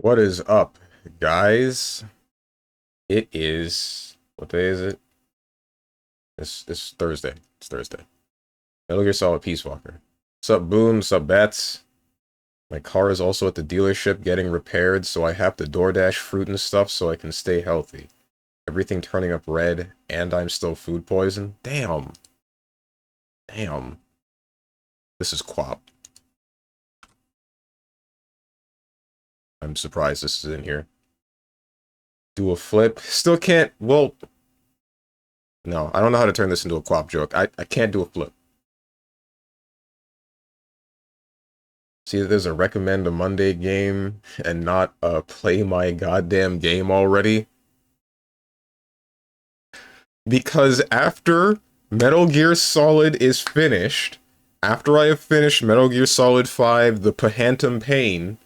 What is up, guys? It is what day is it? It's Thursday. It's Thursday. Metal Gear Solid Peace Walker. Sup Boom, sup Bats. My car is also at the dealership getting repaired, so I have to DoorDash fruit and stuff so I can stay healthy. Everything turning up red, and I'm still food poisoned. Damn. Damn. This is quap. I'm surprised this is in here. Do a flip. Still can't. Well, no, I don't know how to turn this into a quap joke. I can't do a flip. See that there's a recommend a Monday game and not a play my goddamn game already? Because after Metal Gear Solid is finished, after I have finished Metal Gear Solid 5, The Phantom Pain,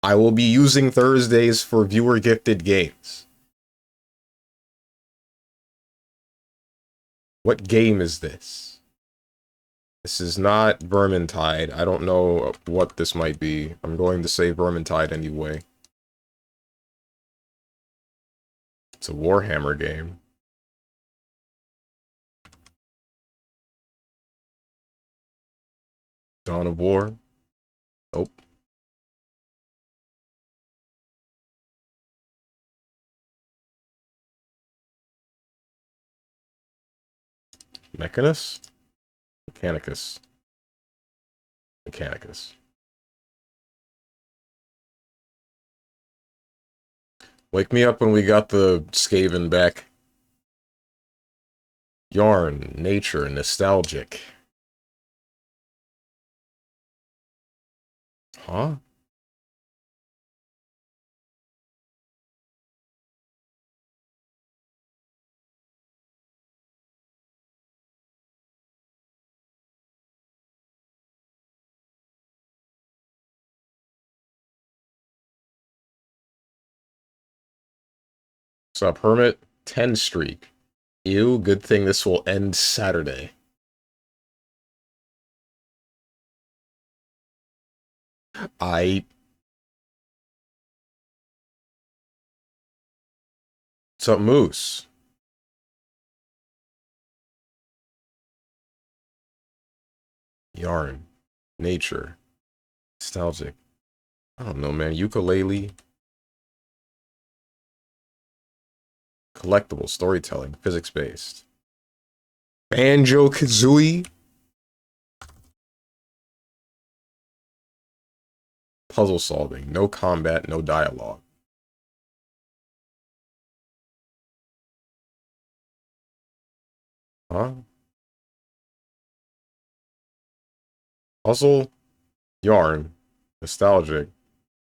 I will be using Thursdays for viewer gifted games. What game is this? This is not Vermintide. I don't know what this might be. I'm going to say Vermintide anyway. It's a Warhammer game. Dawn of War. Nope. Mechanus? Mechanicus. Mechanicus. Wake me up when we got the Skaven back. Yarn, nature, nostalgic. Huh? What's up, Hermit? 10 streak. Ew, good thing this will end Saturday. I... What's up, Moose? Yarn. Nature. Nostalgic. I don't know, man. Ukulele. Collectible. Storytelling. Physics-based. Banjo-Kazooie. Puzzle solving. No combat, no dialogue. Huh? Puzzle. Yarn. Nostalgic.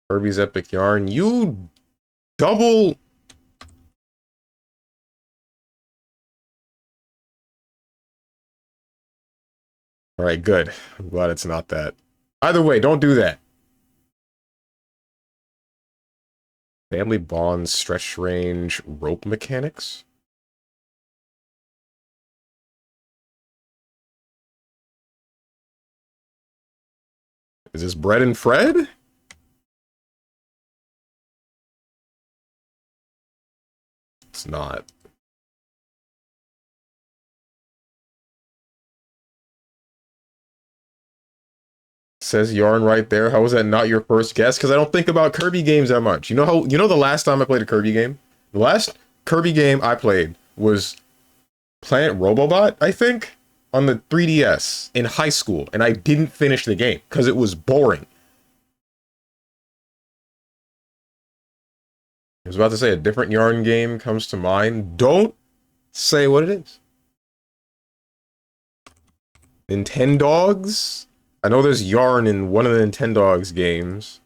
Kirby's Epic Yarn. You double... Alright, good. I'm glad it's not that. Either way, don't do that. Family bonds, stretch range, rope mechanics? Is this Bread and Fred? It's not. Says Yarn right there. How was that not your first guess? Because I don't think about Kirby games that much. You know the last time I played a Kirby game? The last Kirby game I played was Planet Robobot, I think, on the 3DS in high school, and I didn't finish the game because it was boring. I was about to say a different Yarn game comes to mind. Don't say what it is. Nintendogs? I know there's Yarn in one of the Nintendogs games.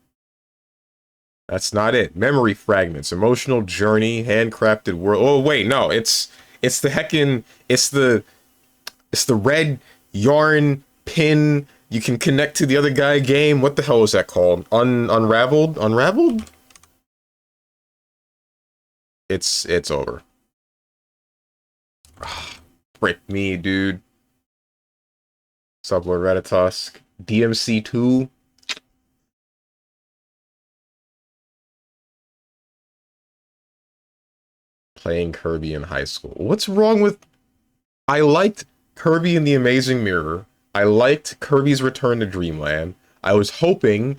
That's not it. Memory fragments, emotional journey, handcrafted world. Oh wait, no, it's the heckin' it's the red yarn pin you can connect to the other guy game. What the hell is that called? Unraveled? Unraveled? It's over. Frick me, dude. Sublord Ratatosk. DMC2. Playing Kirby in high school. What's wrong with... I liked Kirby and the Amazing Mirror. I liked Kirby's Return to Dreamland. I was hoping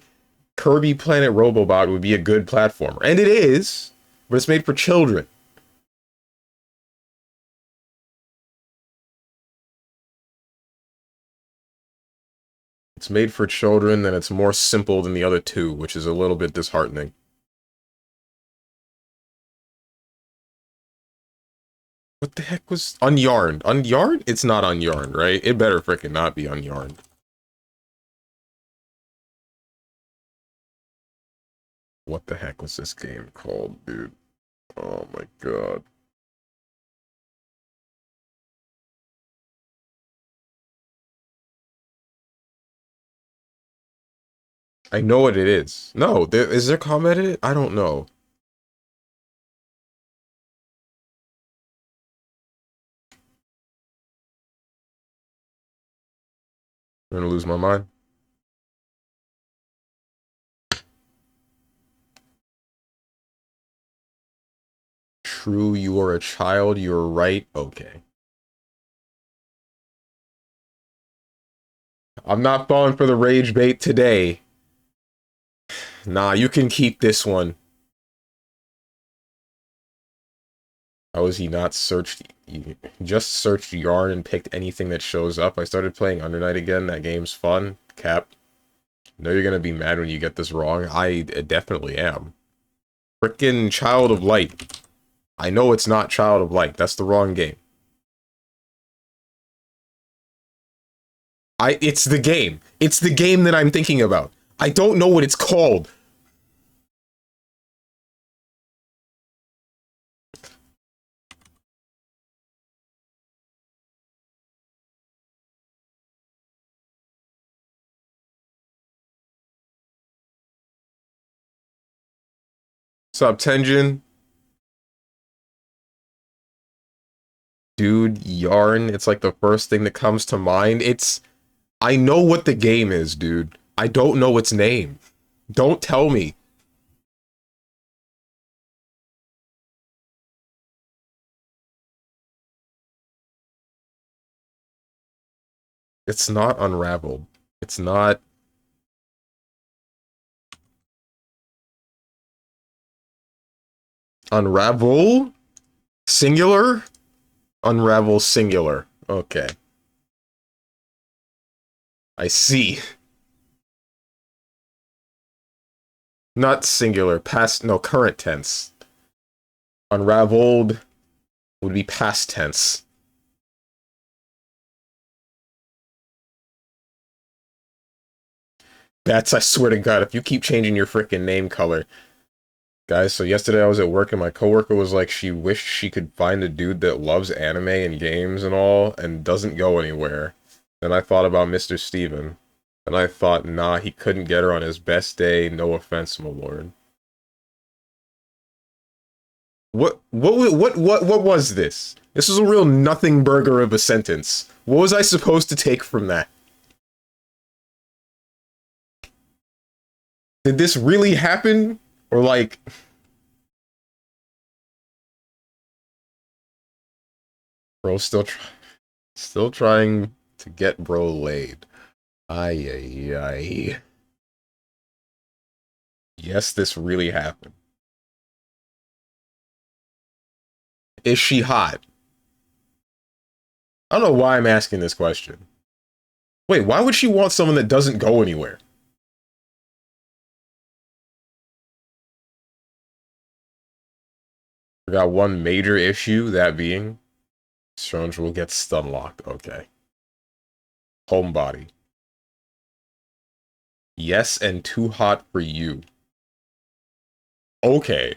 Kirby Planet Robobot would be a good platformer. And it is, but it's made for children. It's made for children, and it's more simple than the other two, which is a little bit disheartening. What the heck was... Unyarned? Unyarned? It's not unyarned, right? It better frickin' not be unyarned. What the heck was this game called, dude? Oh my god. I know what it is. No, is there combat in it? I don't know. I'm gonna lose my mind. True, you are a child. You're right. Okay. I'm not falling for the rage bait today. Nah, you can keep this one. How is he not searched? He just searched yarn and picked anything that shows up. I started playing Under Night again. That game's fun. Cap. Know you're gonna be mad when you get this wrong. I definitely am. Frickin' Child of Light. I know it's not Child of Light. That's the wrong game. It's the game. It's the game that I'm thinking about. I don't know what it's called. What's up, Tenjin? Dude, yarn. It's like the first thing that comes to mind. I know what the game is, dude. I don't know its name. Don't tell me. It's not Unraveled. It's not... Unravel? Singular? Unravel singular. Okay. I see. Not singular. Past... No, current tense. Unraveled would be past tense. That's, I swear to God, if you keep changing your freaking name color. Guys, so yesterday I was at work and my coworker was like, she wished she could find a dude that loves anime and games and all, and doesn't go anywhere. Then I thought about StrongmanSteven. And I thought, nah, he couldn't get her on his best day, no offense, my lord. What was this? This was a real nothing burger of a sentence. What was I supposed to take from that? Did this really happen? Or like... Bro, still trying to get bro laid. Ay, ay, ay. Yes, this really happened. Is she hot? I don't know why I'm asking this question. Wait, why would she want someone that doesn't go anywhere? We got one major issue, that being Strange will get stun locked. Okay. Homebody. Yes, and too hot for you. Okay.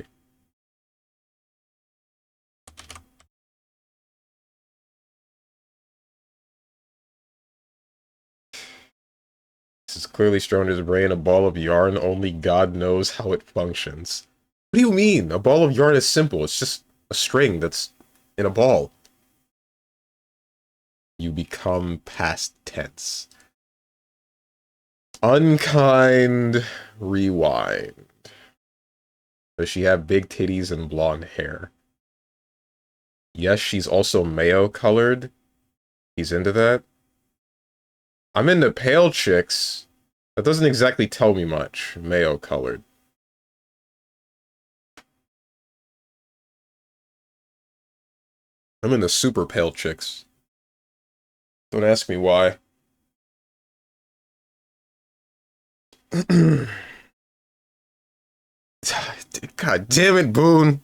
This is clearly Stranger's brain, a ball of yarn. Only God knows how it functions. What do you mean? A ball of yarn is simple. It's just a string that's in a ball. You become past tense. Unkind rewind. Does she have big titties and blonde hair? Yes, she's also mayo colored. He's into that. I'm into pale chicks. That doesn't exactly tell me much. Mayo colored. I'm into super pale chicks. Don't ask me why. God damn it, Boone.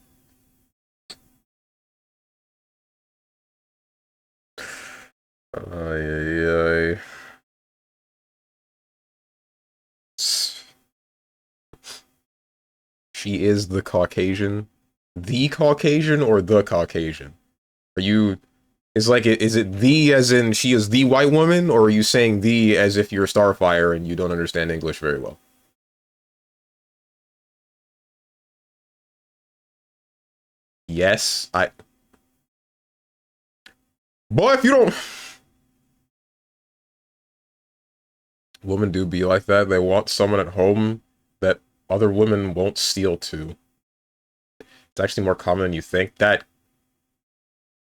Ay, ay, ay. She is the Caucasian. The Caucasian or the Caucasian? Are you... is it the as in she is the white woman, or are you saying the as if you're Starfire and you don't understand English very well? Yes, I... Boy, if you don't... Women do be like that. They want someone at home that other women won't steal to. It's actually more common than you think. That...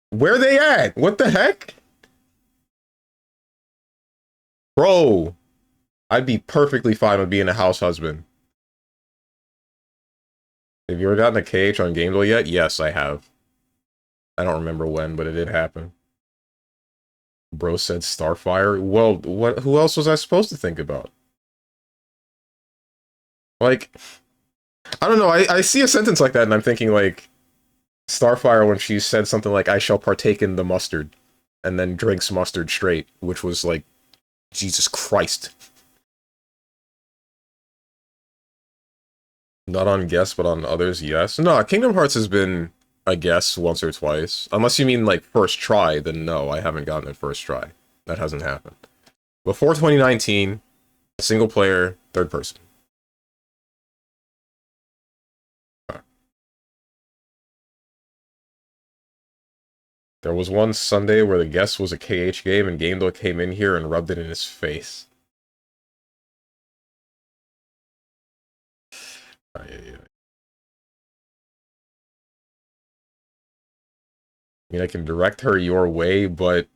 Where they at? What the heck? Bro, I'd be perfectly fine with being a house husband. Have you ever gotten a KH on Game Boy yet? Yes, I have. I don't remember when, but it did happen. Bro said Starfire. Well, what? Who else was I supposed to think about? Like, I don't know. I see a sentence like that, and I'm thinking, like, Starfire when she said something like, I shall partake in the mustard, and then drinks mustard straight, which was like, Jesus Christ. Not on guess, but on others, yes. No, Kingdom Hearts has been a guess once or twice. Unless you mean, like, first try, then no, I haven't gotten it first try. That hasn't happened. Before 2019, single player, third person. There was one Sunday where the guest was a KH game and Gamedale came in here and rubbed it in his face. I mean, I can direct her your way, but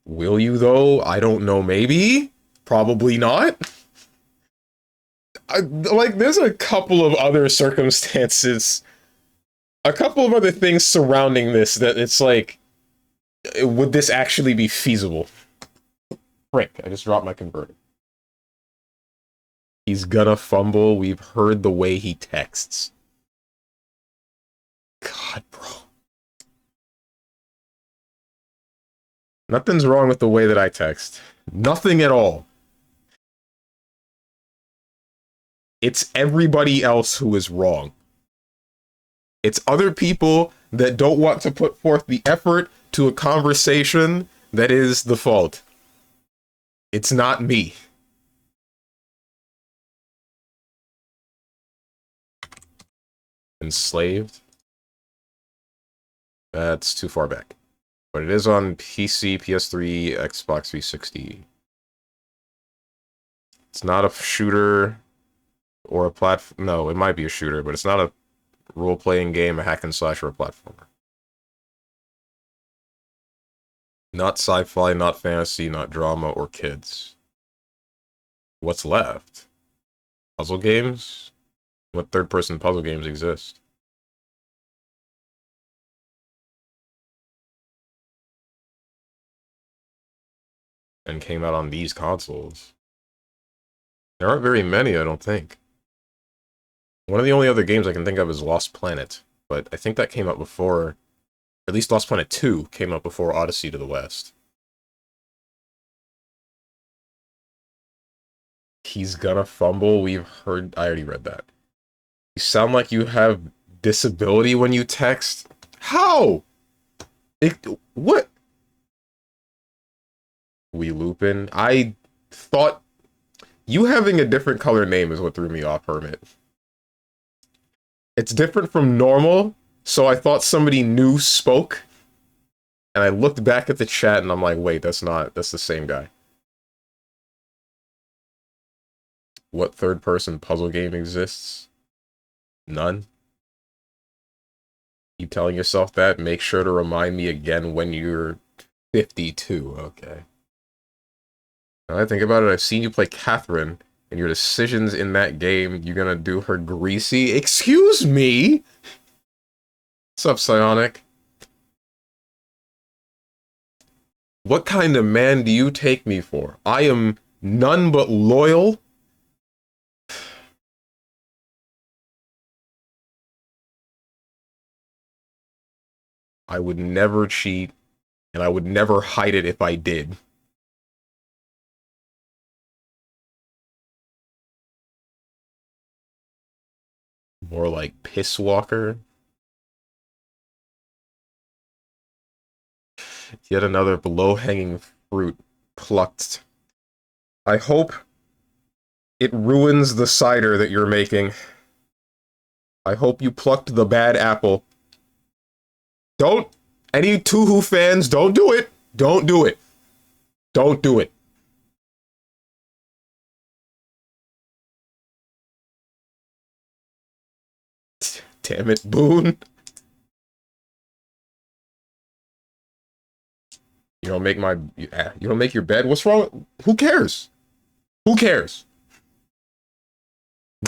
will you though? I don't know, maybe? Probably not. Like, there's a couple of other circumstances, a couple of other things surrounding this that it's like, would this actually be feasible? Frick, I just dropped my converter. He's gonna fumble. We've heard the way he texts. God, bro. Nothing's wrong with the way that I text. Nothing at all. It's everybody else who is wrong. It's other people that don't want to put forth the effort to a conversation that is the fault. It's not me. Enslaved? That's too far back. But it is on PC, PS3, Xbox 360. It's not a shooter or a platform. No, it might be a shooter, but it's not a role-playing game, a hack and slash, or a platformer. Not sci-fi, not fantasy, not drama, or kids. What's left? Puzzle games? What third-person puzzle games exist? And came out on these consoles? There aren't very many, I don't think. One of the only other games I can think of is Lost Planet, but I think that came out before... At least Lost Planet 2 came out before Odyssey to the West. He's gonna fumble. We've heard... I already read that. You sound like you have disability when you text. How? What? We Lupin. I thought... You having a different color name is what threw me off, Hermit. It's different from normal, so I thought somebody new spoke. And I looked back at the chat and I'm like, wait, that's the same guy. What third-person puzzle game exists? None. Keep telling yourself that. Make sure to remind me again when you're 52. Okay. Now I think about it, I've seen you play Catherine, and your decisions in that game, you're gonna do her greasy. Excuse me? What's up, Psionic? What kind of man do you take me for? I am none but loyal. I would never cheat, and I would never hide it if I did. More like Piss Walker. Yet another low-hanging fruit plucked. I hope it ruins the cider that you're making. I hope you plucked the bad apple. Don't! Any Tuhu fans, don't do it! Don't do it! Don't do it! Damn it, Boone. You don't make my... You don't make your bed? What's wrong? Who cares? Who cares?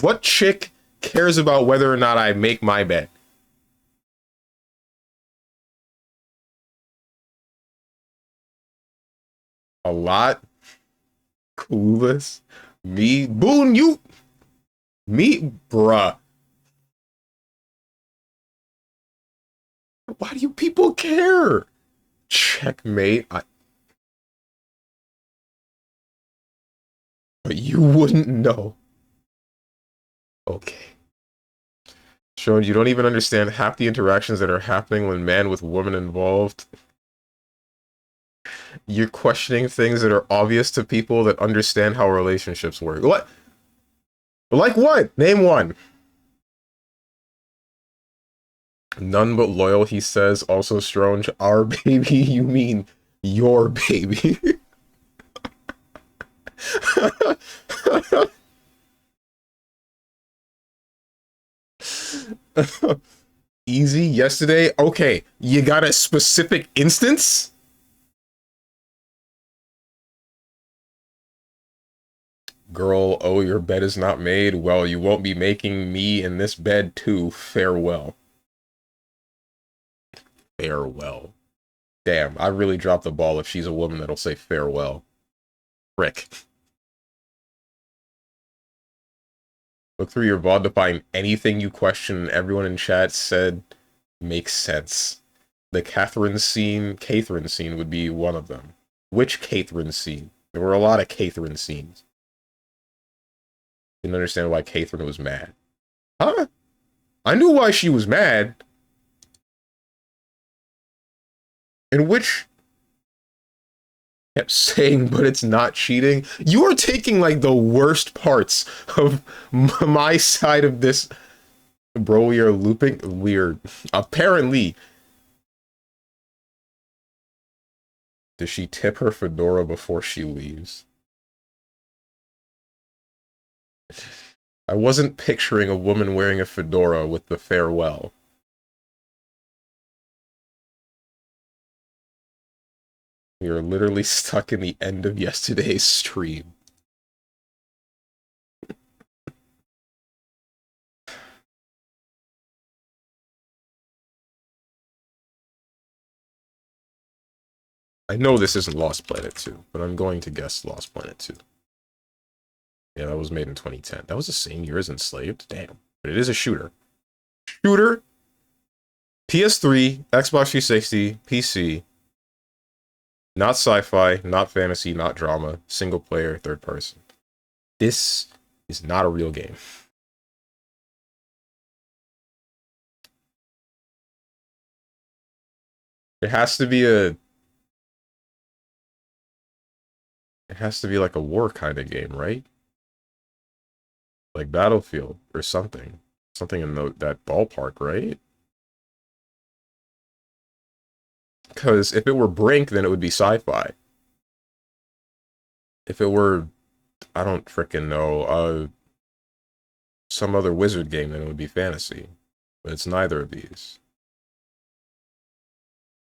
What chick cares about whether or not I make my bed? A lot? Clueless? Me? Boone, you... Me? Bruh. Why do you people care? Checkmate. But you wouldn't know. Okay. Showing you don't even understand half the interactions that are happening when man with woman involved. You're questioning things that are obvious to people that understand how relationships work. What? Like what? Name one. None but loyal, he says. Also strange. Our baby, you mean your baby. Easy yesterday? Okay, you got a specific instance? Girl, oh, your bed is not made. Well, you won't be making me in this bed too. Farewell. Farewell. Damn, I really dropped the ball if she's a woman that'll say farewell. Frick. Look through your VOD to find anything you question. Everyone in chat said makes sense. The Catherine scene would be one of them. Which Catherine scene? There were a lot of Catherine scenes. Didn't understand why Catherine was mad. Huh? I knew why she was mad. In which... kept saying, but it's not cheating. You are taking, like, the worst parts of my side of this. Bro, we are looping. Weird. Apparently. Does she tip her fedora before she leaves? I wasn't picturing a woman wearing a fedora with the farewell. We are literally stuck in the end of yesterday's stream. I know this isn't Lost Planet 2, but I'm going to guess Lost Planet 2. Yeah, that was made in 2010. That was the same year as Enslaved? Damn. But it is a shooter. Shooter, PS3, Xbox 360, PC. Not sci-fi, not fantasy, not drama. Single player, third person. This is not a real game. It has to be a... It has to be like a war kind of game, right? Like Battlefield or something. Something in that ballpark, right? Because if it were Brink, then it would be sci-fi. If it were, I don't frickin' know, some other wizard game, then it would be fantasy. But it's neither of these.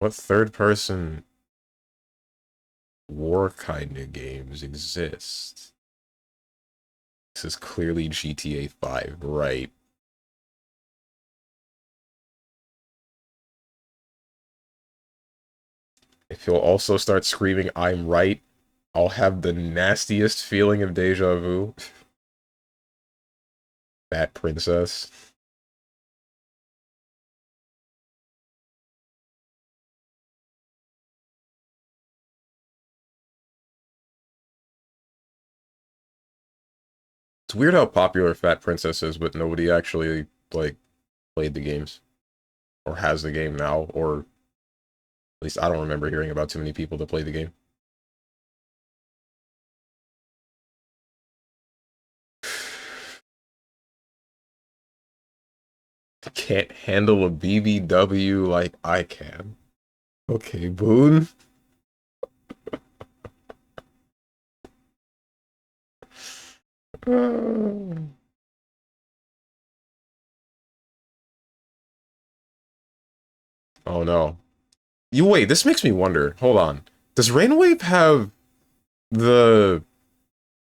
What third-person war kind of games exist? This is clearly GTA 5, right? If you'll also start screaming, I'm right, I'll have the nastiest feeling of deja vu. Fat princess. It's weird how popular Fat Princess is, but nobody actually, like, played the games. Or has the game now, or at least I don't remember hearing about too many people that play the game. Can't handle a BBW like I can. Okay, Boone. Oh no. You wait, this makes me wonder. Hold on. Does Rainwave have the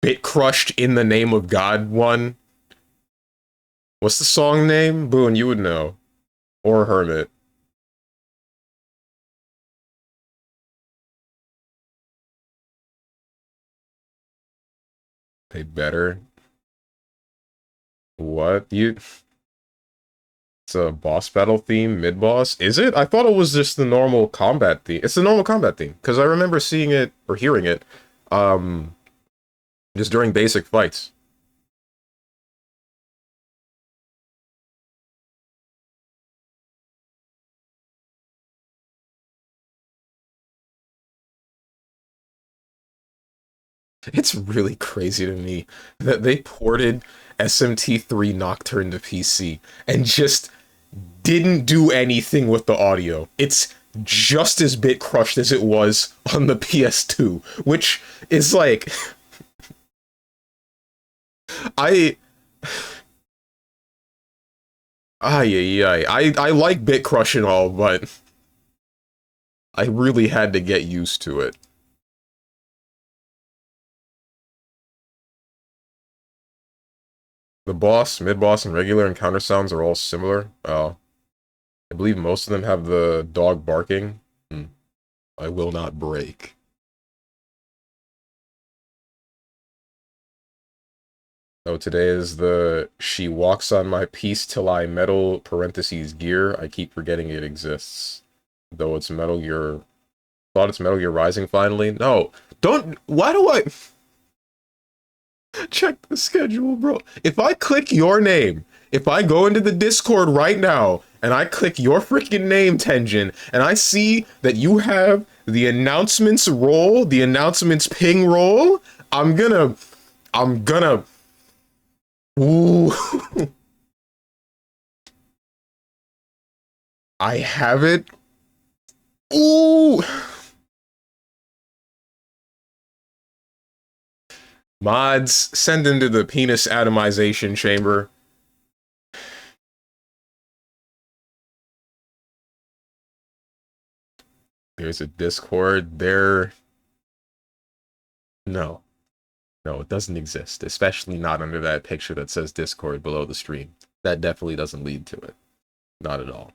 Bit Crushed in the Name of God one? What's the song name? Boone, you would know. Or Hermit. They better. What? It's a boss battle theme, mid-boss? Is it? I thought it was just the normal combat theme. It's the normal combat theme, because I remember seeing it, or hearing it, um, just during basic fights. It's really crazy to me that they ported SMT3 Nocturne to PC and just didn't do anything with the audio. It's just as bit crushed as it was on the PS2, which is like I I like bit crush and all, but I really had to get used to it. The boss, mid-boss, and regular encounter sounds are all similar. I believe most of them have the dog barking. I will not break. Oh, today is the she walks on my piece till I metal parentheses gear. I keep forgetting it exists. Though it's Metal Gear. Thought it's Metal Gear Rising finally. No. Don't. Why do I. Check the schedule, bro. If I click your name, if I go into the Discord right now and I click your freaking name, Tenjin, and I see that you have the announcements roll, the announcements ping roll, I'm gonna, ooh, I have it. Ooh, mods, send him to the penis atomization chamber. There's a Discord there. No. No, it doesn't exist, especially not under that picture that says Discord below the stream. That definitely doesn't lead to it. Not at all.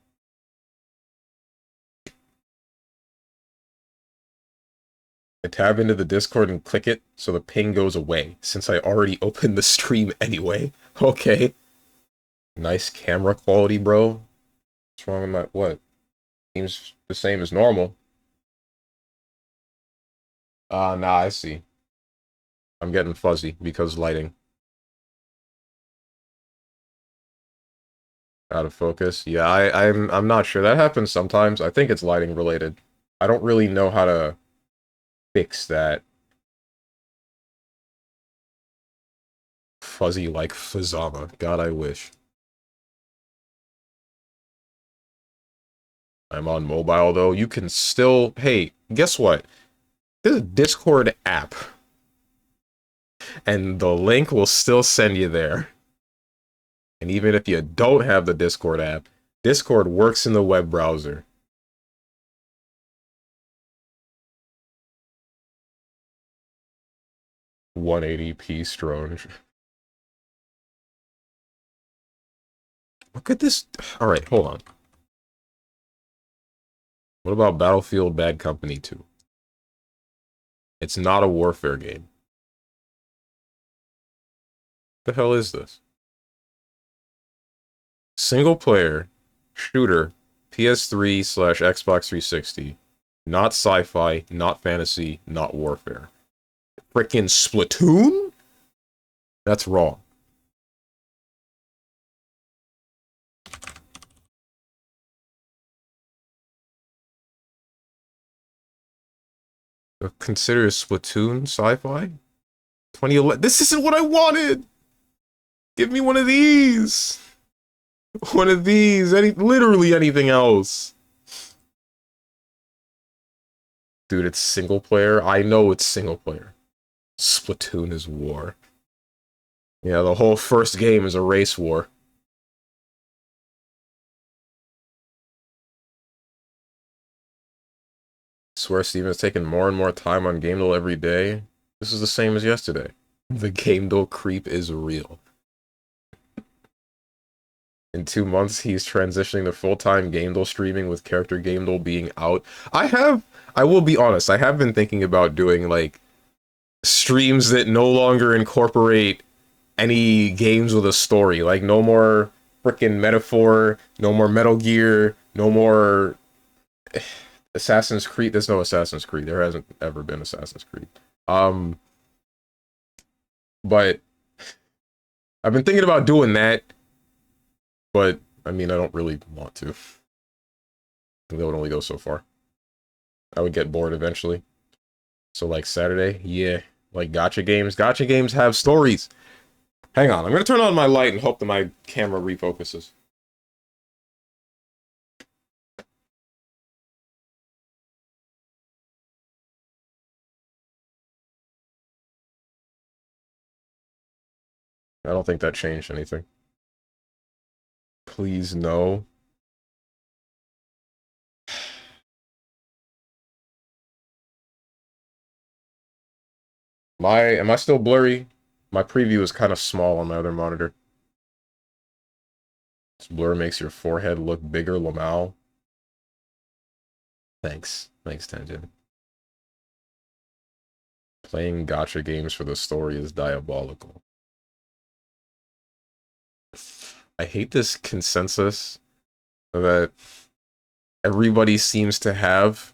I tab into the Discord and click it so the ping goes away, since I already opened the stream anyway. Okay. Nice camera quality, bro. What's wrong with my... what? Seems the same as normal. Nah, I see. I'm getting fuzzy because lighting. Out of focus. Yeah, I'm not sure. That happens sometimes. I think it's lighting related. I don't really know how to fix that. Fuzzy like Fuzama. God, I wish. I'm on mobile, though. You can still... hey, guess what? There's a Discord app. And the link will still send you there. And even if you don't have the Discord app, Discord works in the web browser. 180p strong. Look at this. All right, hold on. What about Battlefield Bad Company 2? It's not a warfare game. The hell is this? Single player shooter PS3 slash Xbox 360. Not sci-fi, not fantasy, not warfare. Frickin' Splatoon? That's wrong. Consider Splatoon sci-fi? 2011. This isn't what I wanted! Give me one of these! One of these! Literally anything else. Dude, it's single player. I know it's single player. Splatoon is war. Yeah, the whole first game is a race war. I swear Steven's taking more and more time on Gamedale every day. This is the same as yesterday. The Gamedale creep is real. In 2 months, he's transitioning to full-time Gamedale streaming with character Gamedale being out. I will be honest, I have been thinking about doing, like, streams that no longer incorporate any games with a story. Like, no more frickin' Metaphor, no more Metal Gear, no more Assassin's Creed. There's no Assassin's Creed. There hasn't ever been Assassin's Creed. But I've been thinking about doing that, but I mean, I don't really want to. That would only go so far. I would get bored eventually. So like Saturday, yeah, like gacha games. Gacha games have stories. Hang on, I'm gonna turn on my light and hope that my camera refocuses. I don't think that changed anything. Please, no. Am I still blurry? My preview is kind of small on my other monitor. This blur makes your forehead look bigger, Lamau. Thanks. Thanks, Tenjin. Playing gacha games for the story is diabolical. I hate this consensus that everybody seems to have,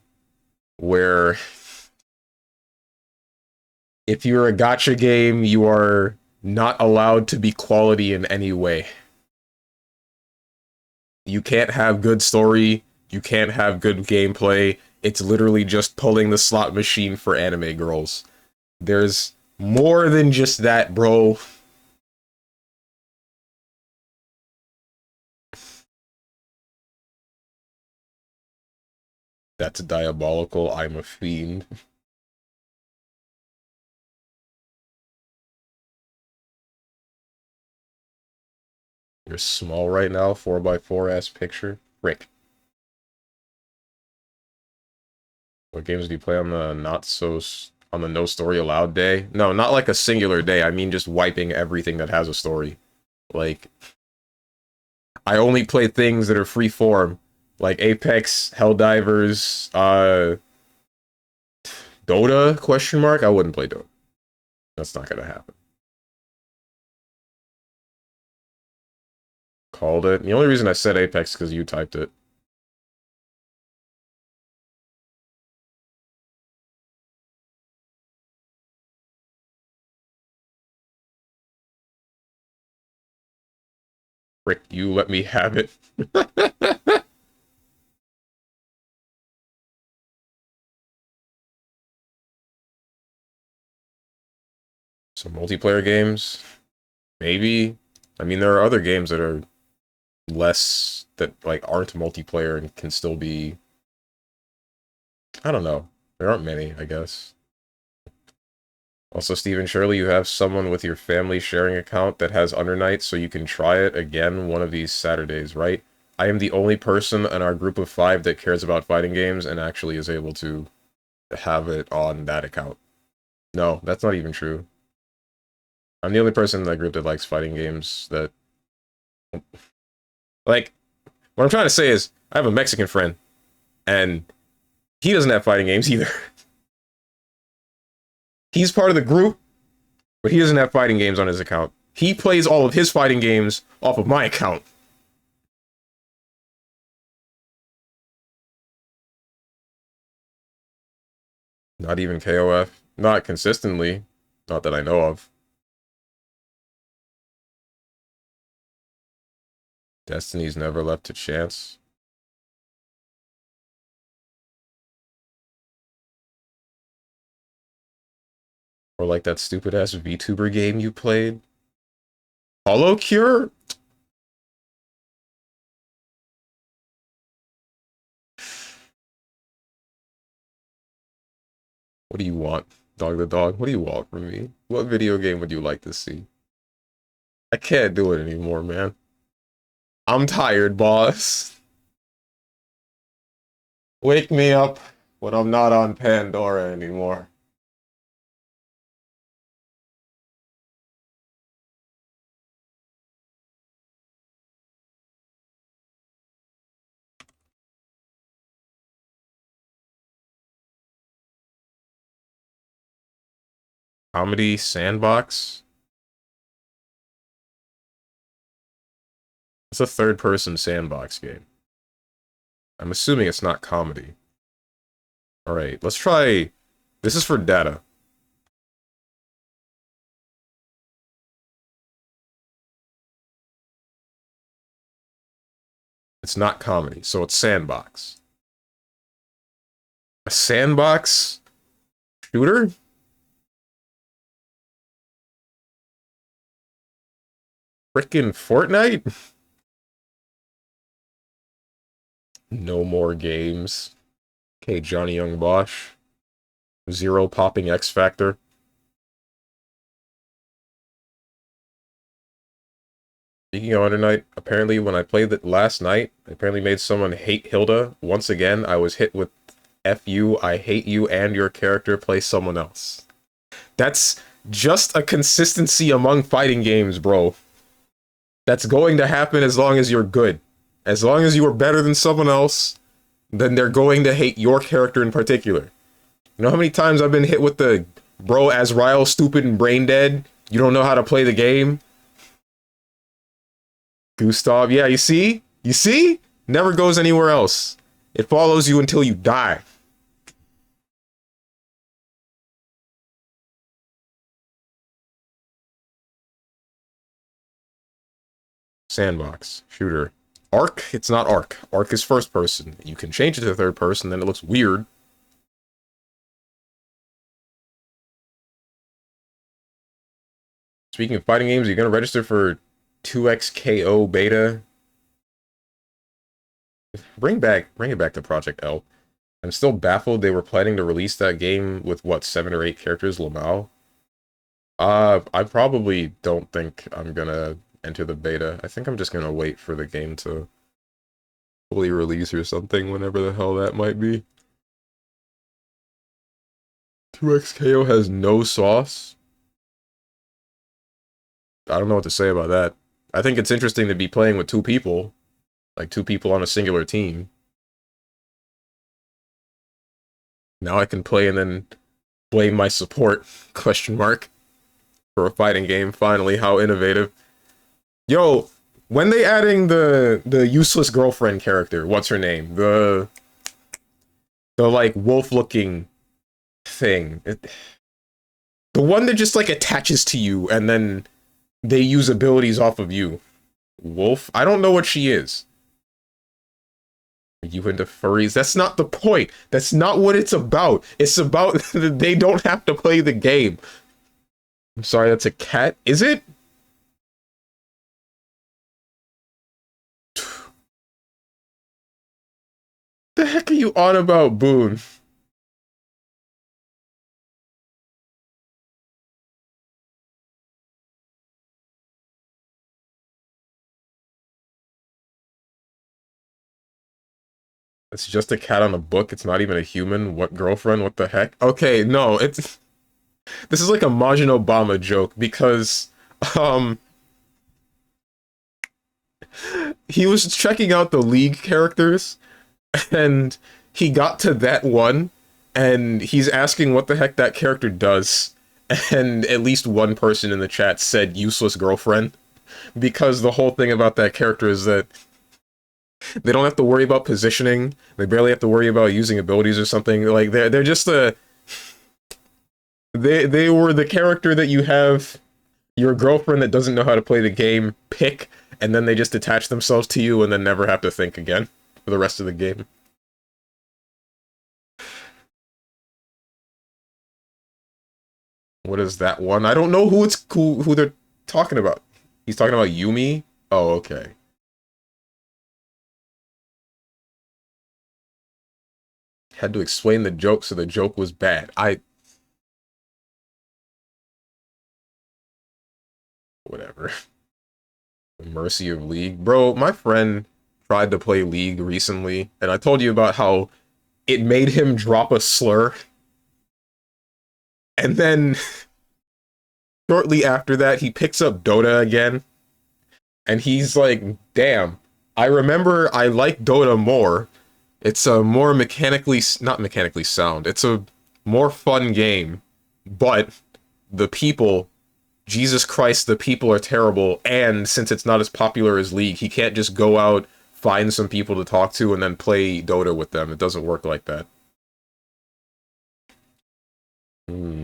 where if you're a gacha game, you are not allowed to be quality in any way. You can't have good story, you can't have good gameplay, it's literally just pulling the slot machine for anime girls. There's more than just that, bro. That's diabolical, I'm a fiend. You're small right now, 4x4 ass picture. Rick. What games do you play on the no story allowed day? No, not like a singular day. I mean just wiping everything that has a story. Like, I only play things that are free form, like Apex, Helldivers, Dota, question mark? I wouldn't play Dota. That's not gonna happen. Called it. The only reason I said Apex is because you typed it. Frick, you let me have it. Some multiplayer games? Maybe. I mean, there are other games that are less, that like aren't multiplayer and can still be, I don't know. There aren't many, I guess. Also, Steven, surely you have someone with your family sharing account that has Undernight, so you can try it again one of these Saturdays, right? I am the only person in our group of 5 that cares about fighting games and actually is able to have it on that account. No, that's not even true. I'm the only person in that group that likes fighting games that... Like, what I'm trying to say is, I have a Mexican friend, and he doesn't have fighting games either. He's part of the group, but he doesn't have fighting games on his account. He plays all of his fighting games off of my account. Not even KOF. Not consistently. Not that I know of. Destiny's never left to chance. Or like that stupid-ass VTuber game you played. Hollow Cure? What do you want, Dog the Dog? What do you want from me? What video game would you like to see? I can't do it anymore, man. I'm tired, boss. Wake me up when I'm not on Pandora anymore. Comedy Sandbox? It's a third-person sandbox game. I'm assuming it's not comedy. Alright, let's try... This is for data. It's not comedy, so it's sandbox. A sandbox shooter? Frickin' Fortnite? No more games. Okay, Johnny Young Bosch. Zero popping X Factor. Speaking of Undernight, apparently when I played it last night, I apparently made someone hate Hilda. Once again, I was hit with F you, I hate you, and your character, play someone else. That's just a consistency among fighting games, bro. That's going to happen as long as you're good. As long as you are better than someone else, then they're going to hate your character in particular. You know how many times I've been hit with the, bro, Azrael, stupid and brain dead? You don't know how to play the game? Gustav, yeah, you see? You see? Never goes anywhere else. It follows you until you die. Sandbox. Shooter. Arc? It's not Arc. Arc is first person. You can change it to third person, then it looks weird. Speaking of fighting games, are you going to register for 2XKO beta? Bring it back to Project L. I'm still baffled they were planning to release that game with, what, 7 or 8 characters, Lamau? I probably don't think I'm gonna enter the beta. I think I'm just gonna wait for the game to fully release or something, whenever the hell that might be. 2XKO has no sauce? I don't know what to say about that. I think it's interesting to be playing with 2 people. Like 2 people on a singular team. Now I can play and then blame my support, question mark, for a fighting game, finally, how innovative. Yo, when they adding the useless girlfriend character, what's her name? The like wolf-looking thing. The one that just like attaches to you and then they use abilities off of you. Wolf? I don't know what she is. Are you into furries? That's not the point. That's not what it's about. It's about that they don't have to play the game. I'm sorry, that's a cat? Is it? The heck are you on about, Boone? It's just a cat on a book. It's not even a human. What girlfriend? What the heck? Okay, no, it's... This is like a Majin Obama joke, because Um, he was checking out the League characters, and he got to that one, and he's asking what the heck that character does, and at least one person in the chat said useless girlfriend, because the whole thing about that character is that they don't have to worry about positioning, they barely have to worry about using abilities or something. Like, they're just a... They were the character that you have your girlfriend that doesn't know how to play the game pick, and then they just attach themselves to you and then never have to think again for the rest of the game. What is that one? I don't know who they're talking about. He's talking about Yumi? Oh, okay. Had to explain the joke, so the joke was bad. Whatever. The mercy of League. Bro, my friend tried to play League recently, and I told you about how it made him drop a slur. And then, shortly after that, he picks up Dota again, and he's like, damn, I remember I like Dota more. It's a more not mechanically sound, it's a more fun game, but the people, Jesus Christ, the people are terrible, and since it's not as popular as League, he can't just go out, find some people to talk to, and then play Dota with them. It doesn't work like that. Hmm.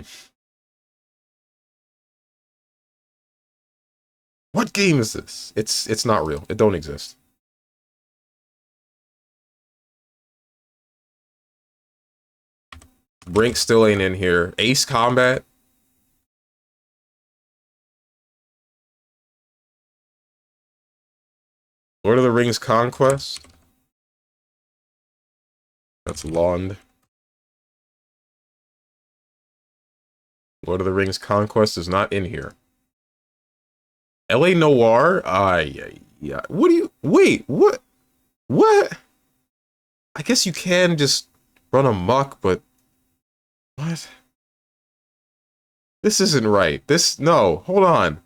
What game is this? It's not real. It don't exist. Brink still ain't in here. Ace Combat? Lord of the Rings Conquest? That's Lond. Lord of the Rings Conquest is not in here. LA Noir? Yeah. What do you... Wait, what? What? I guess you can just run amok, but... What? This isn't right. No, hold on.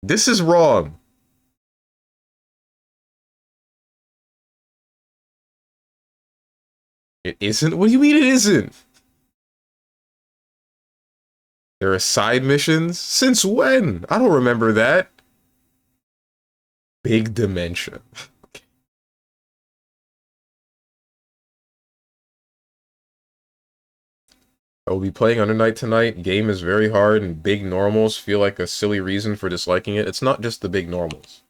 This is wrong. It isn't? What do you mean it isn't? There are side missions? Since when? I don't remember that. Big Dimension. I will be playing Under Night tonight. Game is very hard, and big normals feel like a silly reason for disliking it. It's not just the big normals.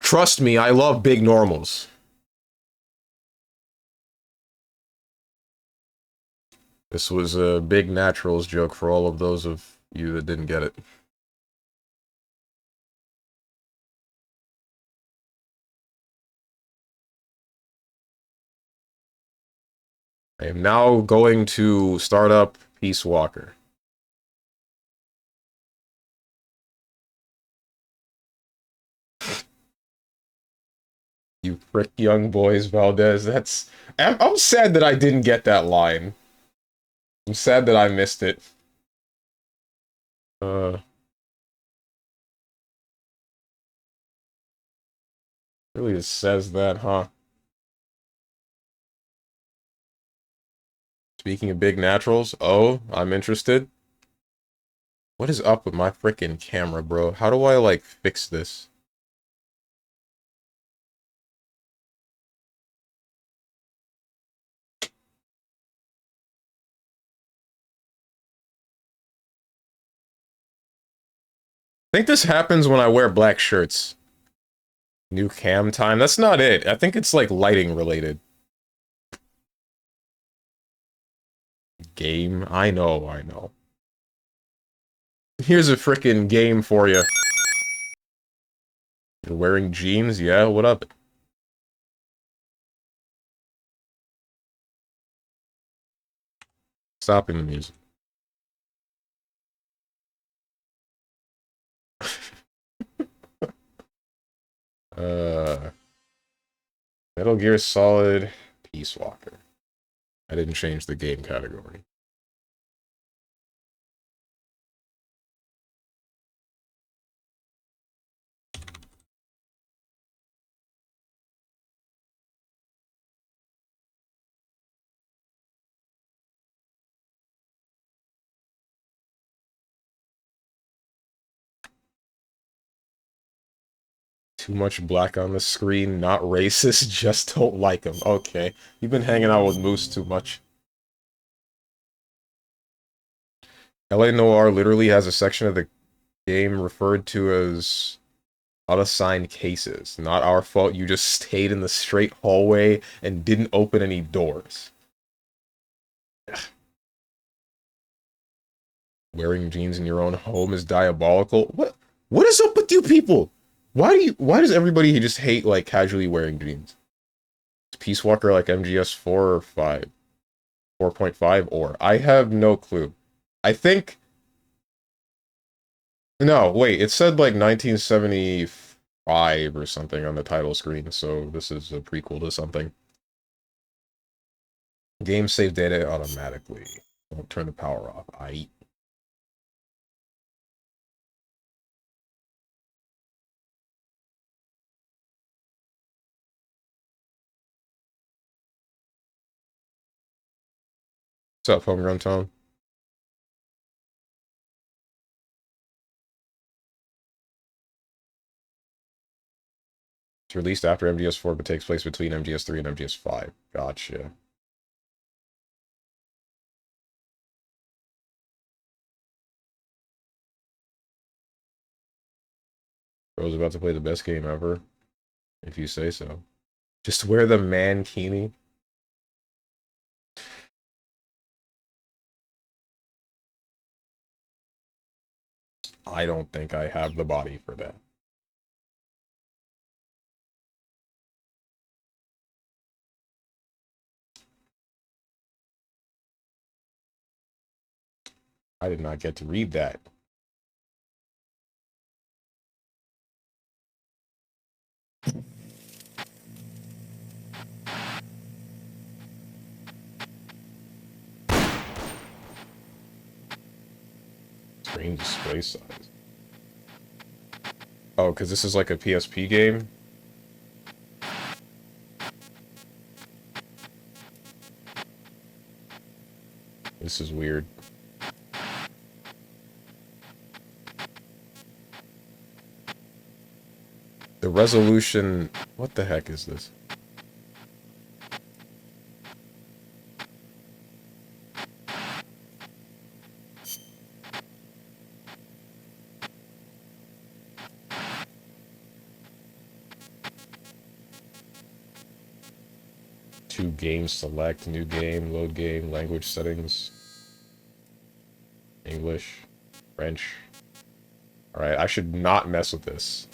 Trust me, I love big normals. This was a big naturals joke for all of those of you that didn't get it. I am now going to start up Peace Walker. You frick young boys, Valdez. I'm sad that I didn't get that line. I'm sad that I missed it. Really just says that, huh? Speaking of big naturals, oh, I'm interested. What is up with my freaking camera, bro? How do I, like, fix this? I think this happens when I wear black shirts. New cam time? That's not it. I think it's, like, lighting related. Game? I know. Here's a freaking game for you. You're wearing jeans? Yeah, what up? Stopping the music. Uh, Metal Gear Solid Peace Walker. I didn't change the game category. Too much black on the screen, not racist, just don't like him. Okay. You've been hanging out with Moose too much. LA Noir literally has a section of the game referred to as unassigned cases. Not our fault, you just stayed in the straight hallway and didn't open any doors. Wearing jeans in your own home is diabolical. What is up with you people? Why does everybody just hate like casually wearing jeans? Is Peace Walker like MGS 4 or 5? 4.5 or I have no clue. I think no, wait, it said like 1975 or something on the title screen, so this is a prequel to something. Game save data automatically. Don't turn the power off. What's up, Homegrown Tone? It's released after MGS4, but takes place between MGS3 and MGS5. Gotcha. Bro's about to play the best game ever, if you say so. Just wear the mankini. I don't think I have the body for that. I did not get to read that. Screen display size. Oh, because this is like a PSP game? This is weird. The resolution... What the heck is this? Two games select, new game, load game, language settings. English, French. Alright, I should not mess with this.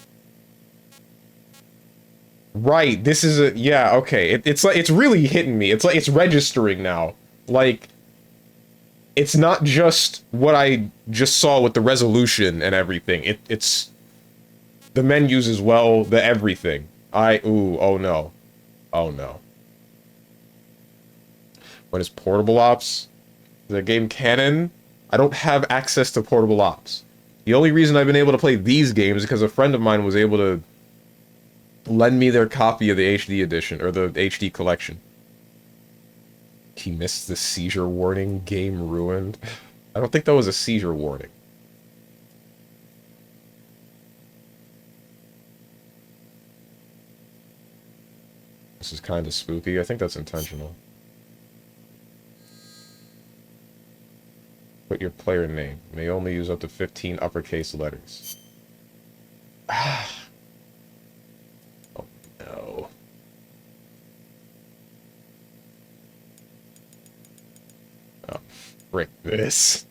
Right, this is a... Yeah, okay. It's like, it's really hitting me. It's like, it's registering now. Like, it's not just what I just saw with the resolution and everything. It's... The menus as well, the everything. Ooh, oh no. Oh no. What is portable ops? The game canon? I don't have access to portable ops. The only reason I've been able to play these games is because a friend of mine was able to lend me their copy of the HD edition, or the HD collection. He missed the seizure warning, game ruined. I don't think that was a seizure warning. This is kind of spooky. I think that's intentional. Put your player name. May only use up to 15 uppercase letters. Oh no. Oh, frick this.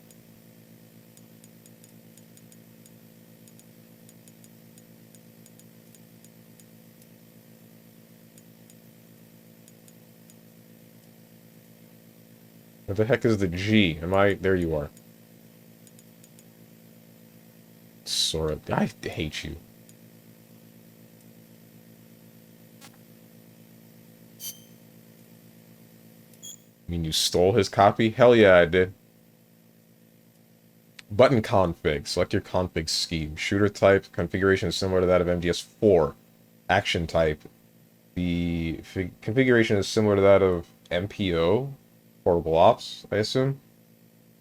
What the heck is the G? Am I... There you are. Sora. I hate you. mean you stole his copy? Hell yeah, I did. Button config. Select your config scheme. Shooter type. Configuration is similar to that of MGS4. Action type. The configuration is similar to that of MPO. Portable Ops, I assume.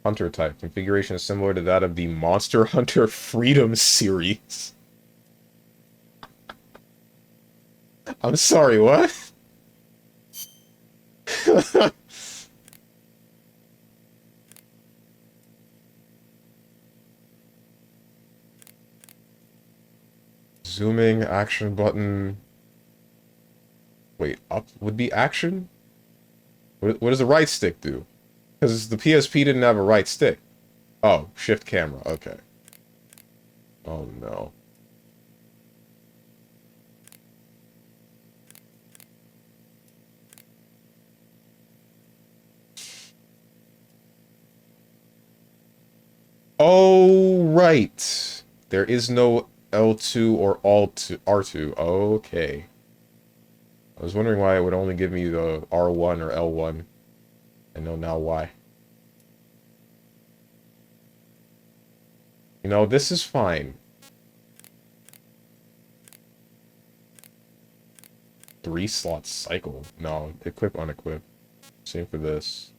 Hunter type. Configuration is similar to that of the Monster Hunter Freedom series. I'm sorry, what? Zooming, action button. Wait, up would be action? What does the right stick do? Because the PSP didn't have a right stick. Oh, shift camera, okay. Oh no. Oh, right. There is no L2 or Alt R2. Okay. I was wondering why it would only give me the R1 or L1. I know now why. You know, this is fine. 3-slot cycle. No, equip, unequip. Same for this.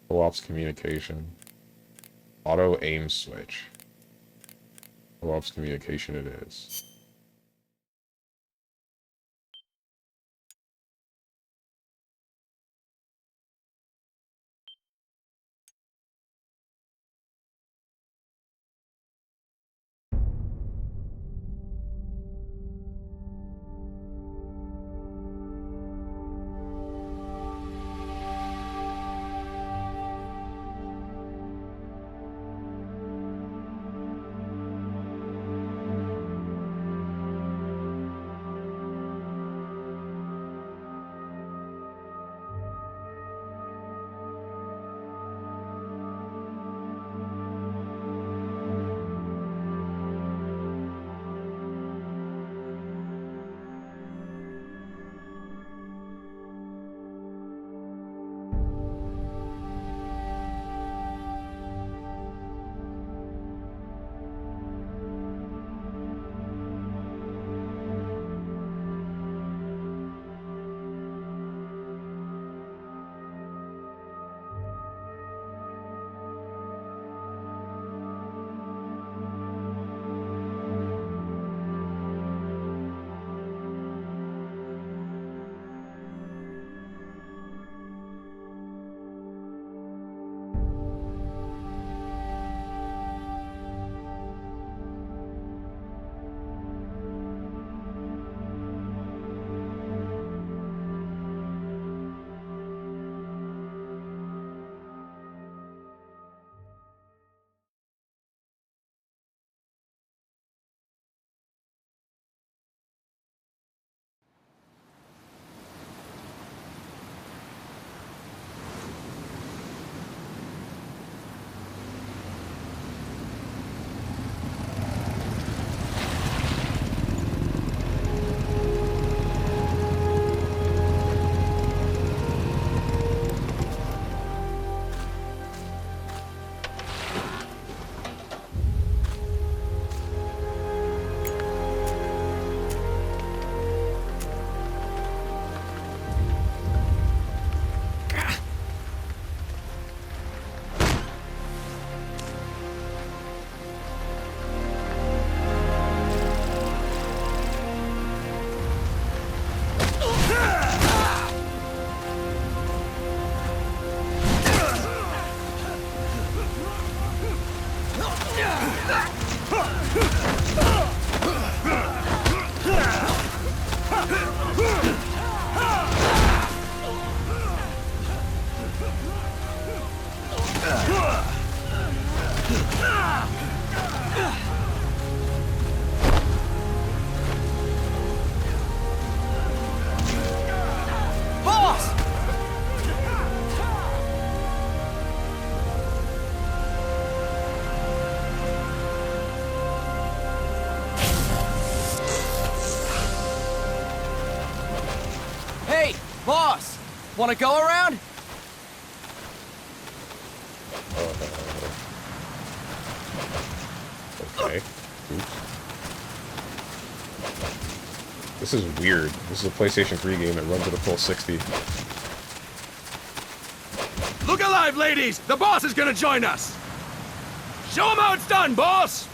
Co-ops communication. Auto aim switch. Co-ops communication it is. Want to go around? Okay. Oops. This is weird. This is a PlayStation 3 game that runs at a full 60. Look alive, ladies! The boss is gonna join us! Show him how it's done, boss!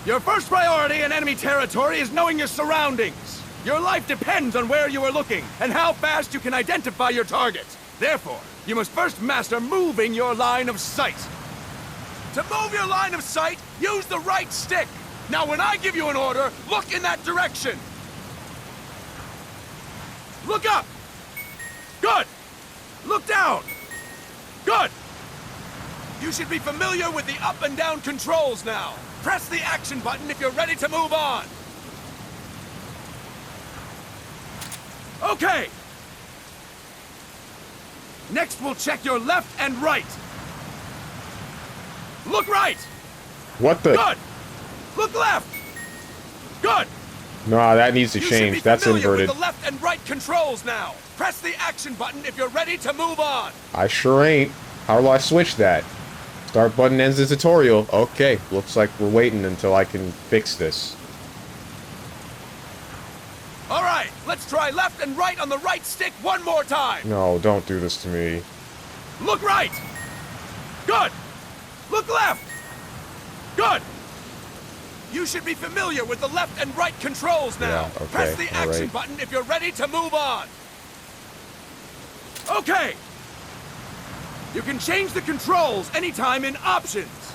Your first priority in enemy territory is knowing your surroundings. Your life depends on where you are looking and how fast you can identify your target. Therefore, you must first master moving your line of sight. To move your line of sight, use the right stick. Now, when I give you an order, look in that direction. Look up. Good. Look down. Good. You should be familiar with the up and down controls now. Press the action button if you're ready to move on. Okay. Next, we'll check your left and right. Look right. What the? Good. Look left. Good. Nah, that needs to You change. should be That's familiar inverted. with the left and right controls now. Press the action button if you're ready to move on. I sure ain't. How do I switch that? Start button ends the tutorial. Okay, looks like we're waiting until I can fix this. All right, let's try left and right on the right stick one more time. No, don't do this to me. Look right. Good. Look left. Good. You should be familiar with the left and right controls now. Yeah, okay, Press the action right. button if you're ready to move on. Okay. You can change the controls anytime in options.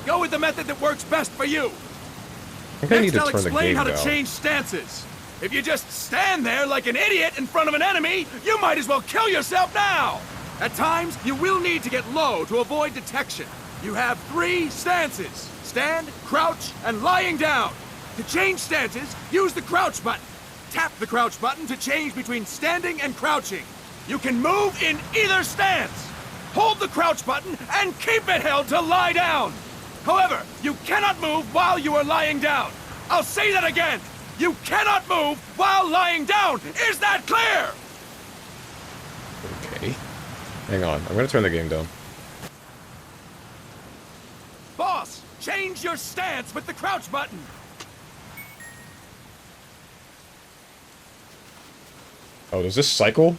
Go with the method that works best for you. I think I need Next, to I'll turn the explain game how to down. change stances. If you just stand there like an idiot in front of an enemy, you might as well kill yourself now. At times, you will need to get low to avoid detection. You have 3 stances: stand, crouch, and lying down. To change stances, use the crouch button. Tap the crouch button to change between standing and crouching. You can move in either stance. Hold the crouch button and keep it held to lie down. However, you cannot move while you are lying down. I'll say that again. You cannot move while lying down. Is that clear? Okay. Hang on. I'm gonna turn the game down. Boss, change your stance with the crouch button. Oh, does this cycle?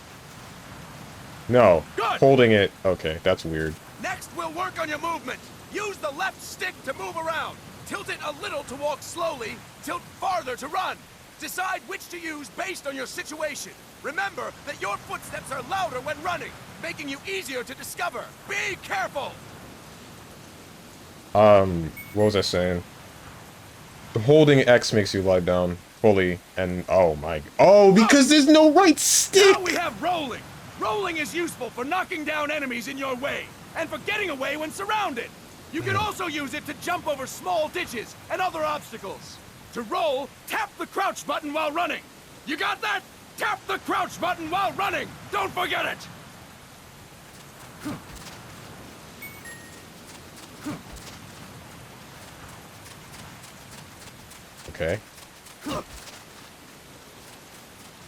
No. Good. Holding it. Okay, that's weird. Next, we'll work on your movement. Use the left stick to move around. Tilt it a little to walk slowly. Tilt farther to run. Decide which to use based on your situation. Remember that your footsteps are louder when running, making you easier to discover. Be careful. What was I saying? Holding X makes you lie down fully, and oh my... Oh, because there's no right stick! Now we have rolling. Rolling is useful for knocking down enemies in your way, and for getting away when surrounded. You can also use it to jump over small ditches and other obstacles. To roll, tap the crouch button while running. You got that? Tap the crouch button while running. Don't forget it. Okay.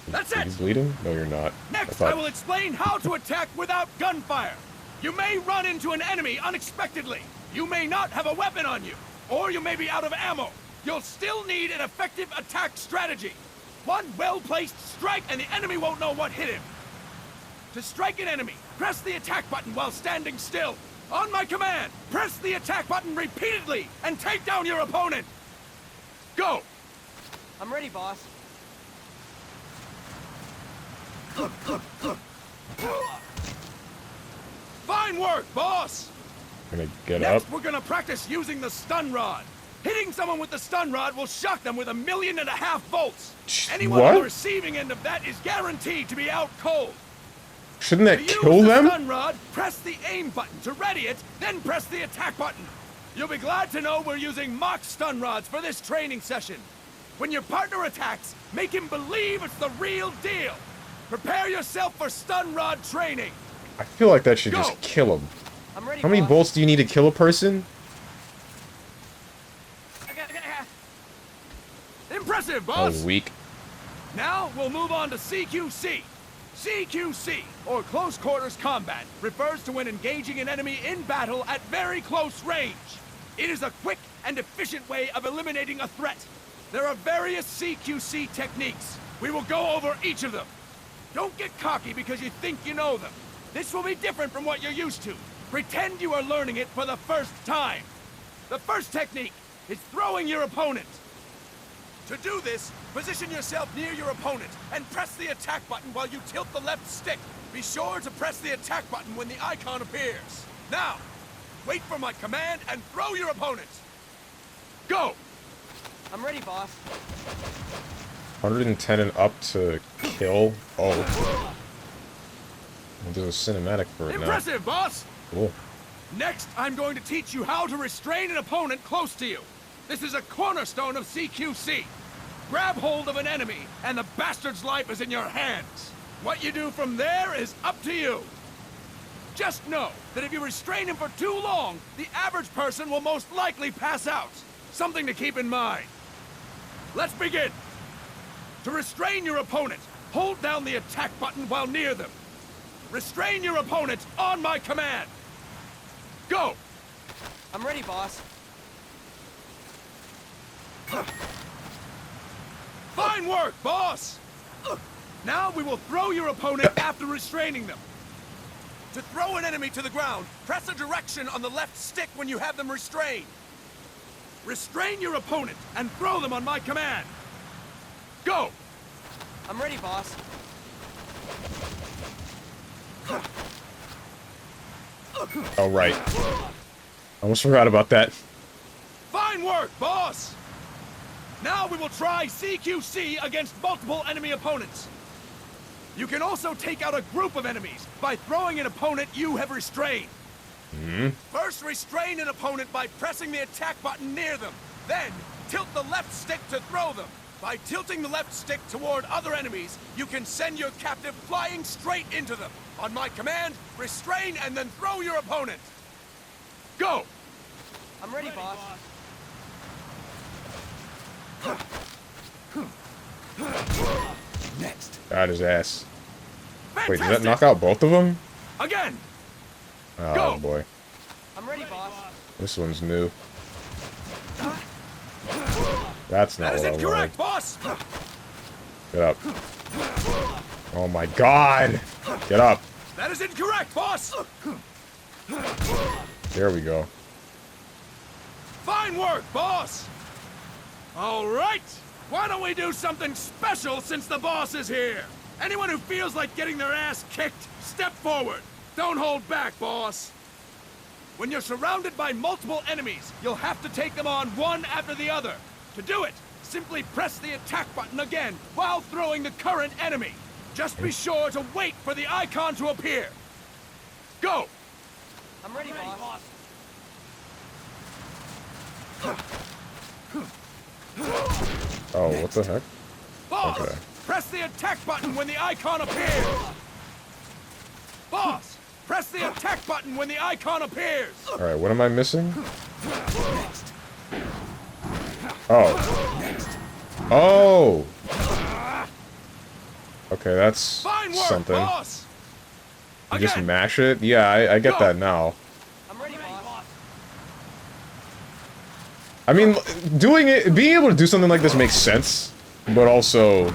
That's Are it. you bleeding? No, you're not. Next, thought- I will explain how to attack without gunfire. You may run into an enemy unexpectedly. You may not have a weapon on you, or you may be out of ammo. You'll still need an effective attack strategy. One well-placed strike and the enemy won't know what hit him. To strike an enemy, press the attack button while standing still. On my command, press the attack button repeatedly and take down your opponent. Go! I'm ready, boss. Fine work, boss! Gonna get Next, up. we're gonna practice using the stun rod. Hitting someone with the stun rod will shock them with 1.5 million volts. Anyone on the What? receiving end of that is guaranteed to be out cold. Shouldn't that To use kill the them? stun rod, press the aim button to ready it, then press the attack button. You'll be glad to know we're using mock stun rods for this training session. When your partner attacks, make him believe it's the real deal. Prepare yourself for stun rod training. I feel like that should Go. just kill him. I'm ready, How many boss. bolts do you need to kill a person? Impressive, I was boss. weak. Now we'll move on to CQC. CQC, or Close Quarters Combat, refers to when engaging an enemy in battle at very close range. It is a quick and efficient way of eliminating a threat. There are various CQC techniques. We will go over each of them. Don't get cocky because you think you know them. This will be different from what you're used to. Pretend you are learning it for the first time. The first technique is throwing your opponent. To do this, position yourself near your opponent and press the attack button while you tilt the left stick. Be sure to press the attack button when the icon appears. Now, wait for my command and throw your opponent. Go! I'm ready, boss. 110 and up to kill. Oh. There's a cinematic for it now. Impressive, boss! Cool. Next, I'm going to teach you how to restrain an opponent close to you. This is a cornerstone of CQC. Grab hold of an enemy, and the bastard's life is in your hands. What you do from there is up to you. Just know that if you restrain him for too long, the average person will most likely pass out. Something to keep in mind. Let's begin. To restrain your opponent, hold down the attack button while near them. Restrain your opponent on my command. Go! I'm ready, boss. Fine work, boss! Now we will throw your opponent after restraining them. To throw an enemy to the ground, press a direction on the left stick when you have them restrained. Restrain your opponent and throw them on my command. Go! I'm ready, boss. Oh, right. Almost forgot about that. Fine work, boss! Now we will try CQC against multiple enemy opponents. You can also take out a group of enemies by throwing an opponent you have restrained. First, restrain an opponent by pressing the attack button near them. Then, tilt the left stick to throw them. By tilting the left stick toward other enemies, you can send your captive flying straight into them. On my command, restrain and then throw your opponent. Go! I'm ready, boss. Next. Got his ass. Fantastic. Wait, did that knock out both of them? Again! Oh, Go. boy. I'm ready, boss. This one's new. That's not That is what I wanted. incorrect, boss! Get up. Oh my god! Get up. That is incorrect, boss! There we go. Fine work, boss! All right! Why don't we do something special since the boss is here? Anyone who feels like getting their ass kicked, step forward. Don't hold back, boss. When you're surrounded by multiple enemies, you'll have to take them on one after the other. To do it, simply press the attack button again while throwing the current enemy. Just be sure to wait for the icon to appear. Go! I'm ready, boss. Oh, what the heck? Boss! Okay. Press the attack button when the icon appears! Boss! Press the attack button when the icon appears! Alright, what am I missing? Oh. Oh! Okay, that's Fine work, something. boss! You just Again. mash it? Yeah, I get Go. that now. I'm ready, boss. I mean, being able to do something like this makes sense, but also,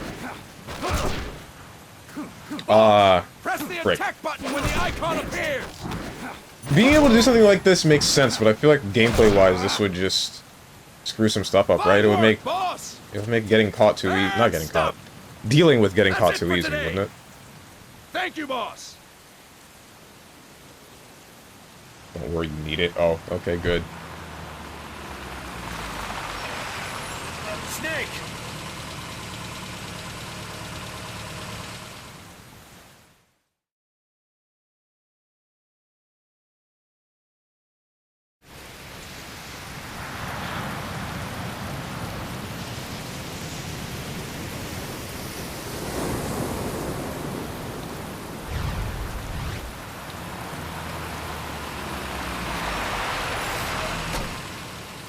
Press the frick. attack button when the icon appears! Being able to do something like this makes sense, but I feel like gameplay-wise, this would just screw some stuff up, right? Fine It would work, make boss! getting caught too easy. Not getting Stop. caught. Dealing with getting That's caught it too for easy, today. wouldn't it? Thank you, boss! Don't worry, you need it. Oh, okay, good. Snake!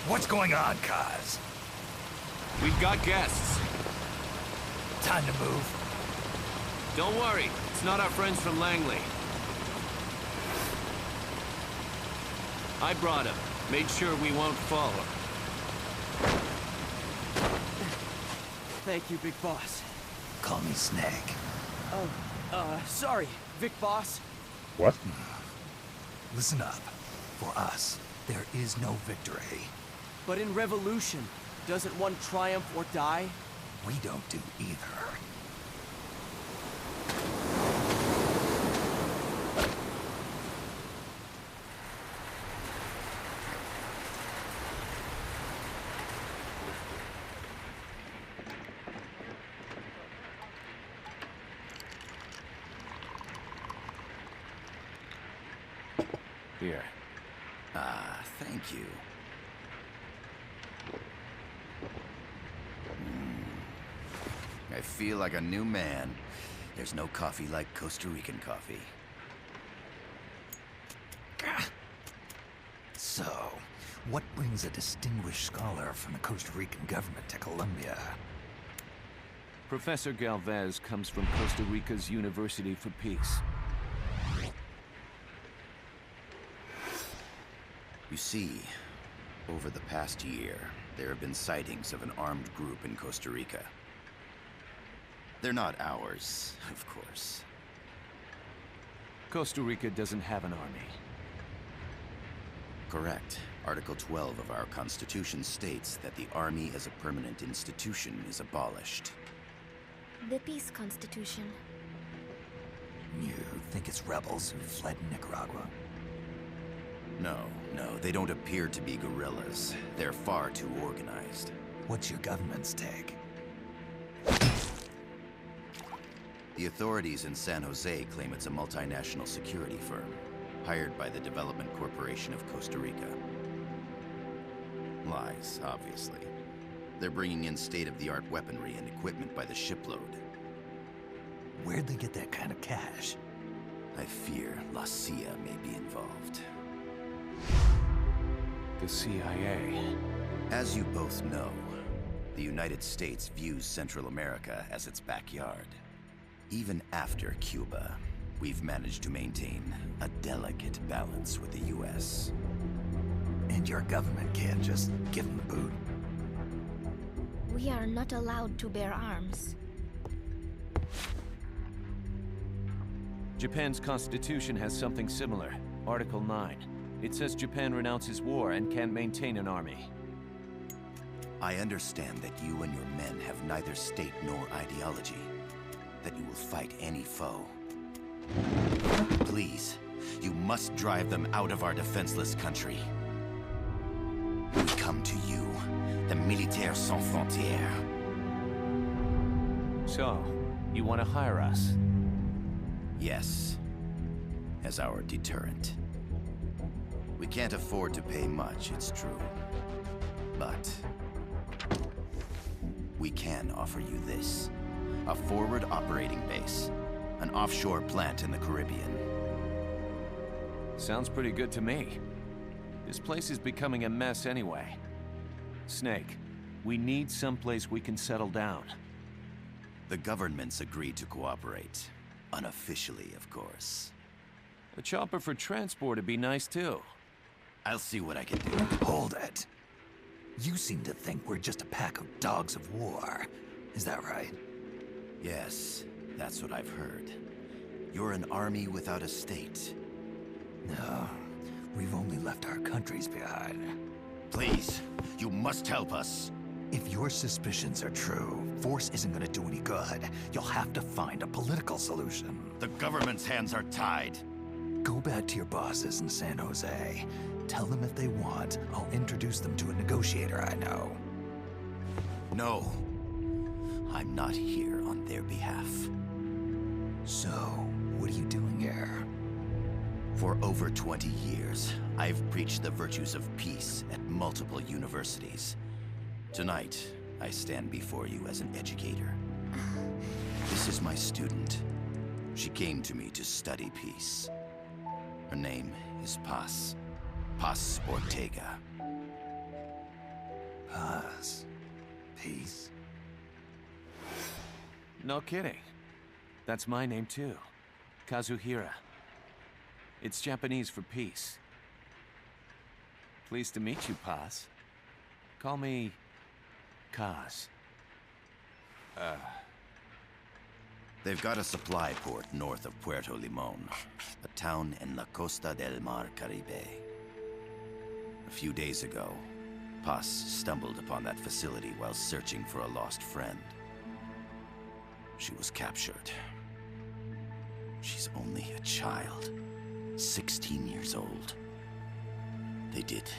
What's going on, Kaz? We've got guests. Time to move. Don't worry, it's not our friends from Langley. I brought him. Made sure we won't fall. Thank you, Big Boss. Call me Snake. Sorry, Vic Boss. What? Listen up. For us, there is no victory. But in revolution, doesn't one triumph or die? We don't do either. Here. Ah, thank you. I feel like a new man. There's no coffee like Costa Rican coffee. So, what brings a distinguished scholar from the Costa Rican government to Colombia? Professor Galvez comes from Costa Rica's University for Peace. You see, over the past year, there have been sightings of an armed group in Costa Rica. They're not ours, of course. Costa Rica doesn't have an army. Correct. Article 12 of our Constitution states that the Army as a permanent institution is abolished. The Peace Constitution. You think it's rebels who fled Nicaragua? No, they don't appear to be guerrillas. They're far too organized. What's your government's take? The authorities in San Jose claim it's a multinational security firm, hired by the Development Corporation of Costa Rica. Lies, obviously. They're bringing in state-of-the-art weaponry and equipment by the shipload. Where'd they get that kind of cash? I fear La CIA may be involved. The CIA. As you both know, the United States views Central America as its backyard. Even after Cuba, we've managed to maintain a delicate balance with the US. And your government can't just give them the boot? We are not allowed to bear arms. Japan's constitution has something similar. Article 9. It says Japan renounces war and can't maintain an army. I understand that you and your men have neither state nor ideology. That you will fight any foe. Please, you must drive them out of our defenseless country. We come to you, the Militaires Sans Frontières. So, you want to hire us? Yes, as our deterrent. We can't afford to pay much, it's true. But we can offer you this. A forward operating base. An offshore plant in the Caribbean. Sounds pretty good to me. This place is becoming a mess anyway. Snake, we need someplace we can settle down. The governments agreed to cooperate. Unofficially, of course. A chopper for transport would be nice too. I'll see what I can do. Hold it. You seem to think we're just a pack of dogs of war. Is that right? Yes, that's what I've heard. You're an army without a state. No, we've only left our countries behind. Please, you must help us. If your suspicions are true, force isn't gonna do any good. You'll have to find a political solution. The government's hands are tied. Go back to your bosses in San Jose. Tell them if they want, I'll introduce them to a negotiator I know. No. I'm not here on their behalf. So, what are you doing here? For over 20 years, I've preached the virtues of peace at multiple universities. Tonight, I stand before you as an educator. This is my student. She came to me to study peace. Her name is Paz. Paz Ortega. Paz. Peace. No kidding. That's my name too. Kazuhira. It's Japanese for peace. Pleased to meet you, Paz. Call me Kaz. They've got a supply port north of Puerto Limon, a town in la Costa del Mar Caribe. A few days ago, Paz stumbled upon that facility while searching for a lost friend. She was captured. She's only a child, 16 years old. They did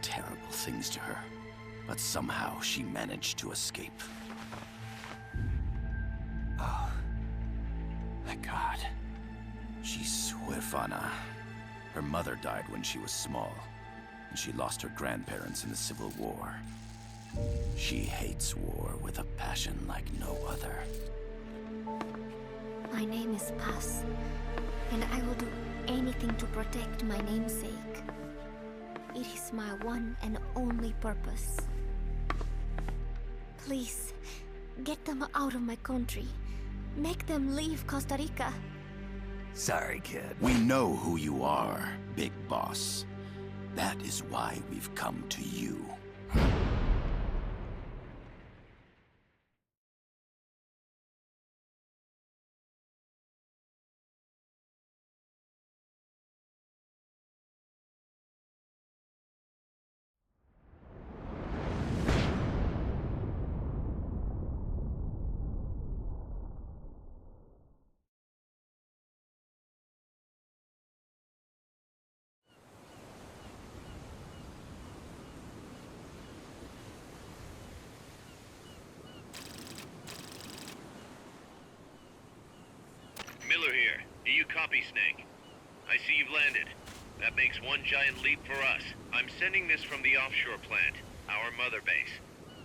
terrible things to her, but somehow she managed to escape. Oh. Thank God. She's huérfana. Her mother died when she was small, and she lost her grandparents in the Civil War. She hates war with a passion like no other. My name is Paz, and I will do anything to protect my namesake. It is my one and only purpose. Please, get them out of my country. Make them leave Costa Rica. Sorry, kid. We know who you are, Big Boss. That is why we've come to you. Miller here. Do you copy, Snake? I see you've landed. That makes one giant leap for us. I'm sending this from the offshore plant, our mother base.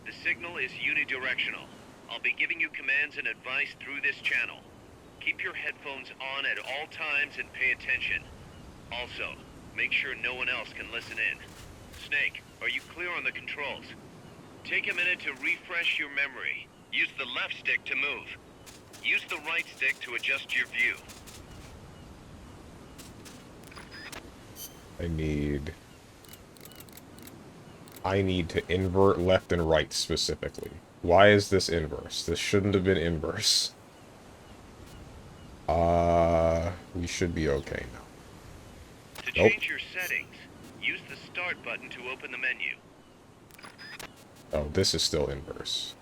The signal is unidirectional. I'll be giving you commands and advice through this channel. Keep your headphones on at all times and pay attention. Also, make sure no one else can listen in. Snake, are you clear on the controls? Take a minute to refresh your memory. Use the left stick to move. Use the right stick to adjust your view. I need to invert left and right specifically. Why is this inverse? This shouldn't have been inverse. We should be okay now. To change your settings, use the start button to open the menu. Oh, this is still inverse.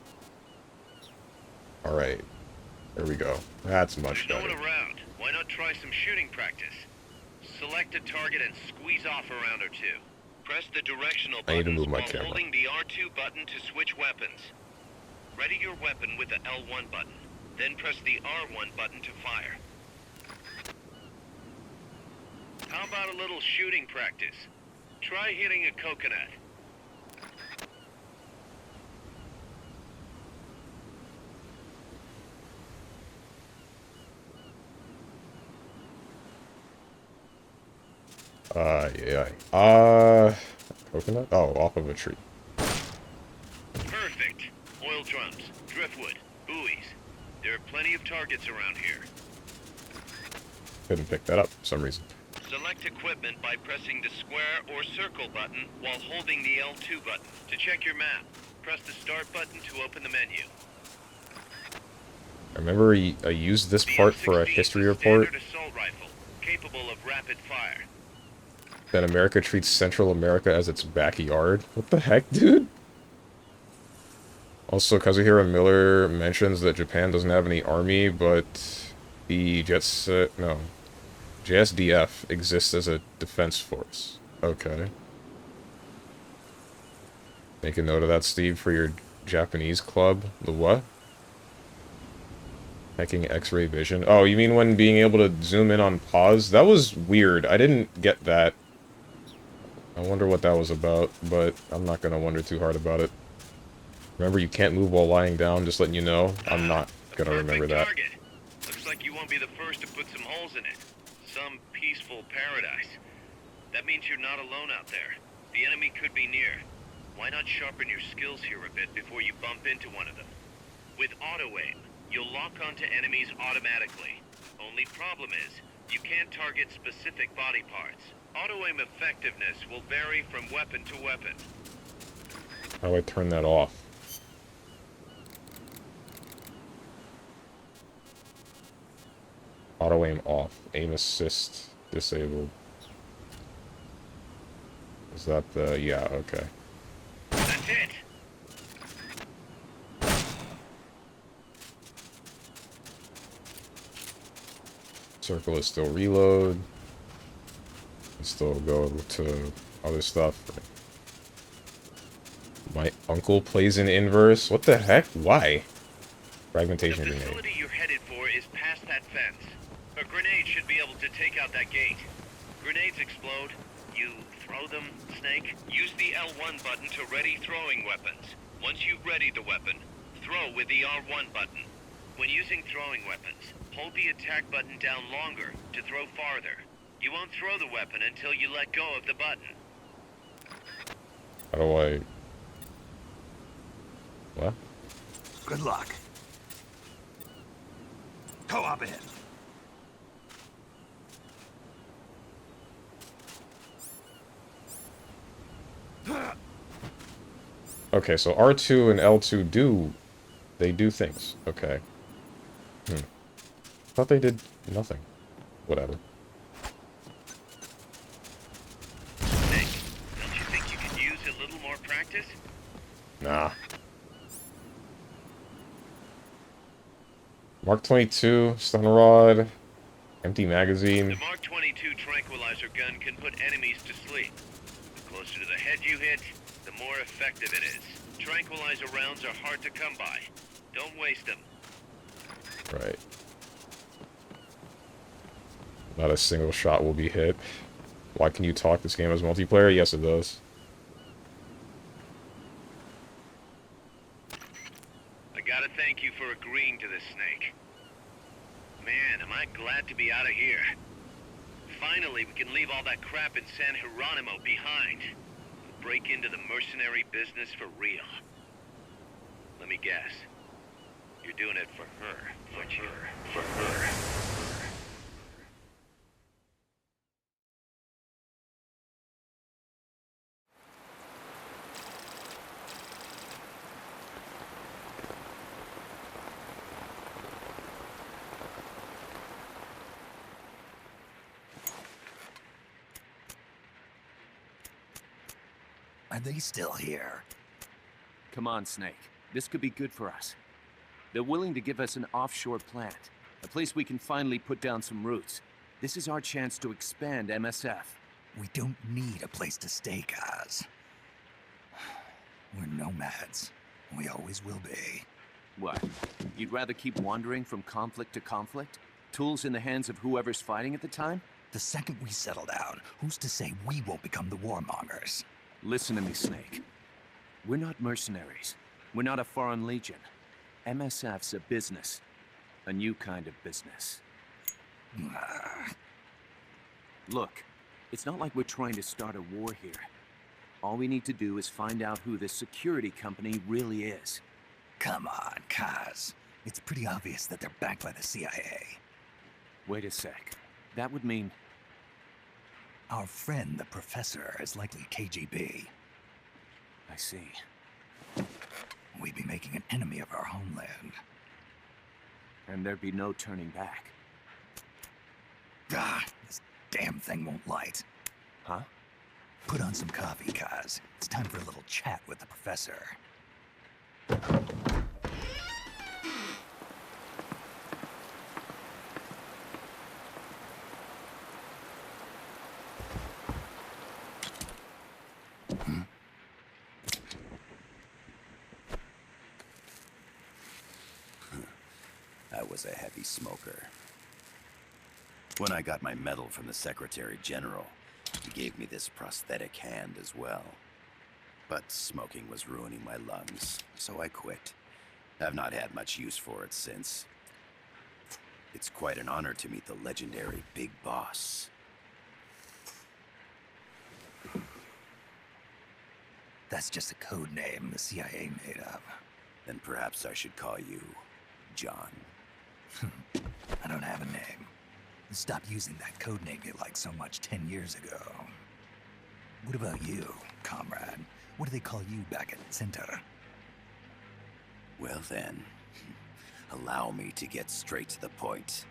Alright. There we go. That's much There's no better. one around. Why not try some shooting practice? Select a target and squeeze off a round or two. Press the directional I need to buttons move my while camera. holding the R2 button to switch weapons. Ready your weapon with the L1 button. Then press the R1 button to fire. How about a little shooting practice? Try hitting a coconut. Yeah. Coconut? Oh, off of a tree. Perfect. Oil drums, driftwood, buoys. There are plenty of targets around here. Couldn't pick that up for some reason. Select equipment by pressing the square or circle button while holding the L2 button. To check your map, press the start button to open the menu. I remember I used this The part for a M16 history is a report. standard assault rifle, capable of rapid fire. That America treats Central America as its backyard. What the heck, dude? Also, Kazuhira Miller mentions that Japan doesn't have any army, but the JSDF exists as a defense force. Okay. Make a note of that, Steve, for your Japanese club. The what? Hacking X-ray vision. Oh, you mean when being able to zoom in on pause? That was weird. I didn't get that. I wonder what that was about, but I'm not gonna wonder too hard about it. Remember, you can't move while lying down, just letting you know. I'm not gonna remember that. Target. Looks like you won't be the first to put some holes in it. Some peaceful paradise. That means you're not alone out there. The enemy could be near. Why not sharpen your skills here a bit before you bump into one of them? With auto-aim, You'll lock onto enemies automatically. Only problem is, you can't target specific body parts. Auto-aim effectiveness will vary from weapon to weapon. How do I turn that off? Auto aim off. Aim assist disabled. Is that the... yeah, okay. That's it! Circle is still reload. And still go to other stuff. My uncle plays in inverse. What the heck? Why? Fragmentation The grenade. facility you're headed for is past that fence. A grenade should be able to take out that gate. Grenades explode. You throw them, Snake. Use the L1 button to ready throwing weapons. Once you've readied the weapon, throw with the R1 button. When using throwing weapons, hold the attack button down longer to throw farther. You won't throw the weapon until you let go of the button. How do I... what? Good luck. Co-op in. Okay, so R2 and L2 do... they do things. Okay. Thought they did nothing. Whatever. Snake, don't you think you could use a little more practice? Nah. Mark 22, stun rod, empty magazine. The Mark 22 tranquilizer gun can put enemies to sleep. The closer to the head you hit, the more effective it is. Tranquilizer rounds are hard to come by. Don't waste them. Right. Not a single shot will be hit. Why can you talk? This game has multiplayer? Yes, it does. I gotta thank you for agreeing to this, Snake. Man, am I glad to be out of here. Finally, we can leave all that crap in San Geronimo behind. Break into the mercenary business for real. Let me guess. You're doing it for her, aren't you? For her. Are they still here? Come on, Snake. This could be good for us. They're willing to give us an offshore plant. A place we can finally put down some roots. This is our chance to expand MSF. We don't need a place to stay, guys. We're nomads. We always will be. What? You'd rather keep wandering from conflict to conflict? Tools in the hands of whoever's fighting at the time? The second we settle down, who's to say we won't become the warmongers? Listen to me, Snake. We're not mercenaries. We're not a foreign legion. MSF's a business. A new kind of business. Look, it's not like we're trying to start a war here. All we need to do is find out who this security company really is. Come on, Kaz. It's pretty obvious that they're backed by the CIA. Wait a sec. That would mean... Our friend, the professor, is likely KGB. I see. We'd be making an enemy of our homeland. And there'd be no turning back. Ah, this damn thing won't light. Huh? Put on some coffee, Kaz. It's time for a little chat with the professor. I was a heavy smoker. When I got my medal from the Secretary General, he gave me this prosthetic hand as well. But smoking was ruining my lungs, so I quit. I've not had much use for it since. It's quite an honor to meet the legendary Big Boss. That's just a code name the CIA made up. Then perhaps I should call you John. I don't have a name. Stop using that code name you liked so much 10 years ago. What about you, comrade? What do they call you back at Center? Well then, allow me to get straight to the point.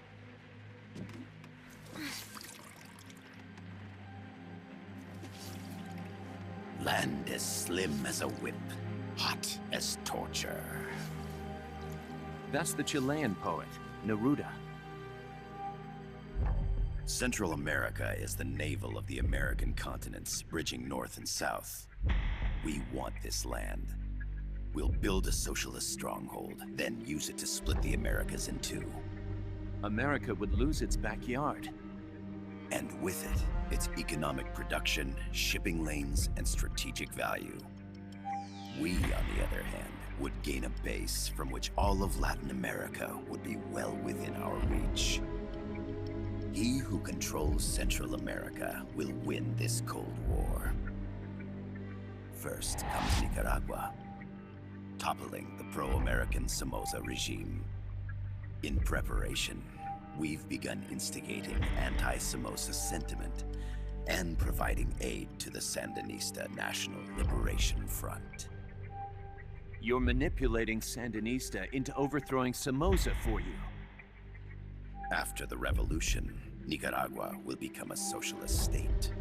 Land as slim as a whip, hot as torture. That's the Chilean poet, Neruda. Central America is the navel of the American continents, bridging north and south. We want this land. We'll build a socialist stronghold, then use it to split the Americas in two. America would lose its backyard. And with it, its economic production, shipping lanes, and strategic value. We, on the other hand, would gain a base from which all of Latin America would be well within our reach. He who controls Central America will win this Cold War. First comes Nicaragua, toppling the pro-American Somoza regime. In preparation, we've begun instigating anti-Somoza sentiment and providing aid to the Sandinista National Liberation Front. You're manipulating Sandinista into overthrowing Somoza for you. After the revolution, Nicaragua will become a socialist state.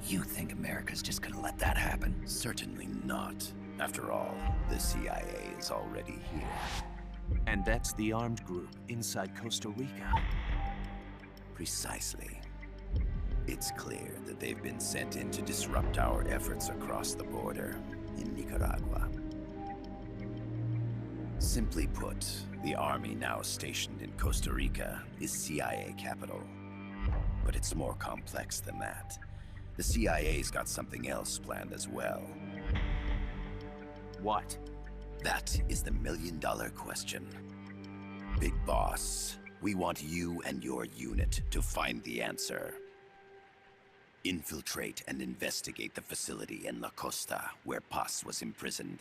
You think America's just gonna let that happen? Certainly not. After all, the CIA is already here. And that's the armed group inside Costa Rica. Precisely. It's clear that they've been sent in to disrupt our efforts across the border in Nicaragua. Simply put, the army now stationed in Costa Rica is CIA capital. But it's more complex than that. The CIA's got something else planned as well. What? That is the million-dollar question. Big Boss, we want you and your unit to find the answer. Infiltrate and investigate the facility in La Costa where Paz was imprisoned.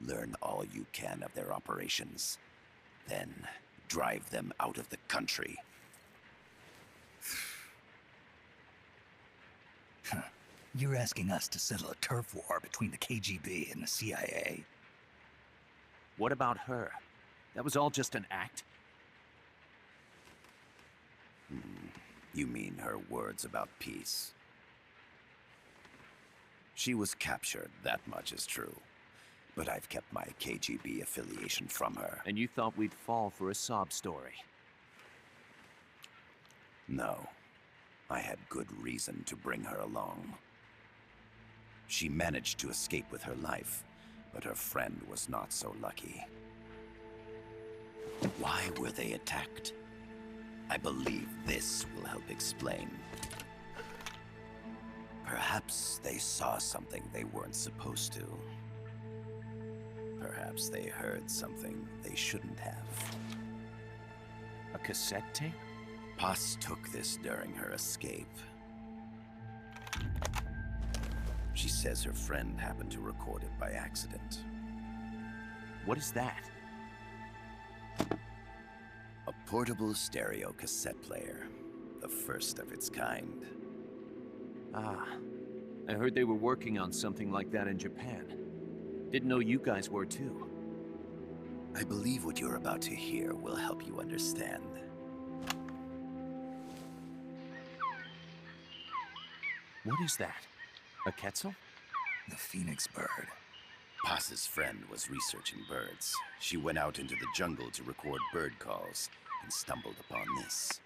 Learn all you can of their operations. Then, drive them out of the country. You're asking us to settle a turf war between the KGB and the CIA? What about her? That was all just an act? You mean her words about peace? She was captured, that much is true. But I've kept my KGB affiliation from her. And you thought we'd fall for a sob story? No. I had good reason to bring her along. She managed to escape with her life, but her friend was not so lucky. Why were they attacked? I believe this will help explain. Perhaps they saw something they weren't supposed to. Perhaps they heard something they shouldn't have. A cassette tape? Paz took this during her escape. She says her friend happened to record it by accident. What is that? A portable stereo cassette player. The first of its kind. Ah, I heard they were working on something like that in Japan. Didn't know you guys were too. I believe what you're about to hear will help you understand. What is that? A Quetzal? The Phoenix bird. Paz's friend was researching birds. She went out into the jungle to record bird calls and stumbled upon this.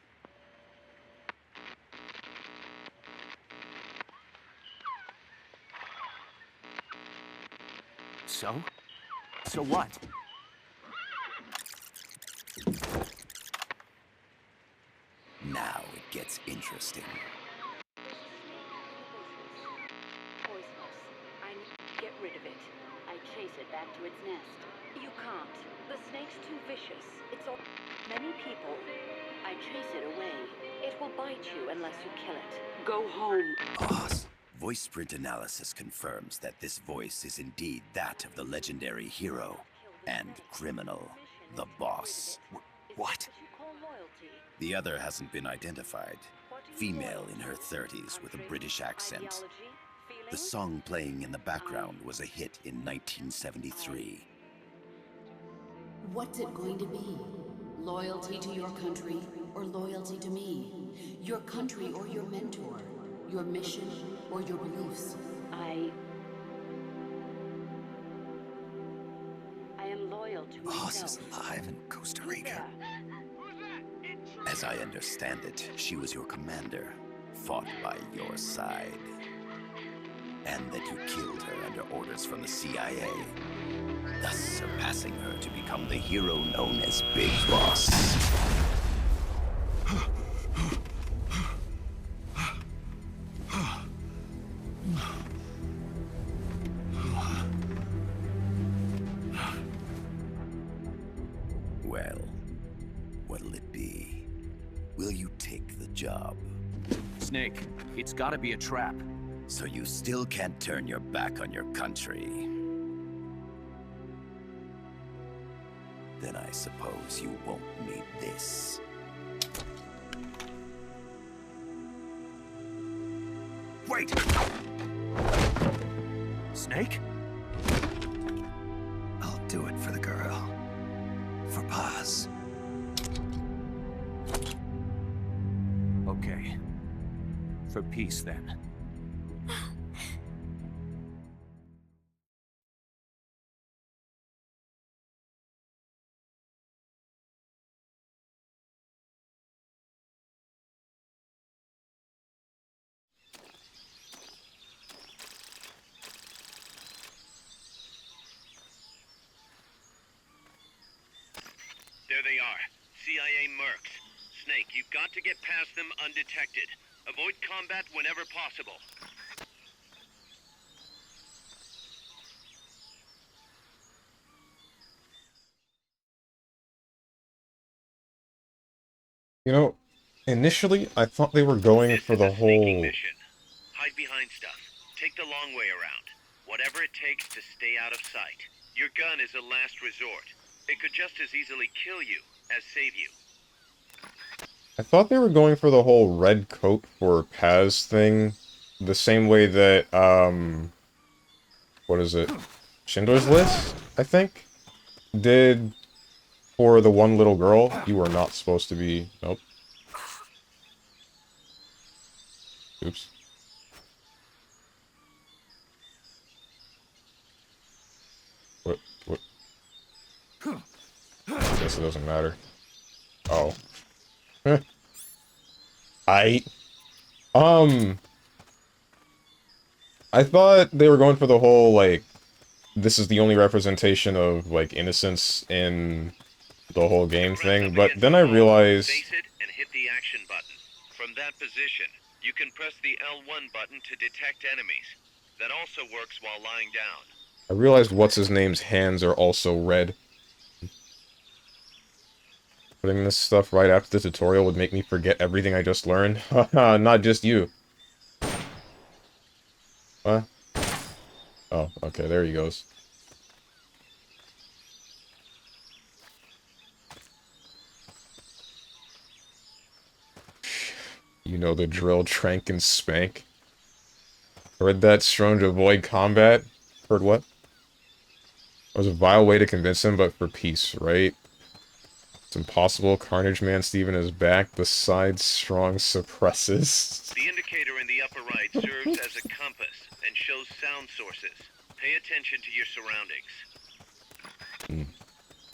So? So what? Now it gets interesting. Poisonous. I need to get rid of it. I chase it back to its nest. You can't. The snake's too vicious. It's all... Many people. I chase it away. It will bite you unless you kill it. Go home. Paz. Voice print analysis confirms that this voice is indeed that of the legendary hero and criminal, the boss. What? The other hasn't been identified. Female in her 30s with a British accent. The song playing in the background was a hit in 1973. What's it going to be? Loyalty to your country or loyalty to me? Your country or your mentor? Your mission or your beliefs? I am loyal to Boss myself. is alive in Costa Rica. As I understand it, she was your commander, fought by your side. And that you killed her under orders from the CIA, thus surpassing her to become the hero known as Big Boss. Well, what'll it be? Will you take the job? Snake, it's gotta be a trap. So you still can't turn your back on your country? Then I suppose you won't need this. Wait! Snake? I'll do it for the girl. For Paz. Okay. For peace, then. There they are. CIA mercs. Snake, you've got to get past them undetected. Avoid combat whenever possible. You know, initially I thought they were going This for is the a sneaking whole... mission. Hide behind stuff. Take the long way around. Whatever it takes to stay out of sight. Your gun is a last resort. It could just as easily kill you as save you. I thought they were going for the whole red coat for Paz thing, the same way that, what is it? Schindler's List, I think? Did for the one little girl. You were not supposed to be... Nope. Oops. What? I guess it doesn't matter. Oh. I thought they were going for the whole, like, this is the only representation of, like, innocence in the whole game thing, but then I realized... Face it and hit the action button. From that position, you can press the L1 button to detect enemies. That also works while lying down. I realized what's-his-name's hands are also red. Putting this stuff right after the tutorial would make me forget everything I just learned. Haha, not just you. What? Oh, okay, there he goes. You know the drill, trank and spank. Heard that, strong to avoid combat? Heard what? It was a vile way to convince him, but for peace, right? It's impossible. StrongmanSteven is back. Besides, Strong suppresses. The indicator in the upper right serves as a compass and shows sound sources. Pay attention to your surroundings.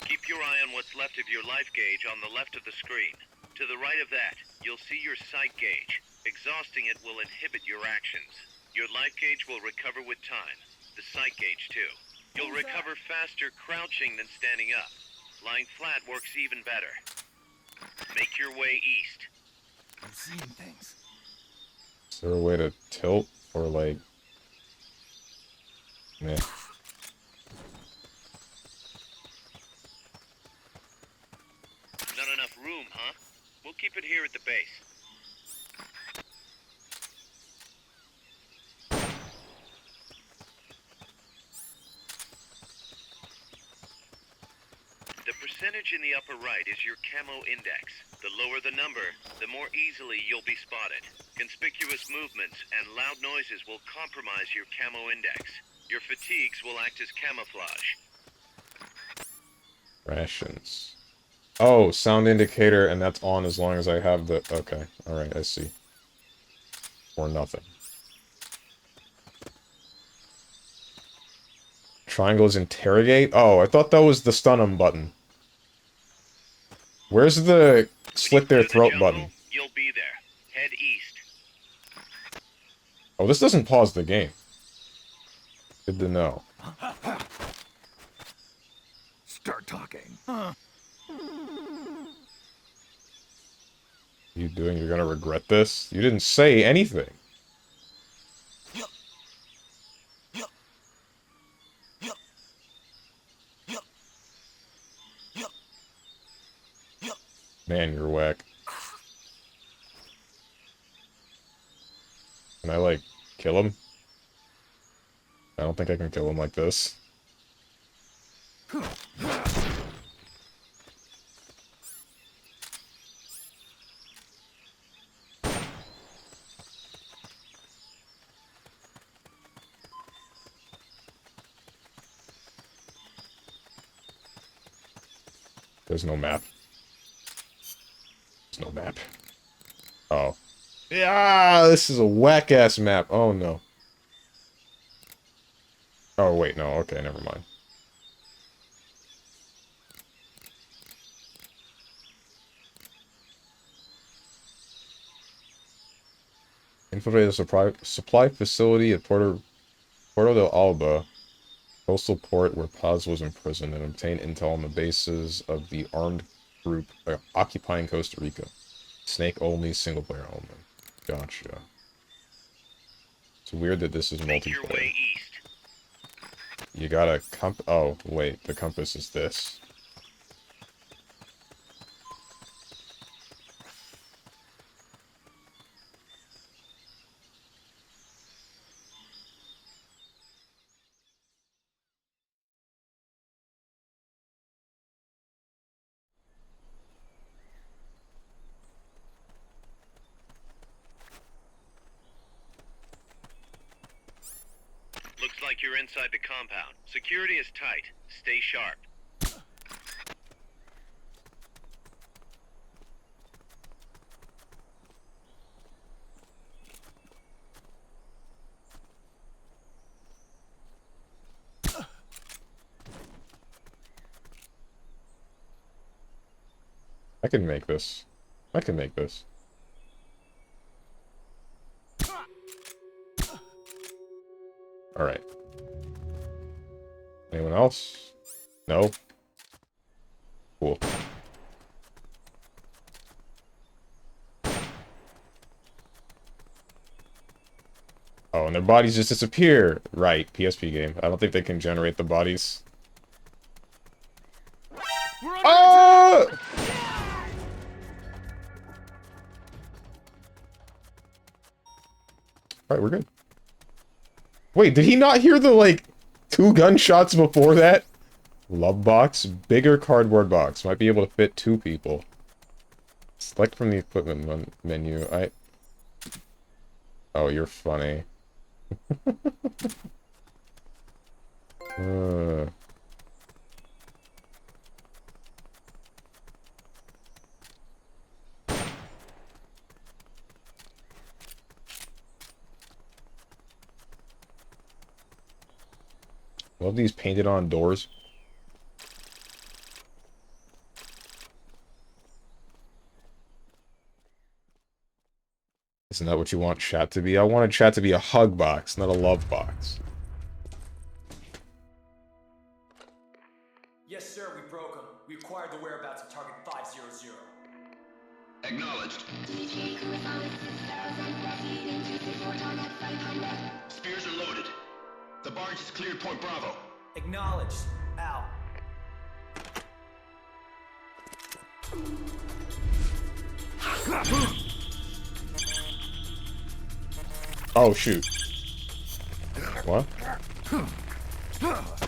Keep your eye on what's left of your life gauge on the left of the screen. To the right of that, you'll see your sight gauge. Exhausting it will inhibit your actions. Your life gauge will recover with time. The sight gauge, too. You'll recover faster crouching than standing up. Lying flat works even better. Make your way east. I'm seeing things. Is there a way to tilt? Or, like... Meh. Not enough room, huh? We'll keep it here at the base. The percentage in the upper right is your camo index. The lower the number, the more easily you'll be spotted. Conspicuous movements and loud noises will compromise your camo index. Your fatigues will act as camouflage. Rations. Oh, sound indicator, and that's on as long as I have the... Okay, alright, I see. Or nothing. Triangles interrogate? Oh, I thought that was the stun 'em button. Where's the slit their throat button? You'll be there. Head east. Oh, this doesn't pause the game. Good to know. Start talking. What are you doing? You're gonna regret this? You didn't say anything. Man, you're whack. Can I, like, kill him? I don't think I can kill him like this. There's no map. There's no map. Oh. Yeah, this is a whack-ass map. Oh, no. Oh, wait, no. Okay, never mind. Infiltrate the supply facility at Porto del Alba, coastal port where Paz was imprisoned, and obtain intel on the bases of the armed group occupying Costa Rica. Snake only, single player only. Gotcha. It's weird that this is multiplayer. You got a oh, wait, the compass is this. Looks like you're inside the compound. Security is tight. Stay sharp. I can make this. I can make this. Alright. Anyone else? No? Cool. Oh, and their bodies just disappear! Right, PSP game. I don't think they can generate the bodies. Oh! Alright, we're good. Wait, did he not hear the, like, 2 gunshots before that? Love box. Bigger cardboard box. Might be able to fit 2 people. Select from the equipment menu. Oh, you're funny. Love these painted on doors. Isn't that what you want chat to be? I wanted chat to be a hug box, not a love box. Yes, sir, we broke them. We acquired the whereabouts of target 500. Acknowledged. Spears are loaded. The barge is cleared Point Bravo. Acknowledged. Out. Oh, shoot. What?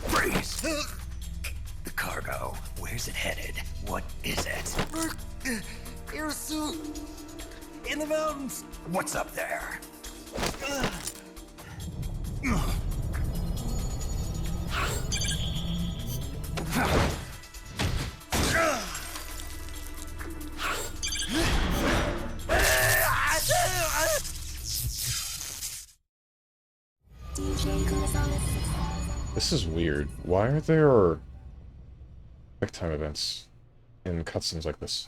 Freeze! The cargo, where Where's it headed? What is it? Air suit! In the mountains! What's up there? This is weird. Why are there quick time events in cutscenes like this?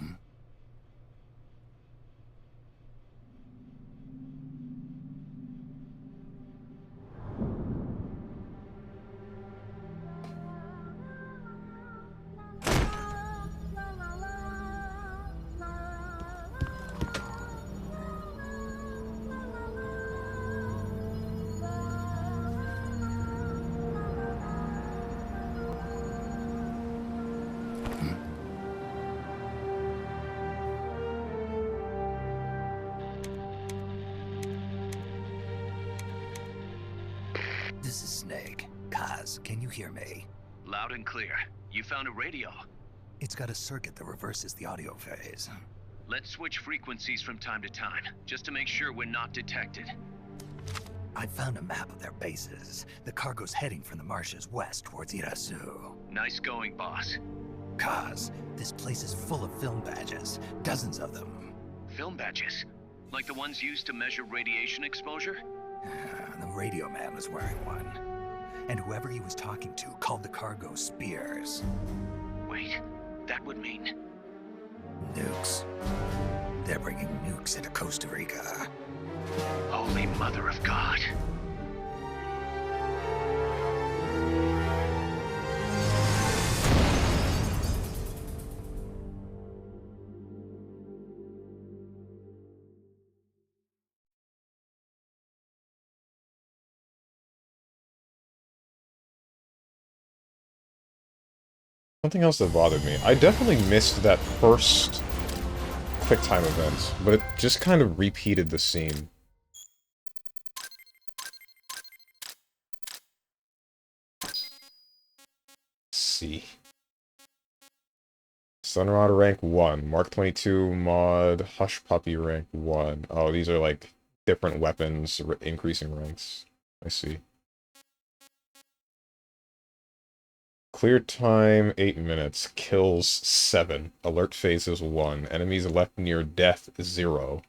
This is Snake. Kaz, can you hear me? Loud and clear. You found a radio. It's got a circuit that reverses the audio phase. Let's switch frequencies from time to time, just to make sure we're not detected. I found a map of their bases. The cargo's heading from the marshes west towards Irasu. Nice going, boss. Kaz, this place is full of film badges. Dozens of them. Film badges? Like the ones used to measure radiation exposure? The radio man was wearing one. And whoever he was talking to called the cargo spears. Wait, that would mean... Nukes. They're bringing nukes into Costa Rica. Holy Mother of God. Something else that bothered me. I definitely missed that first quick time event, but it just kind of repeated the scene. Let's see. Sunrod rank 1, Mark 22 mod, Hush Puppy rank 1. Oh, these are like different weapons increasing ranks. I see. Clear time 8 minutes, kills 7, alert phases 1, enemies left near death 0,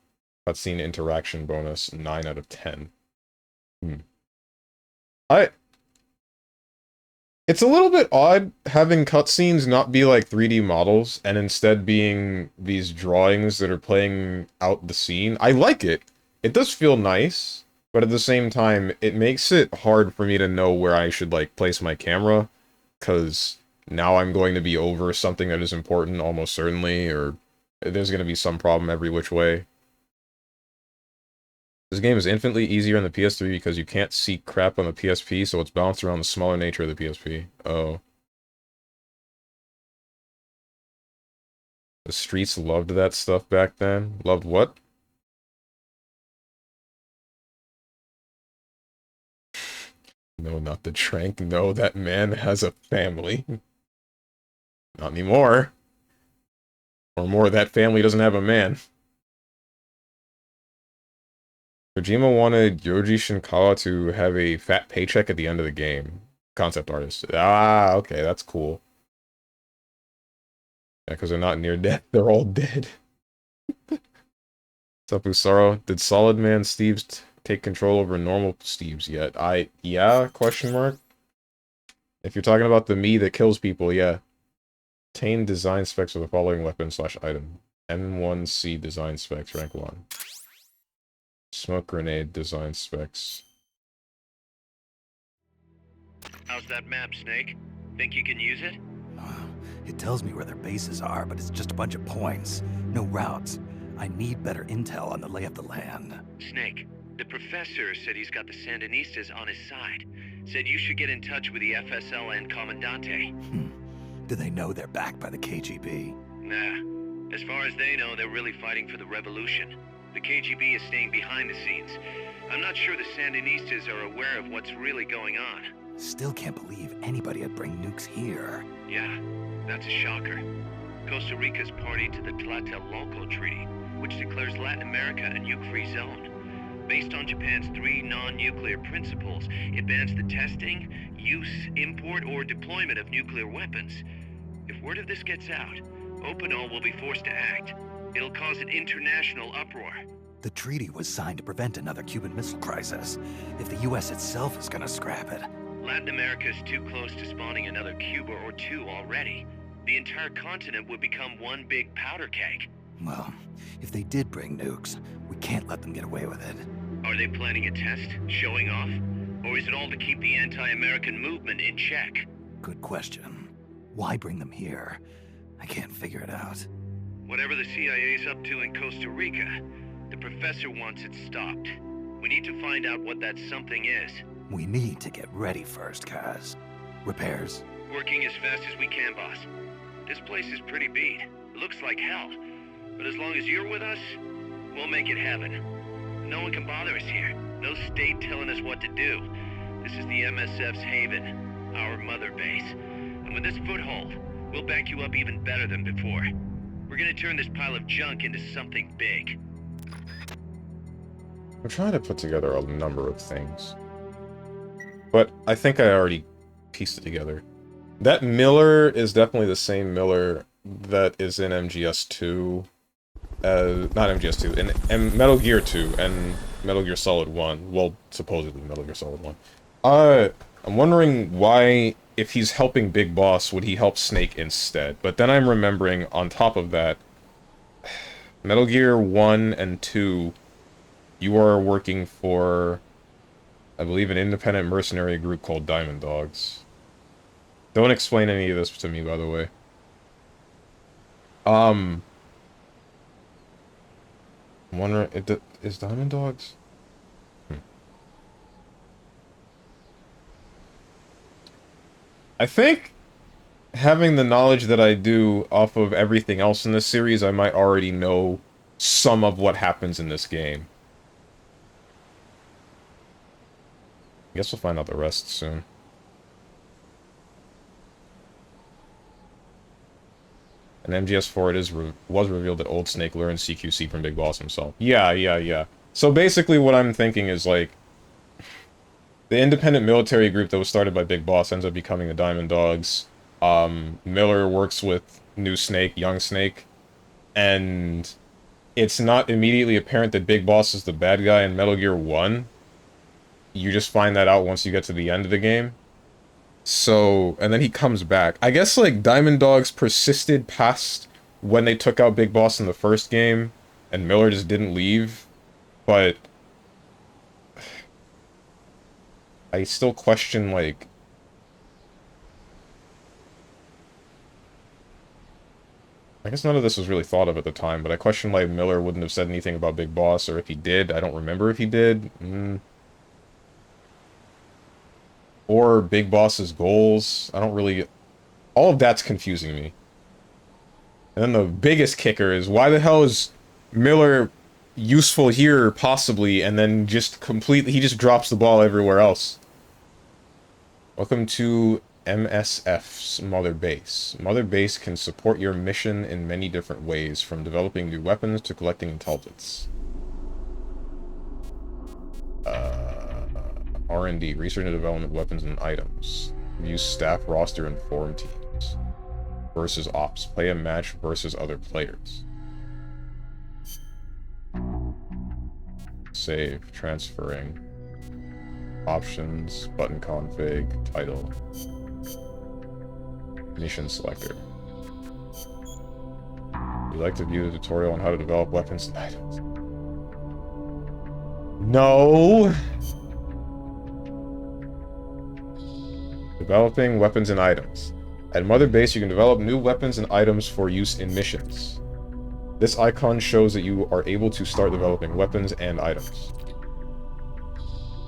cutscene interaction bonus 9 out of 10. It's a little bit odd having cutscenes not be like 3D models and instead being these drawings that are playing out the scene. I like it. It does feel nice, but at the same time, it makes it hard for me to know where I should like place my camera. Because now I'm going to be over something that is important almost certainly, or there's going to be some problem every which way. This game is infinitely easier on the PS3 because you can't see crap on the PSP, so it's balanced around the smaller nature of the PSP. Oh. The streets loved that stuff back then. Loved what? No, not the Trank. No, that man has a family. Not anymore. Or more, that family doesn't have a man. Kojima wanted Yoji Shinkawa to have a fat paycheck at the end of the game. Concept artist. Ah, okay, that's cool. Yeah, because they're not near death. They're all dead. What's up, Usaro? Did Solid Man Steve's take control over normal Steves yet? Yeah, question mark? If you're talking about the me that kills people, yeah. Obtain design specs for the following weapon / item. M1C design specs, rank 1. Smoke grenade design specs. How's that map, Snake? Think you can use it? It tells me where their bases are, but it's just a bunch of points. No routes. I need better intel on the lay of the land. Snake, the professor said he's got the Sandinistas on his side. Said you should get in touch with the FSL and Commandante. Do they know they're backed by the KGB? Nah. As far as they know, they're really fighting for the revolution. The KGB is staying behind the scenes. I'm not sure the Sandinistas are aware of what's really going on. Still can't believe anybody would bring nukes here. Yeah. That's a shocker. Costa Rica's party to the Tlatelolco Treaty, which declares Latin America a nuke-free zone. Based on Japan's 3 non-nuclear principles, it bans the testing, use, import, or deployment of nuclear weapons. If word of this gets out, Opinol will be forced to act. It'll cause an international uproar. The treaty was signed to prevent another Cuban Missile Crisis. If the U.S. itself is gonna scrap it... Latin America is too close to spawning another Cuba or 2 already. The entire continent would become one big powder keg. Well, if they did bring nukes, we can't let them get away with it. Are they planning a test? Showing off? Or is it all to keep the anti-American movement in check? Good question. Why bring them here? I can't figure it out. Whatever the CIA's up to in Costa Rica, the professor wants it stopped. We need to find out what that something is. We need to get ready first, Kaz. Repairs? Working as fast as we can, boss. This place is pretty beat. It looks like hell. But as long as you're with us, we'll make it heaven. No one can bother us here. No state telling us what to do. This is the MSF's haven, our mother base. And with this foothold, we'll back you up even better than before. We're gonna turn this pile of junk into something big. I'm trying to put together a number of things. But I think I already pieced it together. That Miller is definitely the same Miller that is in MGS2. Not MGS2, in Metal Gear 2 and Metal Gear Solid 1. Well, supposedly Metal Gear Solid 1. I'm wondering why, if he's helping Big Boss, would he help Snake instead? But then I'm remembering, on top of that, Metal Gear 1 and 2, you are working for, I believe, an independent mercenary group called Diamond Dogs. Don't explain any of this to me, by the way. I'm wondering, is Diamond Dogs? I think, having the knowledge that I do off of everything else in this series, I might already know some of what happens in this game. I guess we'll find out the rest soon. In MGS4, was revealed that Old Snake learned CQC from Big Boss himself. Yeah. So basically what I'm thinking is, like, the independent military group that was started by Big Boss ends up becoming the Diamond Dogs. Miller works with New Snake, Young Snake, and it's not immediately apparent that Big Boss is the bad guy in Metal Gear 1. You just find that out once you get to the end of the game. So, and then he comes back. I guess, like, Diamond Dogs persisted past when they took out Big Boss in the first game, and Miller just didn't leave, but I still question, like, I guess none of this was really thought of at the time, but I question, like, Miller wouldn't have said anything about Big Boss, or if he did, I don't remember if he did. Or Big Boss's goals. I don't really... All of that's confusing me. And then the biggest kicker is, why the hell is Miller useful here, possibly, and then just completely... He just drops the ball everywhere else. Welcome to MSF's Mother Base. Mother Base can support your mission in many different ways, from developing new weapons to collecting intelligence. R&D, research and development weapons and items. Use staff, roster, and forum teams. Versus ops. Play a match versus other players. Save. Transferring. Options. Button config. Title. Mission selector. You'd like to view the tutorial on how to develop weapons and items. No! Developing weapons and items. At Mother Base, you can develop new weapons and items for use in missions. This icon shows that you are able to start developing weapons and items.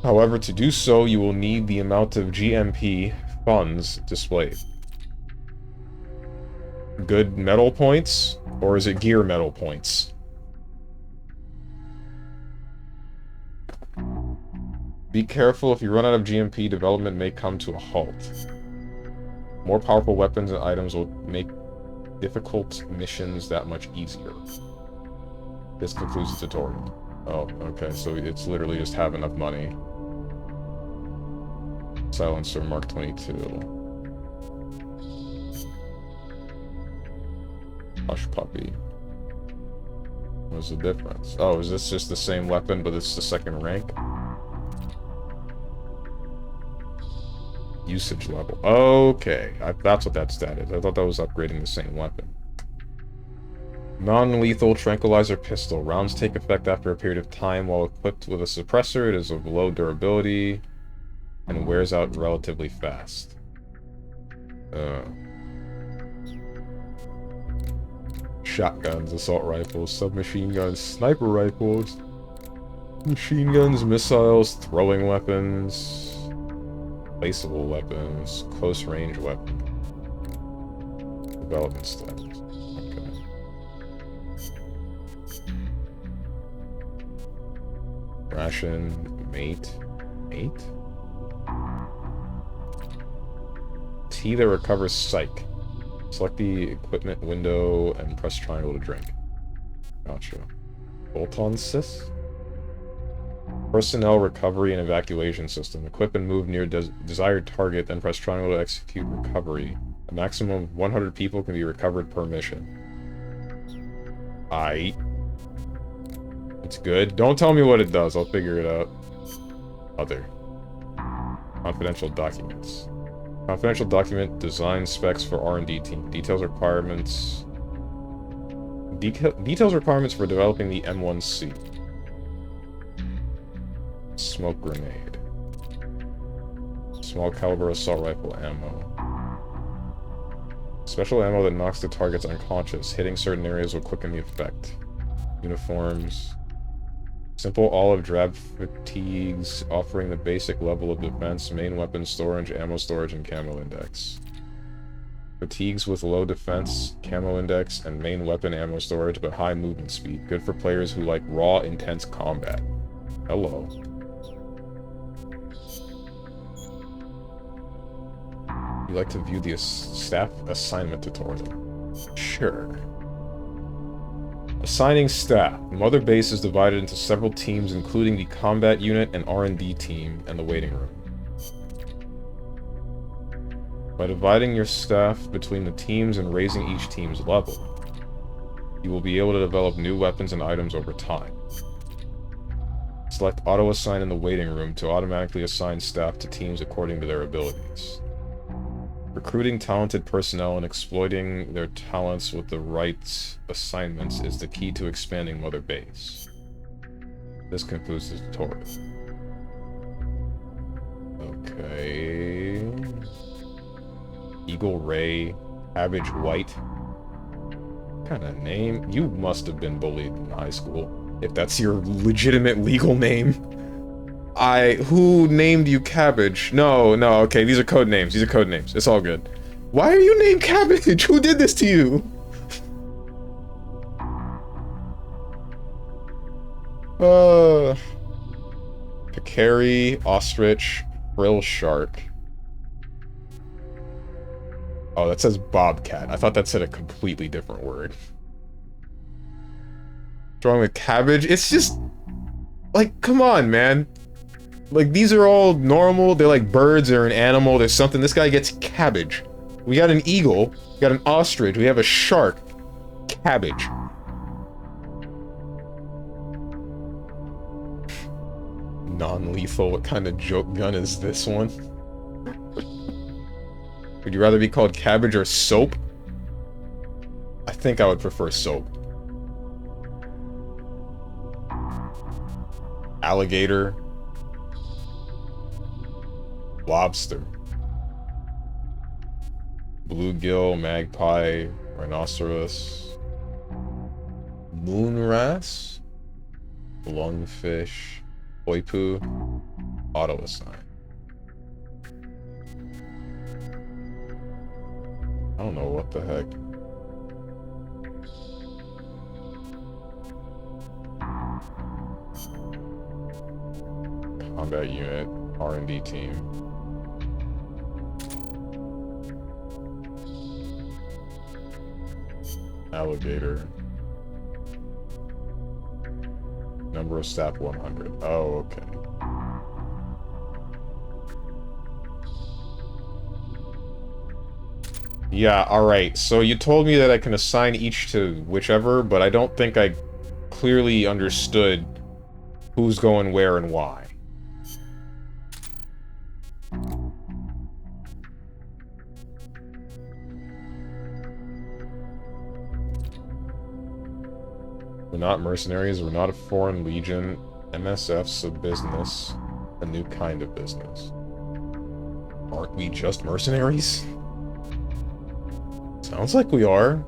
However, to do so, you will need the amount of GMP funds displayed. Good metal points? Or is it gear metal points? Be careful, if you run out of GMP, development may come to a halt. More powerful weapons and items will make difficult missions that much easier. This concludes the tutorial. Oh, okay, so it's literally just have enough money. Silencer Mark 22. Hush Puppy. What's the difference? Oh, is this just the same weapon, but it's the second rank? Usage level. Okay, that's what that stat is. I thought that was upgrading the same weapon. Non-lethal tranquilizer pistol. Rounds take effect after a period of time. While equipped with a suppressor, it is of low durability and wears out relatively fast. Shotguns, assault rifles, submachine guns, sniper rifles, machine guns, missiles, throwing weapons, placeable weapons, close range weapons. Development status. Okay. Ration, mate. Mate? Tea that recovers psych. Select the equipment window and press triangle to drink. Gotcha. Bolt-on sys? Personnel recovery and evacuation system. Equip and move near desired target, then press triangle to execute recovery. A maximum of 100 people can be recovered per mission. Aight. It's good. Don't tell me what it does. I'll figure it out. Other. Confidential documents. Confidential document, design specs for R&D team. Details requirements for developing the M1C. Smoke grenade. Small caliber assault rifle ammo. Special ammo that knocks the targets unconscious. Hitting certain areas will quicken the effect. Uniforms. Simple olive drab fatigues, offering the basic level of defense, main weapon storage, ammo storage, and camo index. Fatigues with low defense, camo index, and main weapon ammo storage, but high movement speed. Good for players who like raw, intense combat. Hello. You like to view the staff assignment tutorial? Sure. Assigning staff. Mother Base is divided into several teams, including the combat unit and R&D team, and the waiting room. By dividing your staff between the teams and raising each team's level, you will be able to develop new weapons and items over time. Select Auto Assign in the waiting room to automatically assign staff to teams according to their abilities. Recruiting talented personnel and exploiting their talents with the right assignments is the key to expanding Mother Base. This concludes the tutorial. Okay. Eagle Ray, Cabbage White. What kind of name? You must have been bullied in high school, if that's your legitimate legal name. Who named you Cabbage? No, okay, these are code names. These are code names. It's all good. Why are you named Cabbage? Who did this to you? Peccary, Ostrich, Frill Shark. Oh, that says Bobcat. I thought that said a completely different word. What's wrong with Cabbage? It's just... like, come on, man. Like, these are all normal. They're like birds or an animal. There's something. This guy gets cabbage. We got an eagle. We got an ostrich. We have a shark. Cabbage. Non-lethal. What kind of joke gun is this one? Would you rather be called Cabbage or Soap? I think I would prefer Soap. Alligator. Lobster. Bluegill, magpie, rhinoceros. Moonwrasse. Lungfish. Hoipu. Auto assign. I don't know what the heck. Combat unit, R&D team. Alligator. Number of staff 100. Oh, okay. Yeah, alright. So you told me that I can assign each to whichever, but I don't think I clearly understood who's going where and why. We're not mercenaries, we're not a foreign legion. MSF's a business. A new kind of business. Aren't we just mercenaries? Sounds like we are.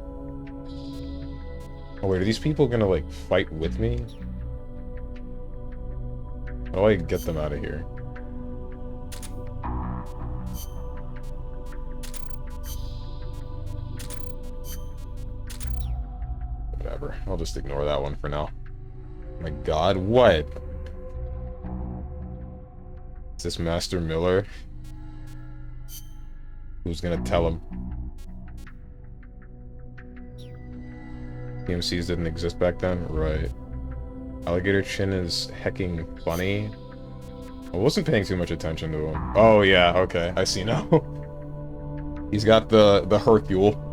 Oh wait, are these people gonna, like, fight with me? How do I get them out of here? Whatever. I'll just ignore that one for now. My god, what? Is this Master Miller? Who's gonna tell him? PMCs didn't exist back then? Right. Alligator Chin is hecking funny. I wasn't paying too much attention to him. Oh yeah, okay, I see now. He's got the Hercule.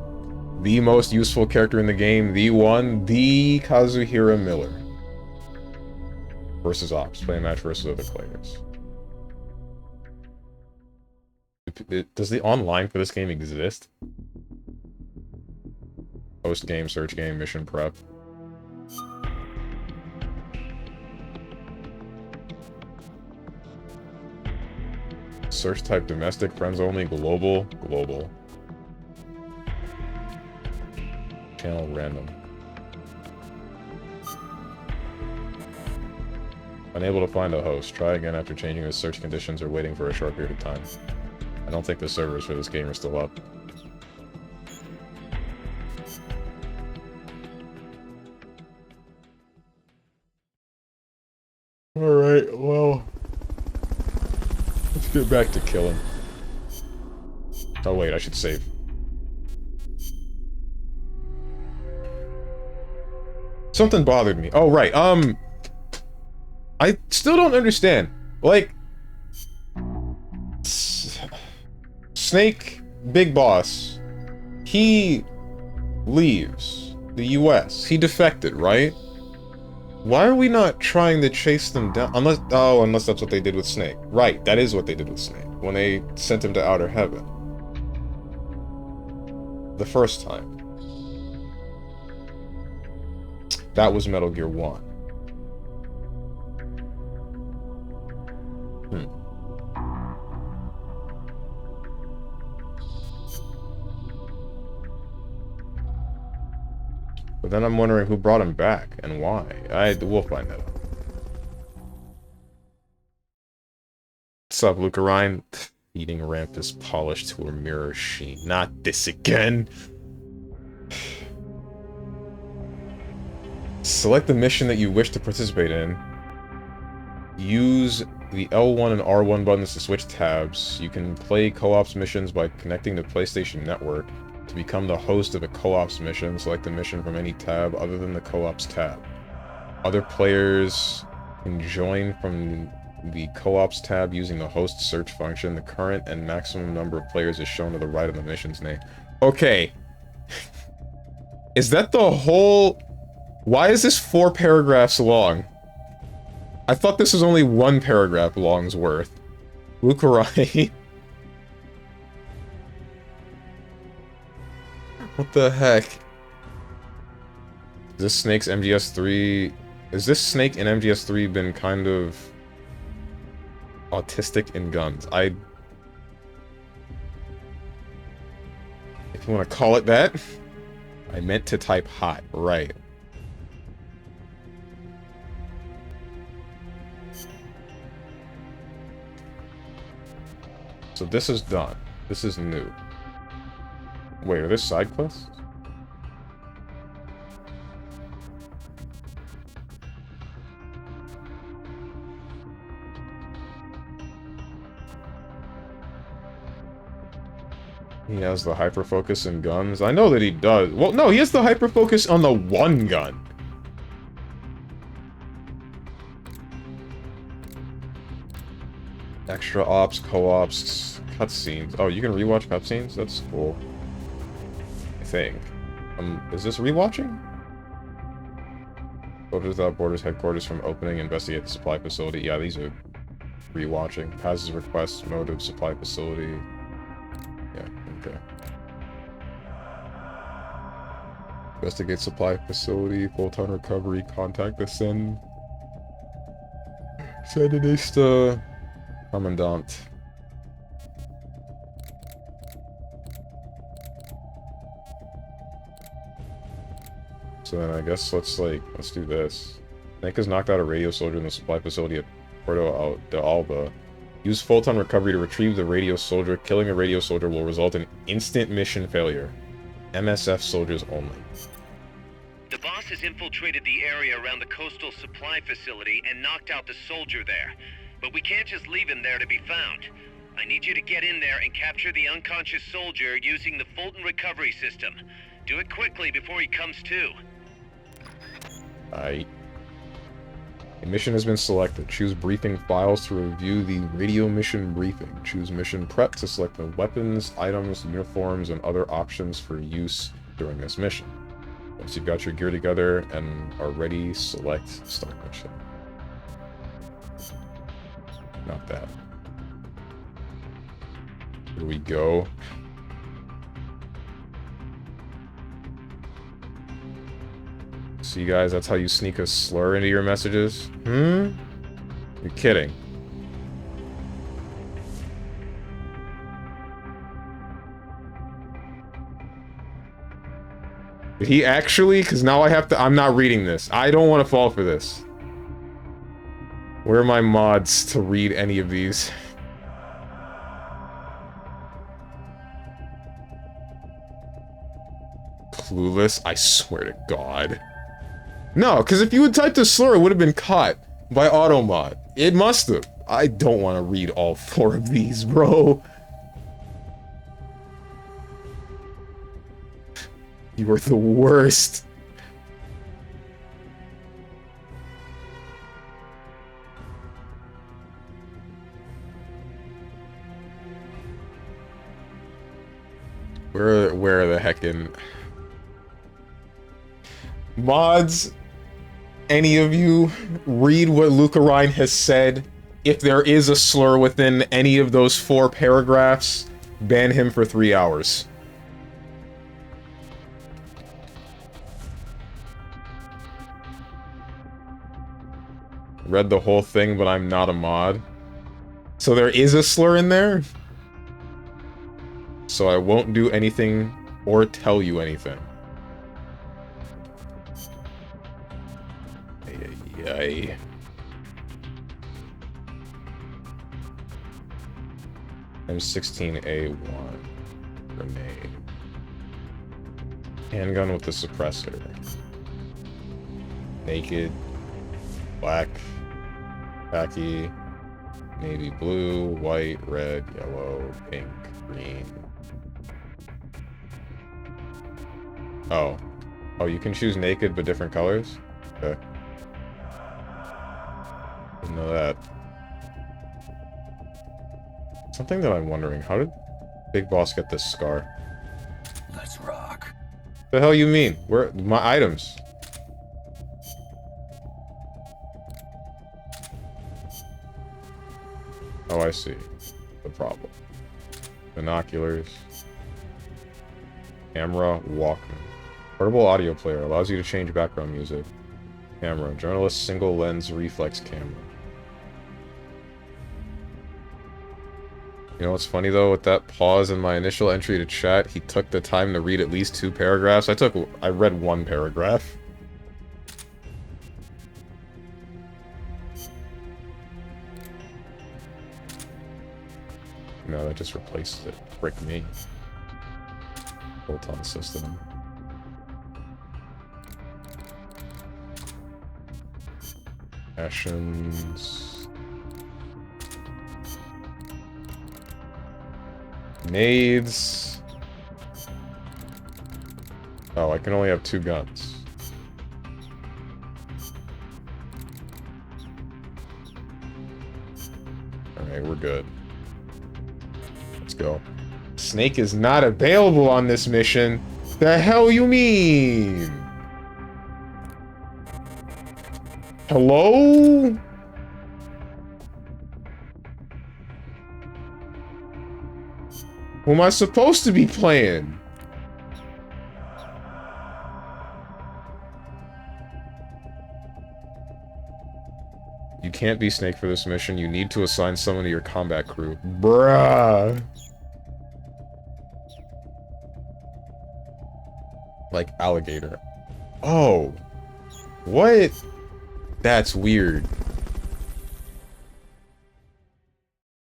The most useful character in the game, the one, the Kazuhira Miller. Versus Ops. Play a match versus other players. Does the online for this game exist? Post game, search game, mission prep. Search type domestic, friends only, global, global. Channel random. Unable to find a host. Try again after changing the search conditions or waiting for a short period of time. I don't think the servers for this game are still up. Alright, well... let's get back to killing. Oh wait, I should save. Something bothered me. Oh, right, I still don't understand. Like... Snake, Big Boss, he leaves the US. He defected, right? Why are we not trying to chase them down? Unless that's what they did with Snake. Right, that is what they did with Snake. When they sent him to Outer Heaven. The first time. That was Metal Gear 1. But then I'm wondering who brought him back and why. We'll find that out. What's up, Luca Ryan? Eating ramp is polished to a mirror sheen. Not this again. Select the mission that you wish to participate in. Use the L1 and R1 buttons to switch tabs. You can play co-ops missions by connecting to PlayStation Network. To become the host of a co-ops mission, select a mission from any tab other than the co-ops tab. Other players can join from the co-ops tab using the host search function. The current and maximum number of players is shown to the right of the mission's name. Okay. Is that the whole... Why is this 4 paragraphs long? I thought this was only 1 paragraph long's worth. Lucarai. What the heck? Is this Snake's MGS3... Is this Snake in MGS3 been kind of... autistic in guns? If you want to call it that. I meant to type hot, right. So this is done. This is new. Wait, are there side quests? He has the hyperfocus in guns. I know that he does. Well, no, he has the hyperfocus on the one gun. Extra ops, co-ops, cutscenes. Oh, you can rewatch cutscenes? That's cool. I think. Is this rewatching? Soldiers Without Borders headquarters from opening, investigate the supply facility. Yeah, these are rewatching. Passes request, motive, supply facility. Yeah, okay. Investigate supply facility, full-time recovery, contact the Sandinista Commandant. So then I guess let's do this. Snake has knocked out a radio soldier in the supply facility at Puerto de Alba. Use full-time recovery to retrieve the radio soldier. Killing a radio soldier will result in instant mission failure. MSF soldiers only. The boss has infiltrated the area around the coastal supply facility and knocked out the soldier there. But we can't just leave him there to be found. I need you to get in there and capture the unconscious soldier using the Fulton recovery system. Do it quickly before he comes to. Aight. A mission has been selected. Choose briefing files to review the radio mission briefing. Choose mission prep to select the weapons, items, uniforms, and other options for use during this mission. Once you've got your gear together and are ready, select start mission. Not that. Here we go. See, guys, that's how you sneak a slur into your messages? You're kidding. Did he actually? Because now I have to... I'm not reading this. I don't want to fall for this. Where are my mods to read any of these? Clueless? I swear to God. No, because if you had typed a slur, it would have been caught by Automod. It must have. I don't want to read all 4 of these, bro. You are the worst. Where the heckin' mods? Any of you read what Lucarine has said? If there is a slur within any of those 4 paragraphs, ban him for 3 hours. Read the whole thing, but I'm not a mod. So there is a slur in there? So I won't do anything or tell you anything. Ay. M16A1. Grenade. Handgun with the suppressor. Naked. Black. Khaki. Navy blue. White. Red. Yellow. Pink. Green. Oh. Oh, you can choose naked but different colors? Okay. Didn't know that. Something that I'm wondering, how did Big Boss get this scar? Let's rock. The hell you mean? Where my items? Oh, I see. The problem. Binoculars. Camera, Walkman. Portable audio player allows you to change background music. Camera, journalist single lens reflex camera. You know what's funny though? With that pause in my initial entry to chat, he took the time to read at least 2 paragraphs. I read 1 paragraph. No, that just replaced it. Frick me. Bolt-on system. Passions. Nades. Oh, I can only have 2 guns. Alright, we're good. Let's go. Snake is not available on this mission. The hell you mean? Hello? Who am I supposed to be playing? You can't be Snake for this mission. You need to assign someone to your combat crew. Bruh. Like alligator. Oh. What? That's weird.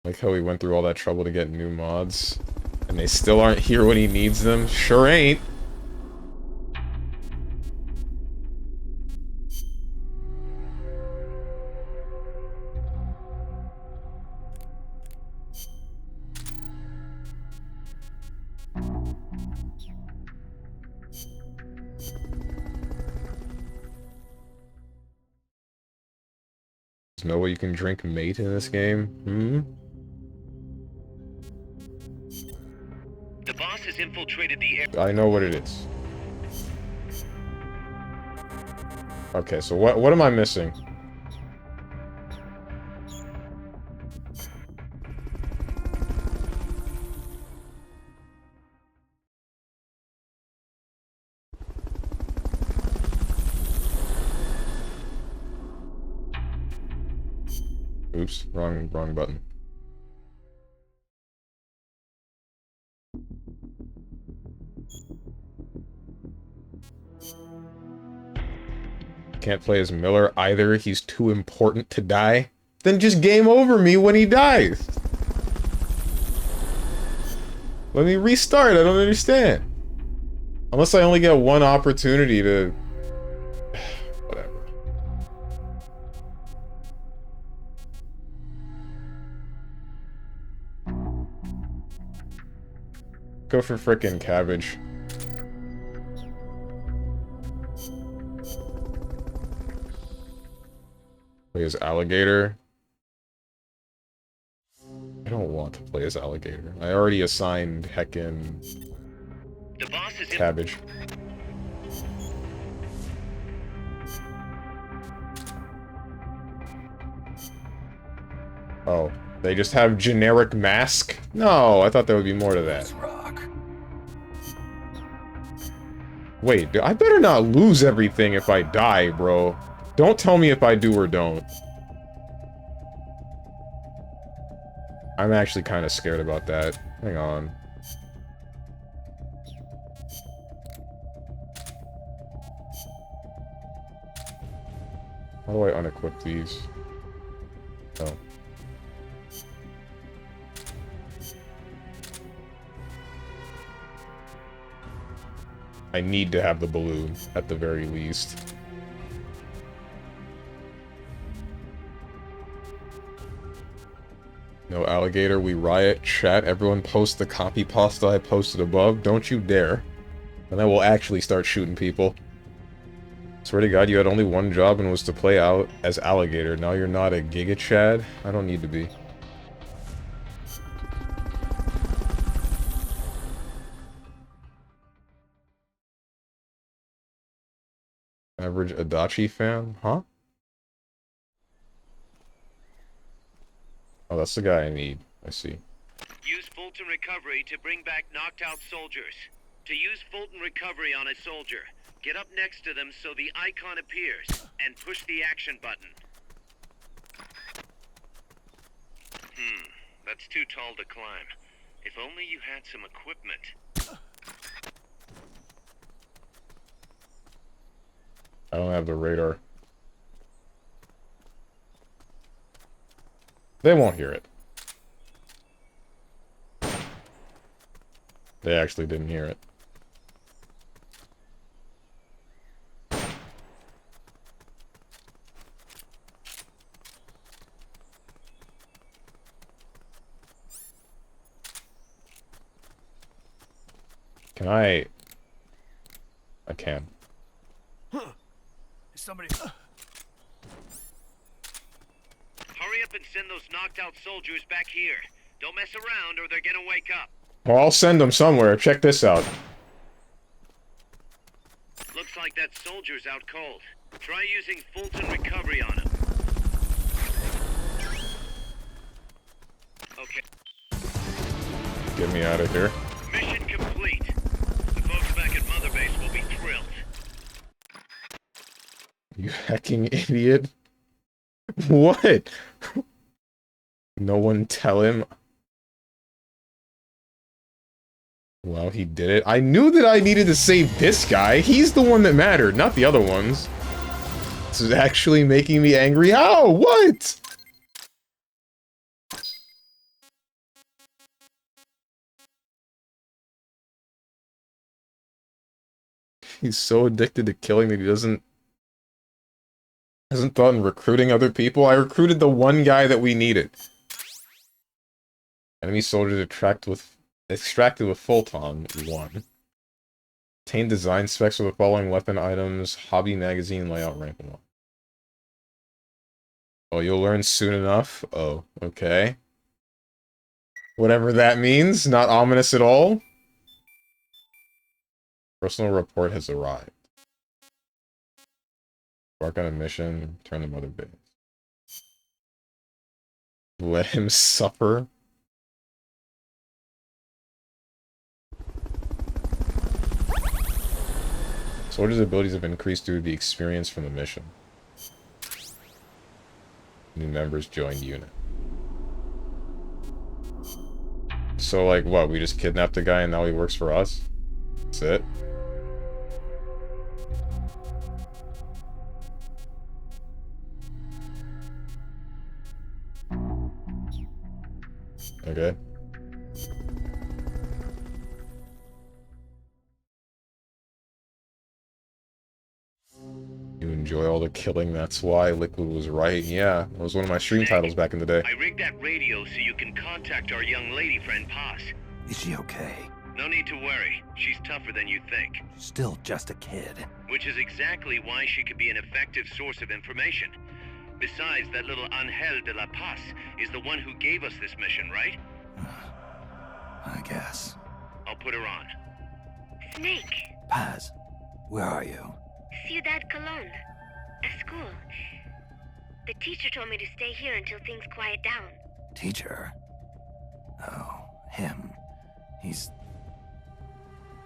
Like how he went through all that trouble to get new mods. And they still aren't here when he needs them? Sure ain't. There's no way you can drink mate in this game? Hmm? The boss has infiltrated the air. I know what it is. Okay, so what am I missing? Oops, wrong button. Can't play as Miller either. He's too important to die. Then just game over me when he dies. Let me restart. I don't understand. Unless I only get one opportunity to... Whatever. Go for frickin' cabbage. Play as alligator. I don't want to play as alligator. I already assigned heckin' The boss is cabbage. Oh, they just have generic mask? No, I thought there would be more to that. Wait, I better not lose everything if I die, bro. Don't tell me if I do or don't. I'm actually kind of scared about that. Hang on. How do I unequip these? Oh. I need to have the balloon, at the very least. No alligator, we riot. Chat, everyone post the copy pasta I posted above. Don't you dare. Then I will actually start shooting people. Swear to God, you had only one job and was to play out as alligator. Now you're not a Giga Chad? I don't need to be. Average Adachi fan? Huh? Oh, that's the guy I need. I see. Use Fulton Recovery to bring back knocked out soldiers. To use Fulton Recovery on a soldier, get up next to them so the icon appears, and push the action button. That's too tall to climb. If only you had some equipment. I don't have the radar. They won't hear it. They actually didn't hear it. Can I... I can. Somebody... Hurry up and send those knocked out soldiers back here. Don't mess around or they're gonna wake up. Well, I'll send them somewhere. Check this out. Looks like that soldier's out cold. Try using Fulton recovery on him. Okay. Get me out of here. Mission complete. The folks back at Mother Base will be thrilled. You hecking idiot. What? No one tell him. Well, he did it. I knew that I needed to save this guy. He's the one that mattered, not the other ones. This is actually making me angry. How? What? He's so addicted to killing that he hasn't thought in recruiting other people. I recruited the one guy that we needed. Enemy soldiers extracted with Fulton 1. Obtain design specs for the following weapon items. Hobby magazine layout rank 1. Oh, you'll learn soon enough? Oh, okay. Whatever that means. Not ominous at all. Personal report has arrived. Embark on a mission. Return to Mother Base. Let him suffer. Soldiers' abilities have increased due to the experience from the mission. New members joined unit. So, like, what? We just kidnapped a guy and now he works for us? That's it? Okay. You enjoy all the killing, that's why. Liquid was right. Yeah, that was one of my stream titles back in the day. I rigged that radio so you can contact our young lady friend Paz. Is she okay? No need to worry. She's tougher than you think. Still just a kid. Which is exactly why she could be an effective source of information. Besides, that little Angel de la Paz is the one who gave us this mission, right? I guess. I'll put her on. Snake, Paz, where are you? Ciudad Colon. At school. The teacher told me to stay here until things quiet down. Teacher? Oh, him. He's...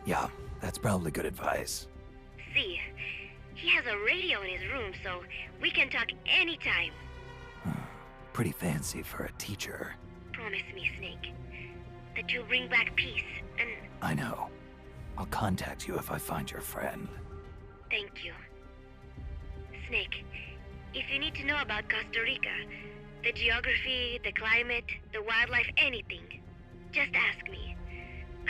Yeah, that's probably good advice. See, he has a radio in his room, so we can talk anytime. Pretty fancy for a teacher. Promise me, Snake, that you'll bring back peace, and... I know. I'll contact you if I find your friend. Thank you. Snake, if you need to know about Costa Rica, the geography, the climate, the wildlife, anything, just ask me.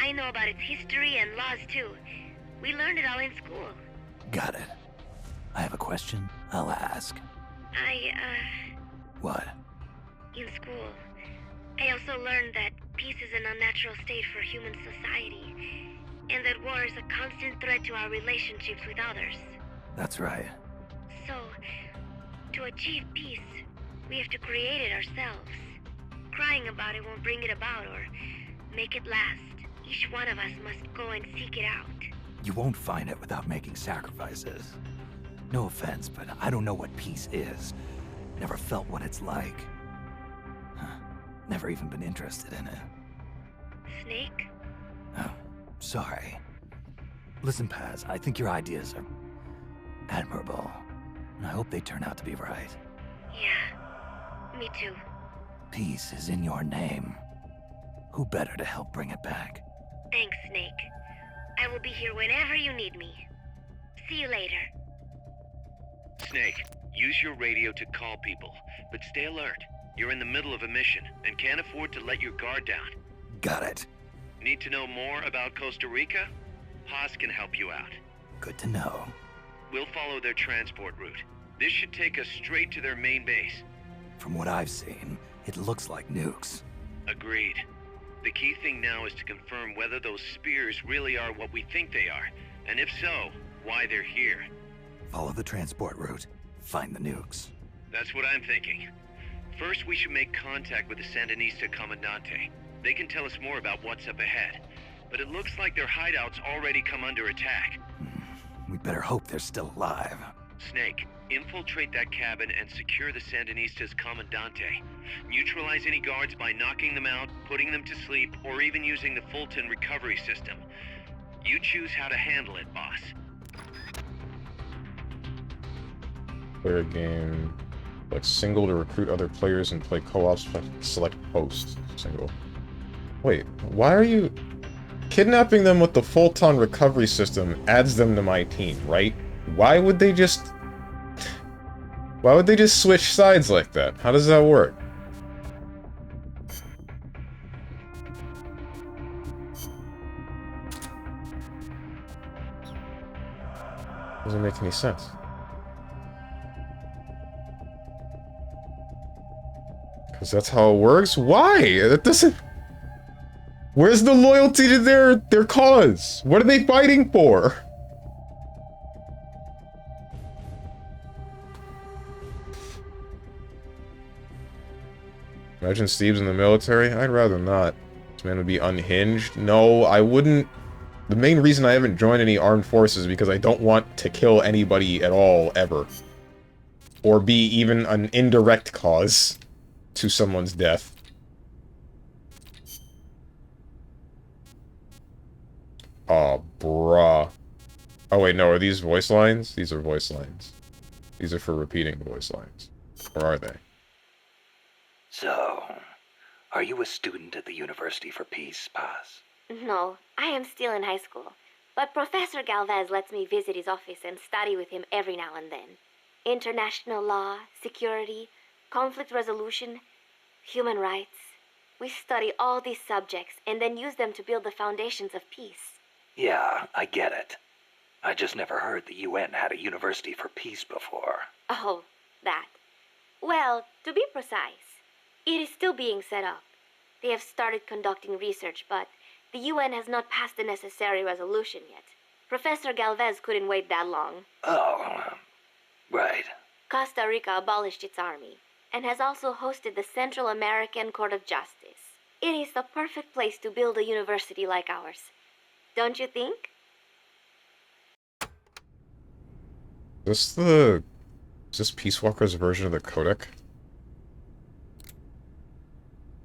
I know about its history and laws too. We learned it all in school. Got it. I have a question. I'll ask. What? In school, I also learned that peace is an unnatural state for human society, and that war is a constant threat to our relationships with others. That's right. So, to achieve peace, we have to create it ourselves. Crying about it won't bring it about or make it last. Each one of us must go and seek it out. You won't find it without making sacrifices. No offense, but I don't know what peace is. Never felt what it's like. Never even been interested in it. Snake? Oh, sorry. Listen, Paz, I think your ideas are admirable. And I hope they turn out to be right. Yeah, me too. Peace is in your name. Who better to help bring it back? Thanks, Snake. I will be here whenever you need me. See you later. Snake, use your radio to call people, but stay alert. You're in the middle of a mission and can't afford to let your guard down. Got it. Need to know more about Costa Rica? Paz can help you out. Good to know. We'll follow their transport route. This should take us straight to their main base. From what I've seen, it looks like nukes. Agreed. The key thing now is to confirm whether those spears really are what we think they are, and if so, why they're here. Follow the transport route. Find the nukes. That's what I'm thinking. First, we should make contact with the Sandinista Comandante. They can tell us more about what's up ahead. But it looks like their hideout's already come under attack. We better hope they're still alive. Snake, infiltrate that cabin and secure the Sandinista's Comandante. Neutralize any guards by knocking them out, putting them to sleep, or even using the Fulton recovery system. You choose how to handle it, boss. Player game. Like single to recruit other players and play co-ops. Select host. Single. Wait, why are you... Kidnapping them with the Fulton recovery system adds them to my team, right? Why would they just switch sides like that? How does that work? Doesn't make any sense. Because that's how it works? Why? That doesn't... Where's the loyalty to their cause? What are they fighting for? Imagine Steve's in the military? I'd rather not. This man would be unhinged. No, I wouldn't. The main reason I haven't joined any armed forces is because I don't want to kill anybody at all, ever. Or be even an indirect cause to someone's death. Oh, bruh. Oh, wait, no, are these voice lines? These are voice lines. These are for repeating voice lines. Or are they? So, are you a student at the University for Peace, Paz? No, I am still in high school. But Professor Galvez lets me visit his office and study with him every now and then. International law, security, conflict resolution, human rights. We study all these subjects and then use them to build the foundations of peace. Yeah, I get it. I just never heard the UN had a University for Peace before. Oh, that. Well, to be precise, it is still being set up. They have started conducting research, but the UN has not passed the necessary resolution yet. Professor Galvez couldn't wait that long. Oh, right. Costa Rica abolished its army and has also hosted the Central American Court of Justice. It is the perfect place to build a university like ours. Don't you think? Is this Peace Walker's version of the codec?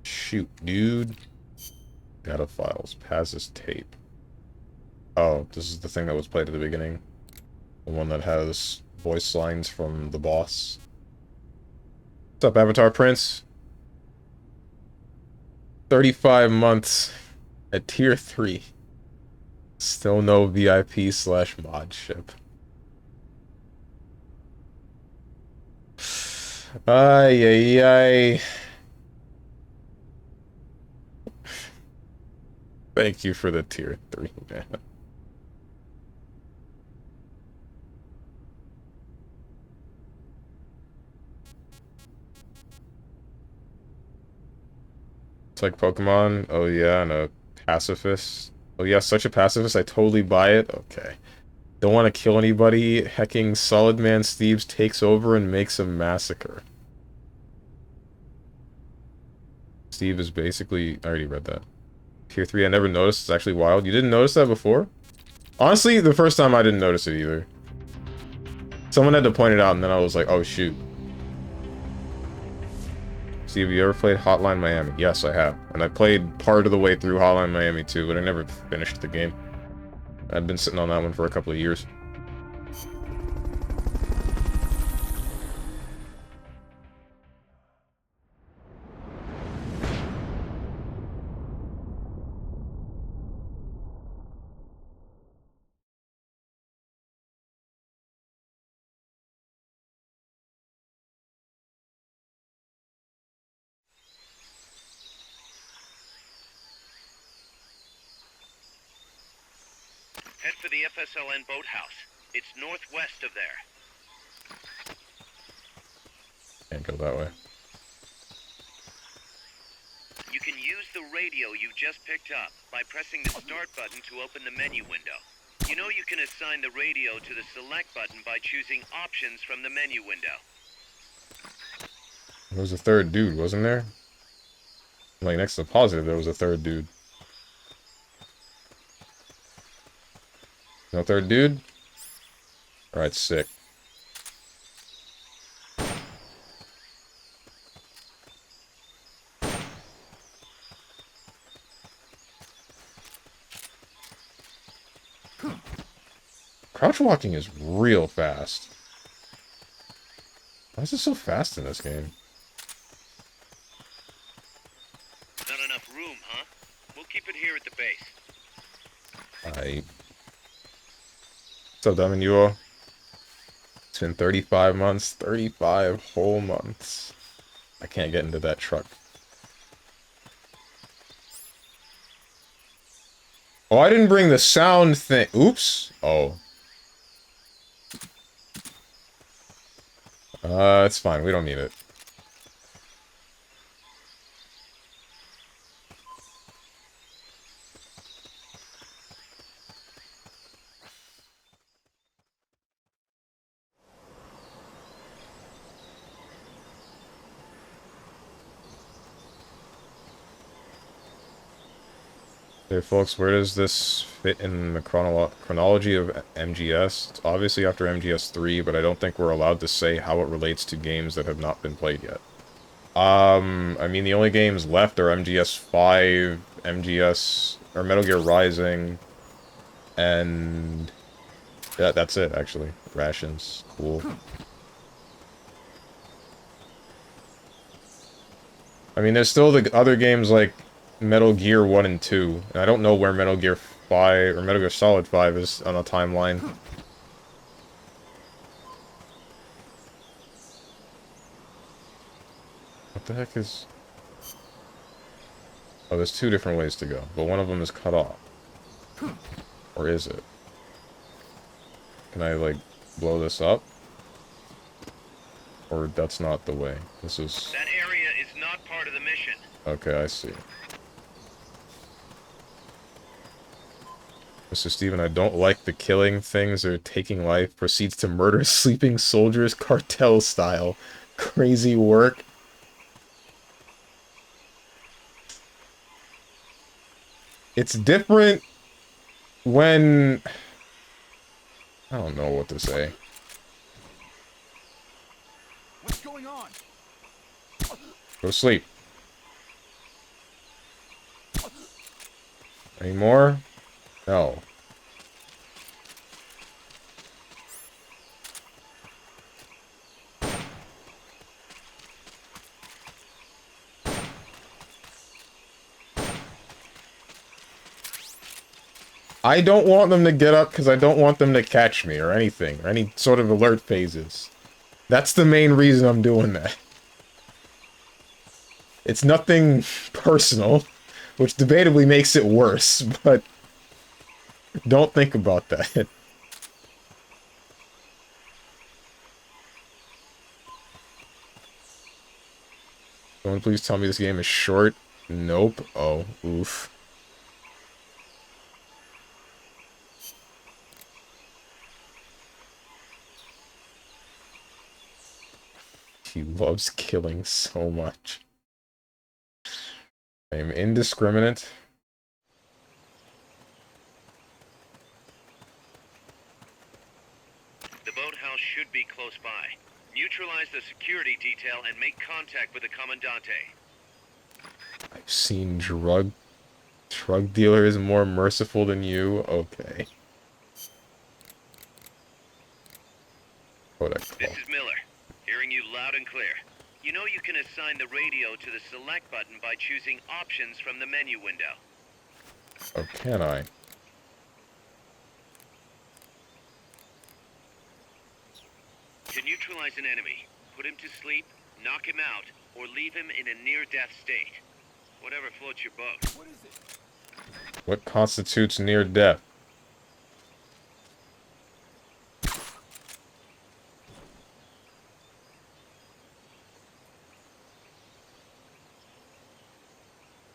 Shoot, dude. Data files. Paz's tape. Oh, this is the thing that was played at the beginning. The one that has voice lines from the boss. What's up, Avatar Prince? 35 months at tier 3. Still no VIP/mod ship. Ay, ay, ay. Thank you for the tier 3, man. It's like Pokemon. Oh yeah, and a pacifist. Oh yeah, such a pacifist. I totally buy it. Okay. Don't want to kill anybody. Hecking Solid Man Steve's takes over and makes a massacre. Steve is basically... I already read that. Tier 3, I never noticed. It's actually wild. You didn't notice that before? Honestly, the first time I didn't notice it either. Someone had to point it out, and then I was like, oh shoot. Steve, have you ever played Hotline Miami? Yes, I have. And I played part of the way through Hotline Miami too, but I never finished the game. I've been sitting on that one for a couple of years. Head for the FSLN boathouse. It's northwest of there. Can't go that way. You can use the radio you just picked up by pressing the start button to open the menu window. You know you can assign the radio to the select button by choosing options from the menu window. There was a third dude, wasn't there? Like, next to positive, there was a third dude. No third dude? Alright, sick. Crouch walking is real fast. Why is it so fast in this game? Not enough room, huh? We'll keep it here at the base. What's up, Daminuo? It's been 35 months. 35 whole months. I can't get into that truck. Oh, I didn't bring the sound thing. Oops. Oh. It's fine. We don't need it. Okay, folks, where does this fit in the chronology of MGS? It's obviously after MGS 3, but I don't think we're allowed to say how it relates to games that have not been played yet. I mean, the only games left are MGS 5, or Metal Gear Rising, and yeah, that's it, actually. Rations. Cool. I mean, there's still the other games like Metal Gear 1 and 2, and I don't know where Metal Gear 5, or Metal Gear Solid 5 is on the timeline. What the heck is... Oh, there's two different ways to go, but one of them is cut off. Or is it? Can I, like, blow this up? Or that's not the way. This is... That area is not part of the mission. Okay, I see. Mr. Steven, I don't like the killing things or taking life. Proceeds to murder sleeping soldiers, cartel style. Crazy work. It's different when... I don't know what to say. What's going on? Go to sleep. Any more? No. I don't want them to get up because I don't want them to catch me or anything, or any sort of alert phases. That's the main reason I'm doing that. It's nothing personal, which debatably makes it worse, but don't think about that. Someone please tell me this game is short? Nope. Oh, oof. He loves killing so much. I am indiscriminate. The boathouse should be close by. Neutralize the security detail and make contact with the Commandante. I've seen drug dealers more merciful than you. Okay. This is Miller. Hearing you loud and clear. You know you can assign the radio to the select button by choosing options from the menu window. Oh, can I? To neutralize an enemy, put him to sleep, knock him out, or leave him in a near-death state. Whatever floats your boat. What is it? What constitutes near death?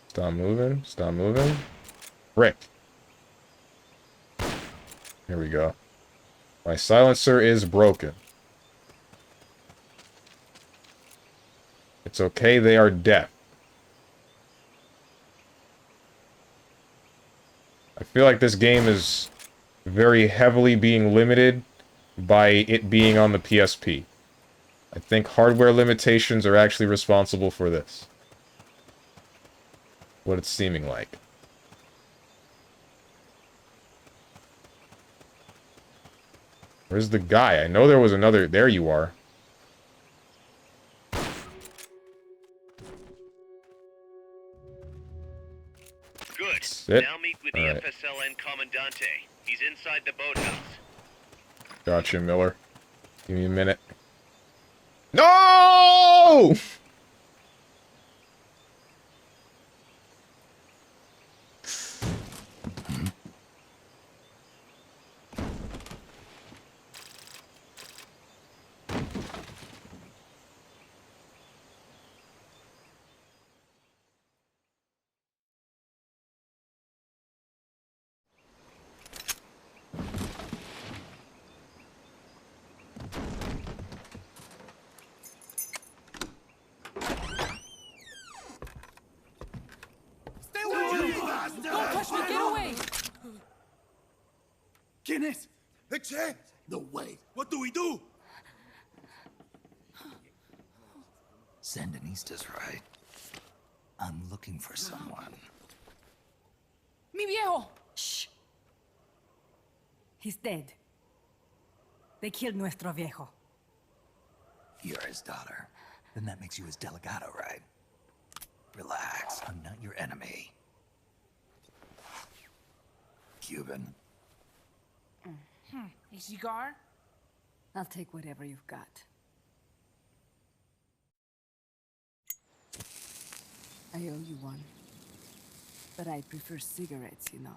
Stop moving. Stop moving. Rick. Here we go. My silencer is broken. It's okay, they are deaf. I feel like this game is very heavily being limited by it being on the PSP. I think hardware limitations are actually responsible for this. What it's seeming like. Where's the guy? I know there was another... There you are. Good. Sit. Now meet with the All right. FSLN Commandante. He's inside the boathouse. Gotcha, Miller. Give me a minute. No! Don't touch me! Get away! ¿Quién es? Che? No way. What do we do? Sandinista's right. I'm looking for someone. Mi viejo! Shh. He's dead. They killed nuestro viejo. You're his daughter. Then that makes you his delegado, right? Relax. I'm not your enemy. Cuban. A cigar? I'll take whatever you've got. I owe you one. But I prefer cigarettes, you know.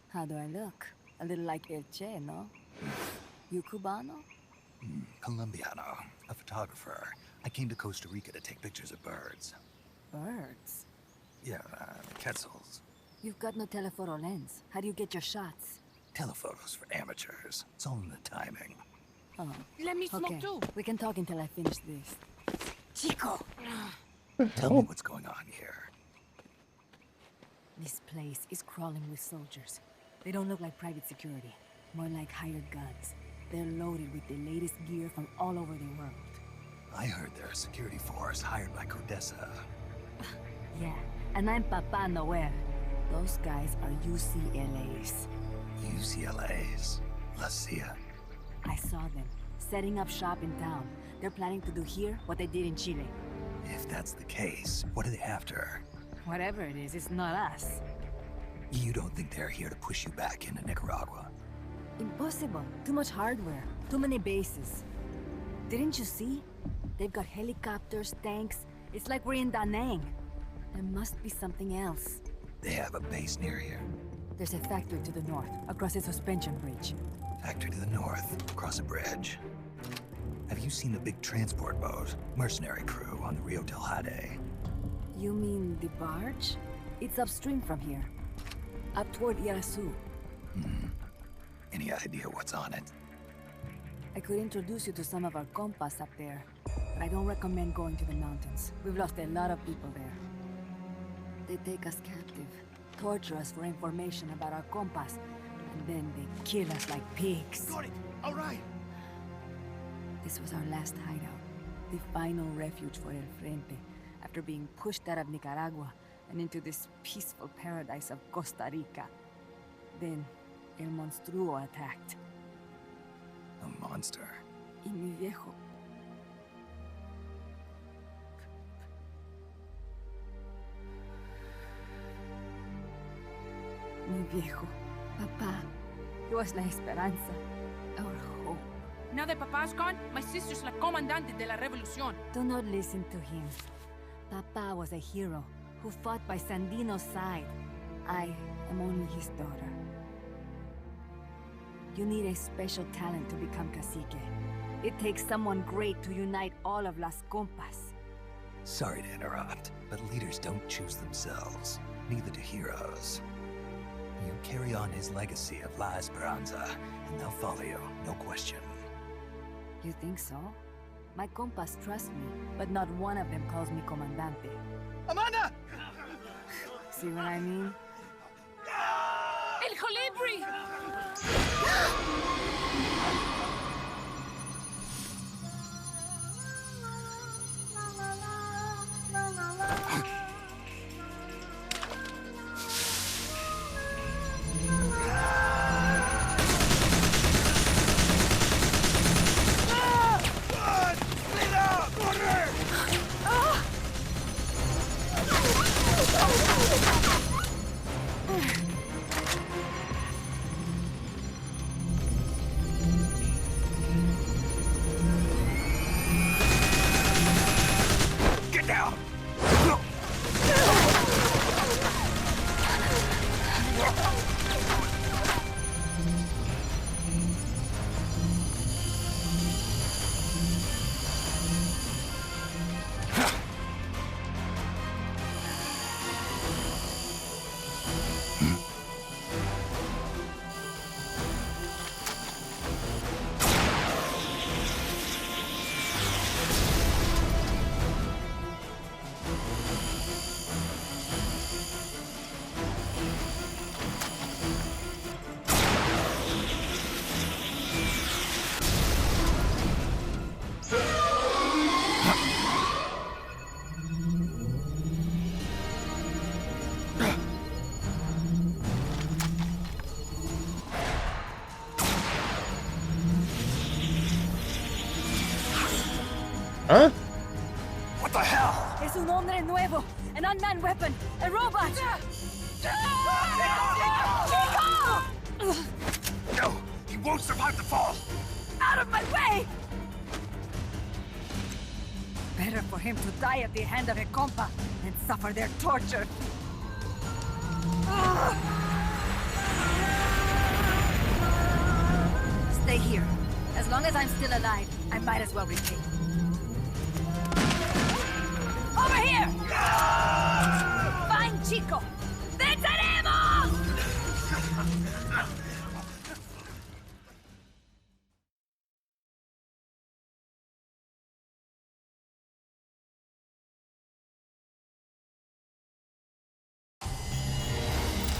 How do I look? A little like El Che, no? You Cubano? Colombiano. A photographer. I came to Costa Rica to take pictures of birds. Birds? Yeah, quetzals. You've got no telephoto lens. How do you get your shots? Telephotos for amateurs. It's all in the timing. Oh. Let me smoke Okay, too. we can talk until I finish this. Chico! Tell me what's going on here. This place is crawling with soldiers. They don't look like private security, more like hired guns. They're loaded with the latest gear from all over the world. I heard they're a security force hired by Codesa. Yeah, and I'm Papa Noel. Those guys are UCLA's. UCLA's? La CIA. I saw them, setting up shop in town. They're planning to do here what they did in Chile. If that's the case, what are they after? Whatever it is, it's not us. You don't think they're here to push you back into Nicaragua? Impossible. Too much hardware. Too many bases. Didn't you see? They've got helicopters, tanks. It's like we're in Da Nang. There must be something else. They have a base near here. There's a factory to the north, across a suspension bridge. Factory to the north, across a bridge. Have you seen the big transport boat, mercenary crew on the Rio del Jade? You mean the barge? It's upstream from here. Up toward Irasu. Any idea what's on it? I could introduce you to some of our compas up there, but I don't recommend going to the mountains. We've lost a lot of people there. They take us captive, torture us for information about our compas, and then they kill us like pigs. Got it. All right. This was our last hideout, the final refuge for El Frente, after being pushed out of Nicaragua and into this peaceful paradise of Costa Rica. Then, El Monstruo attacked. A monster. Y mi viejo. Mi viejo. Papá. He was la esperanza. Our hope. Now that Papa's gone, my sister's la comandante de la revolución. Do not listen to him. Papa was a hero who fought by Sandino's side. I am only his daughter. You need a special talent to become cacique. It takes someone great to unite all of Las Compas. Sorry to interrupt, but leaders don't choose themselves. Neither do heroes. You carry on his legacy of La Esperanza, and they'll follow you, no question. You think so? My compas trust me, but not one of them calls me Comandante. Amanda! See what I mean? El Colibri! Get down! Huh? What the hell? Es un hombre nuevo, an unmanned weapon, a robot! No, he won't survive the fall. Out of my way! Better for him to die at the hand of a compa than suffer their torture. Stay here. As long as I'm still alive, I might as well repay. Over here! Fine, Chico! ¡Venceremos!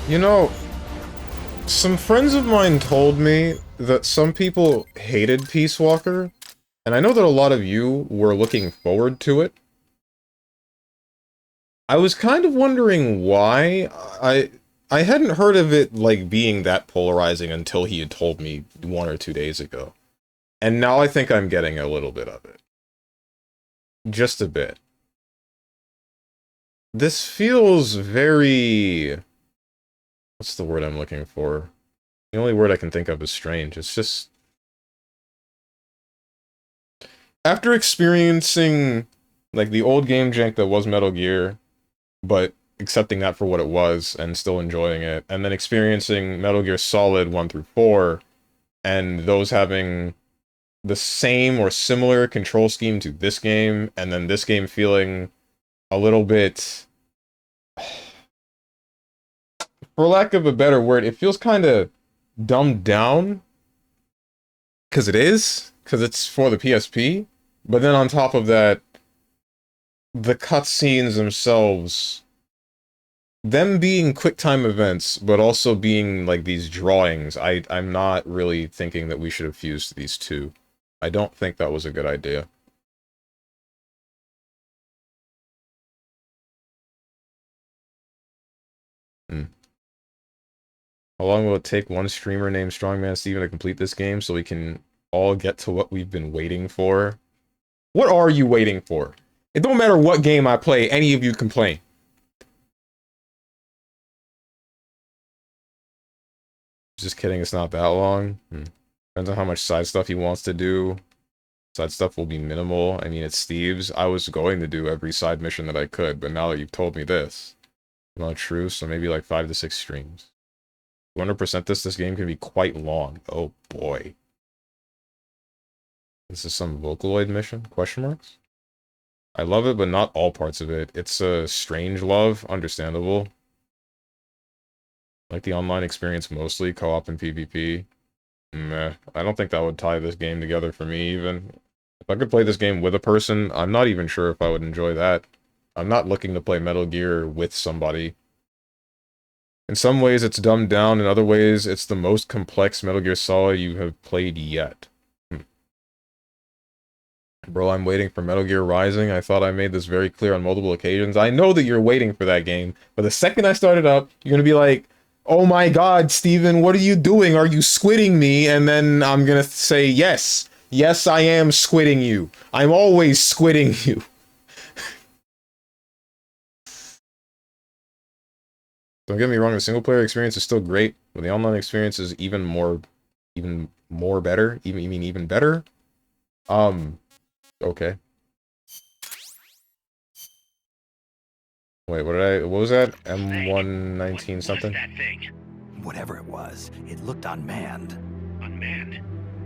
You know, some friends of mine told me that some people hated Peace Walker, and I know that a lot of you were looking forward to it. I was kind of wondering why. I hadn't heard of it, like, being that polarizing until he had told me 1 or 2 days ago. And now I think I'm getting a little bit of it. Just a bit. This feels very... What's the word I'm looking for? The only word I can think of is strange. It's just... After experiencing, like, the old game jank that was Metal Gear, but accepting that for what it was and still enjoying it, and then experiencing Metal Gear Solid 1 through 4, and those having the same or similar control scheme to this game, and then this game feeling a little bit... For lack of a better word, it feels kind of dumbed down. Because it is. Because it's for the PSP. But then on top of that, the cutscenes themselves, them being QuickTime events, but also being like these drawings, I'm not really thinking that we should have fused these two. I don't think that was a good idea. How long will it take one streamer named StrongmanSteven to complete this game so we can all get to what we've been waiting for? What are you waiting for? It don't matter what game I play, any of you complain. Just kidding, it's not that long. Depends on how much side stuff he wants to do. Side stuff will be minimal. I mean, it's Steve's. I was going to do every side mission that I could, but now that you've told me this, not true, so maybe like 5 to 6 streams. 200% this game can be quite long. Oh boy. This is some Vocaloid mission? Question marks? I love it, but not all parts of it. It's a strange love, understandable. Like the online experience mostly, co-op and PvP. Meh. I don't think that would tie this game together for me, even. If I could play this game with a person, I'm not even sure if I would enjoy that. I'm not looking to play Metal Gear with somebody. In some ways, it's dumbed down. In other ways, it's the most complex Metal Gear Solid you have played yet. Bro, I'm waiting for Metal Gear Rising. I thought I made this very clear on multiple occasions. I know that you're waiting for that game, but the second I start it up, you're gonna be like, oh my god, Steven, what are you doing? Are you squidding me? And then I'm gonna say, yes. Yes, I am squidding you. I'm always squidding you. Don't get me wrong, the single-player experience is still great, but the online experience is even more better. Even better? Okay. Wait, what was that? M119 something? That thing. Whatever it was, it looked unmanned. Unmanned?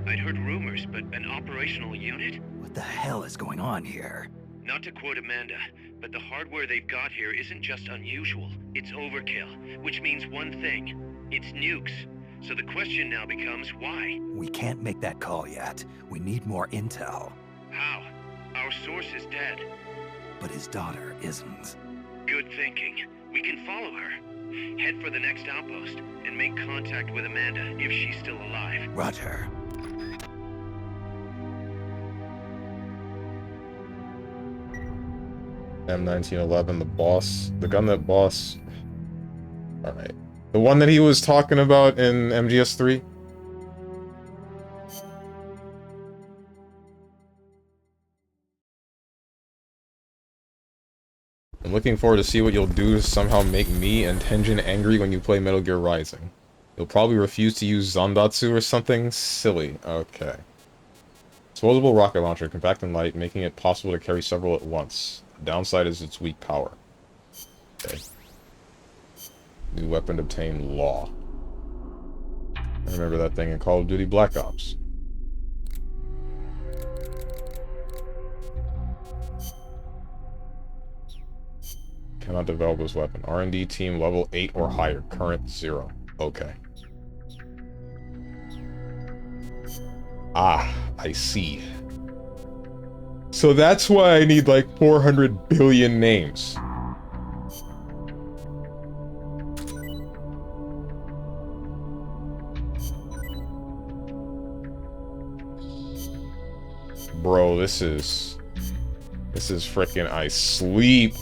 I'd heard rumors, but an operational unit? What the hell is going on here? Not to quote Amanda, but the hardware they've got here isn't just unusual, it's overkill, which means one thing. It's nukes. So the question now becomes, why? We can't make that call yet. We need more intel. How? Our source is dead. But his daughter isn't. Good thinking. We can follow her. Head for the next outpost, and make contact with Amanda if she's still alive. Roger. M1911, the boss. The gun that boss... Alright. The one that he was talking about in MGS3? I'm looking forward to see what you'll do to somehow make me and Tenjin angry when you play Metal Gear Rising. You'll probably refuse to use Zandatsu or something silly. Okay. Disposable rocket launcher, compact and light, making it possible to carry several at once. The downside is its weak power. Okay. New weapon obtained, Law. I remember that thing in Call of Duty Black Ops. Cannot develop this weapon. R&D team level 8 or higher. Current 0. Okay. Ah, I see. So that's why I need like 400 billion names. Bro, this is frickin' I sleep.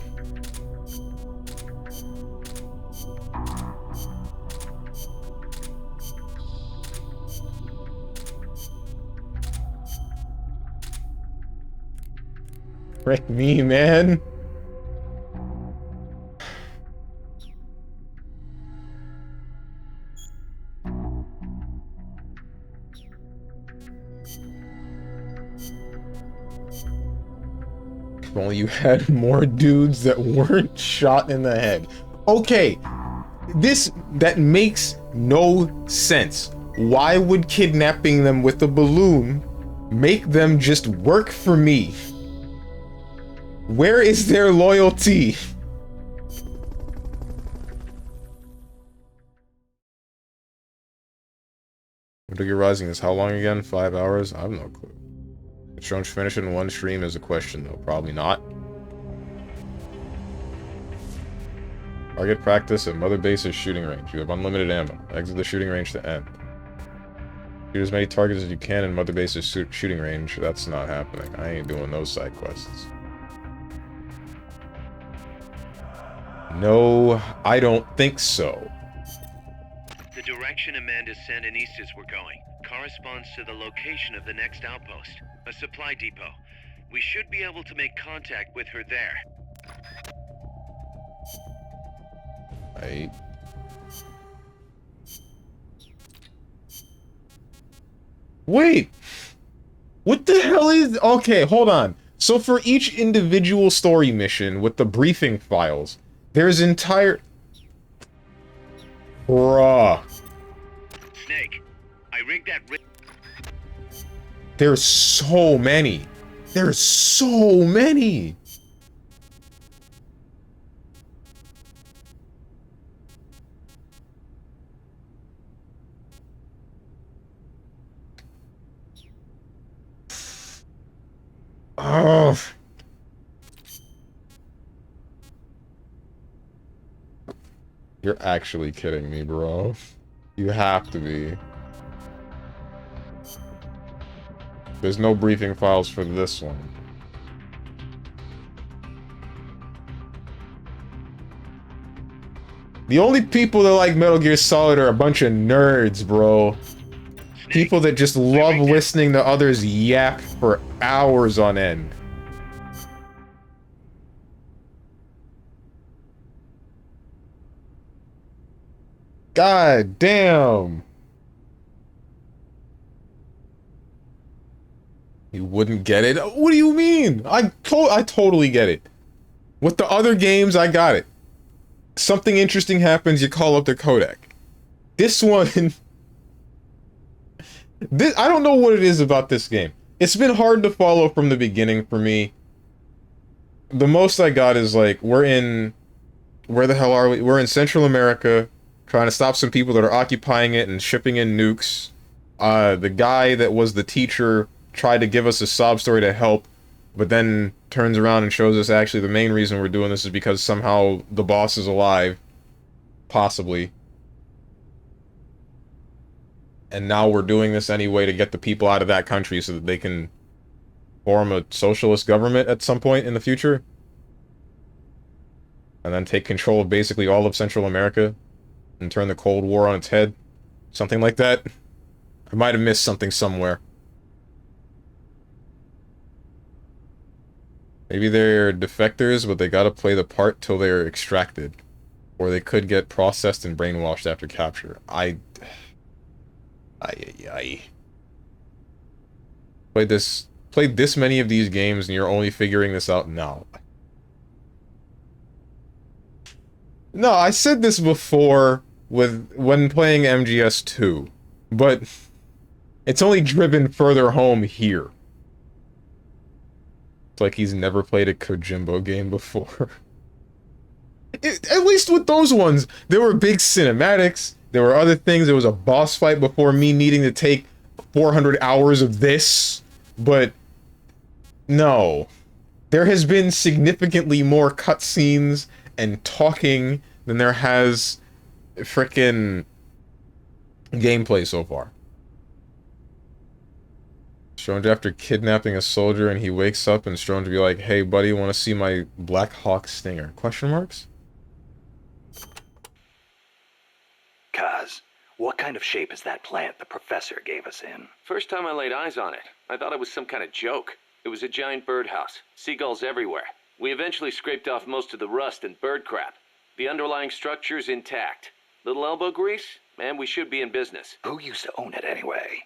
Frick me, man. If only you had more dudes that weren't shot in the head. Okay, that makes no sense. Why would kidnapping them with a balloon make them just work for me? Where is their loyalty? Metal Gear Rising is how long again? 5 hours? I have no clue. Shown finish it in one stream is a question though. Probably not. Target practice at Mother Base's shooting range. You have unlimited ammo. Exit the shooting range to end. Shoot as many targets as you can in Mother Base's shooting range. That's not happening. I ain't doing those side quests. No, I don't think so. The direction Amanda's Sandinistas were going corresponds to the location of the next outpost, a supply depot. We should be able to make contact with her there. Right. Wait! What the hell is... Okay, hold on. So for each individual story mission with the briefing files, there's entire... Bruh. Snake, I rigged that There's so many. There's so many. Oh. You're actually kidding me, bro. You have to be. There's no briefing files for this one. The only people that like Metal Gear Solid are a bunch of nerds, bro. People that just love listening to others yap for hours on end. God damn. You wouldn't get it? What do you mean? I totally get it. With the other games, I got it. Something interesting happens, you call up the codec. This one... I don't know what it is about this game. It's been hard to follow from the beginning for me. The most I got is like, we're in... Where the hell are we? We're in Central America, trying to stop some people that are occupying it and shipping in nukes. The guy that was the teacher tried to give us a sob story to help, but then turns around and shows us actually the main reason we're doing this is because somehow the boss is alive. Possibly. And now we're doing this anyway to get the people out of that country so that they can form a socialist government at some point in the future. And then take control of basically all of Central America and turn the Cold War on its head. Something like that. I might have missed something somewhere. Maybe they're defectors, but they gotta play the part till they're extracted. Or they could get processed and brainwashed after capture. Played this many of these games and you're only figuring this out now. No, I said this before when playing MGS2, but it's only driven further home here. It's like he's never played a Kojimbo game before. At least with those ones, there were big cinematics, there were other things, there was a boss fight before me needing to take 400 hours of this, but no. There has been significantly more cutscenes and talking than there has frickin' gameplay so far. Stranger after kidnapping a soldier and he wakes up and Stranger be like, hey buddy, wanna see my Black Hawk Stinger? Question marks? Kaz, what kind of shape is that plant the professor gave us in? First time I laid eyes on it, I thought it was some kind of joke. It was a giant birdhouse, seagulls everywhere. We eventually scraped off most of the rust and bird crap. The underlying structure's intact. Little elbow grease? Man, we should be in business. Who used to own it anyway?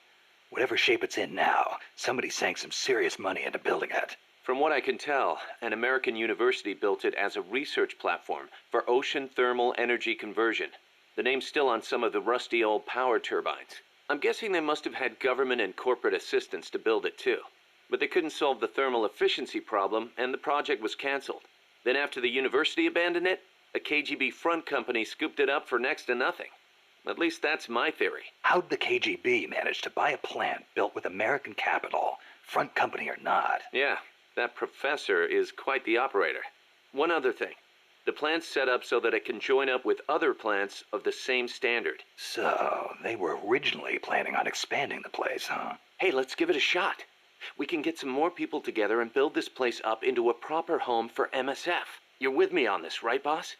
Whatever shape it's in now, somebody sank some serious money into building it. From what I can tell, an American university built it as a research platform for ocean thermal energy conversion. The name's still on some of the rusty old power turbines. I'm guessing they must have had government and corporate assistance to build it too. But they couldn't solve the thermal efficiency problem, and the project was canceled. Then after the university abandoned it, a KGB front company scooped it up for next to nothing. At least that's my theory. How'd the KGB manage to buy a plant built with American capital, front company or not? Yeah, that professor is quite the operator. One other thing. The plant's set up so that it can join up with other plants of the same standard. So, they were originally planning on expanding the place, huh? Hey, let's give it a shot. We can get some more people together and build this place up into a proper home for MSF. You're with me on this, right, boss?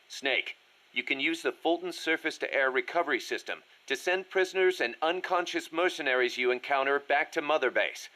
Snake, you can use the Fulton surface-to-air recovery system to send prisoners and unconscious mercenaries you encounter back to Mother Base.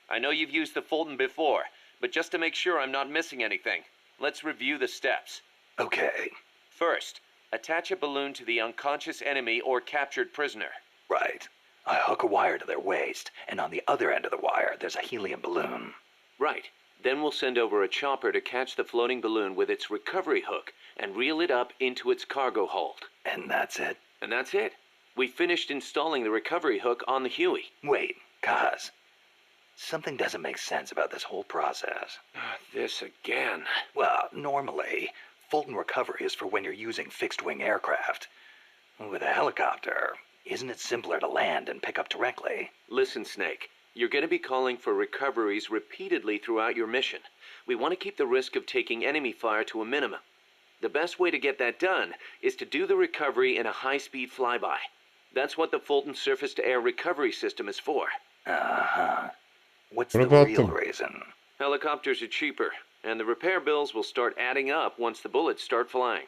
I know you've used the Fulton before, but just to make sure I'm not missing anything, let's review the steps. Okay. First, attach a balloon to the unconscious enemy or captured prisoner. Right. I hook a wire to their waist, and on the other end of the wire, there's a helium balloon. Right. Then we'll send over a chopper to catch the floating balloon with its recovery hook and reel it up into its cargo hold. And that's it? And that's it. We finished installing the recovery hook on the Huey. Wait, Kaz. Something doesn't make sense about this whole process. This again. Well, normally, Fulton recovery is for when you're using fixed-wing aircraft. With a helicopter, isn't it simpler to land and pick up directly? Listen, Snake. You're going to be calling for recoveries repeatedly throughout your mission. We want to keep the risk of taking enemy fire to a minimum. The best way to get that done is to do the recovery in a high-speed flyby. That's what the Fulton surface-to-air recovery system is for. Uh-huh. What's What the about real the- reason? Helicopters are cheaper, and the repair bills will start adding up once the bullets start flying.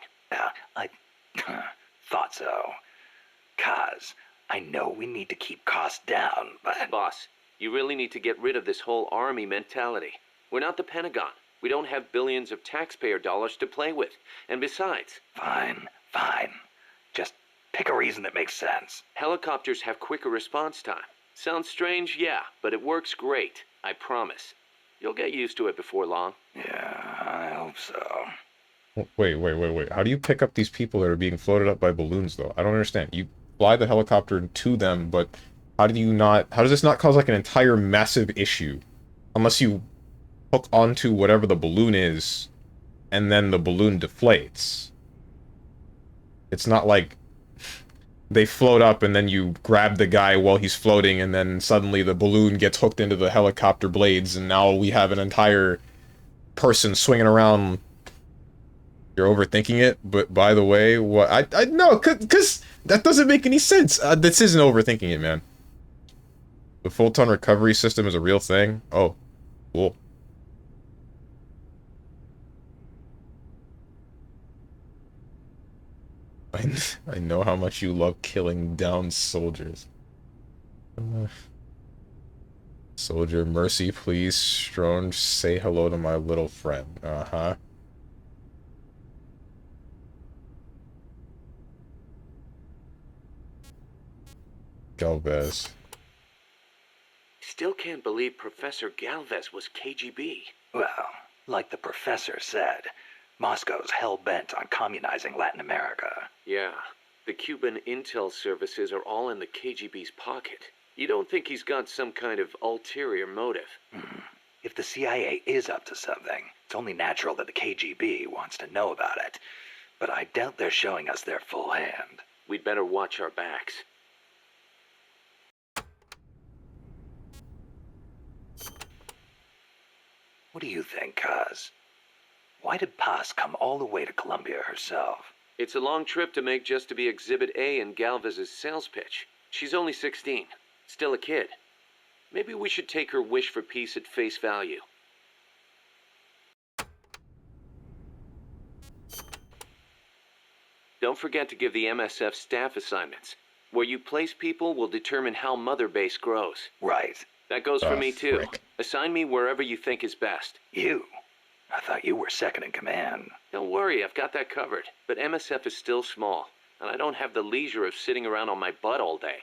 I thought so. Kaz, I know we need to keep costs down, but... Boss, you really need to get rid of this whole army mentality. We're not the Pentagon. We don't have billions of taxpayer dollars to play with. And besides... Fine. Just pick a reason that makes sense. Helicopters have quicker response time. Sounds strange, yeah, but it works great. I promise. You'll get used to it before long. Yeah, I hope so. Wait. How do you pick up these people that are being floated up by balloons, though? I don't understand. You fly the helicopter to them, but how does this not cause, like, an entire massive issue? Unless you hook onto whatever the balloon is, and then the balloon deflates. It's not like they float up and then you grab the guy while he's floating and then suddenly the balloon gets hooked into the helicopter blades and now we have an entire person swinging around. You're overthinking it, but by the way, what I no, cause that doesn't make any sense. This isn't overthinking it, man. The full-ton recovery system is a real thing. Oh, cool. I know how much you love killing down soldiers. Soldier, mercy, please. Strong, say hello to my little friend. Uh-huh. Galvez. Still can't believe Professor Galvez was KGB. Well, like the professor said, Moscow's hell-bent on communizing Latin America. Yeah, the Cuban intel services are all in the KGB's pocket. You don't think he's got some kind of ulterior motive? If the CIA is up to something, it's only natural that the KGB wants to know about it. But I doubt they're showing us their full hand. We'd better watch our backs. What do you think, Kaz? Why did Paz come all the way to Colombia herself? It's a long trip to make just to be Exhibit A in Galvez's sales pitch. She's only 16. Still a kid. Maybe we should take her wish for peace at face value. Don't forget to give the MSF staff assignments. Where you place people will determine how Mother Base grows. Right. That goes for me too. Frick. Assign me wherever you think is best. You? I thought you were second in command. Don't worry, I've got that covered. But MSF is still small, and I don't have the leisure of sitting around on my butt all day.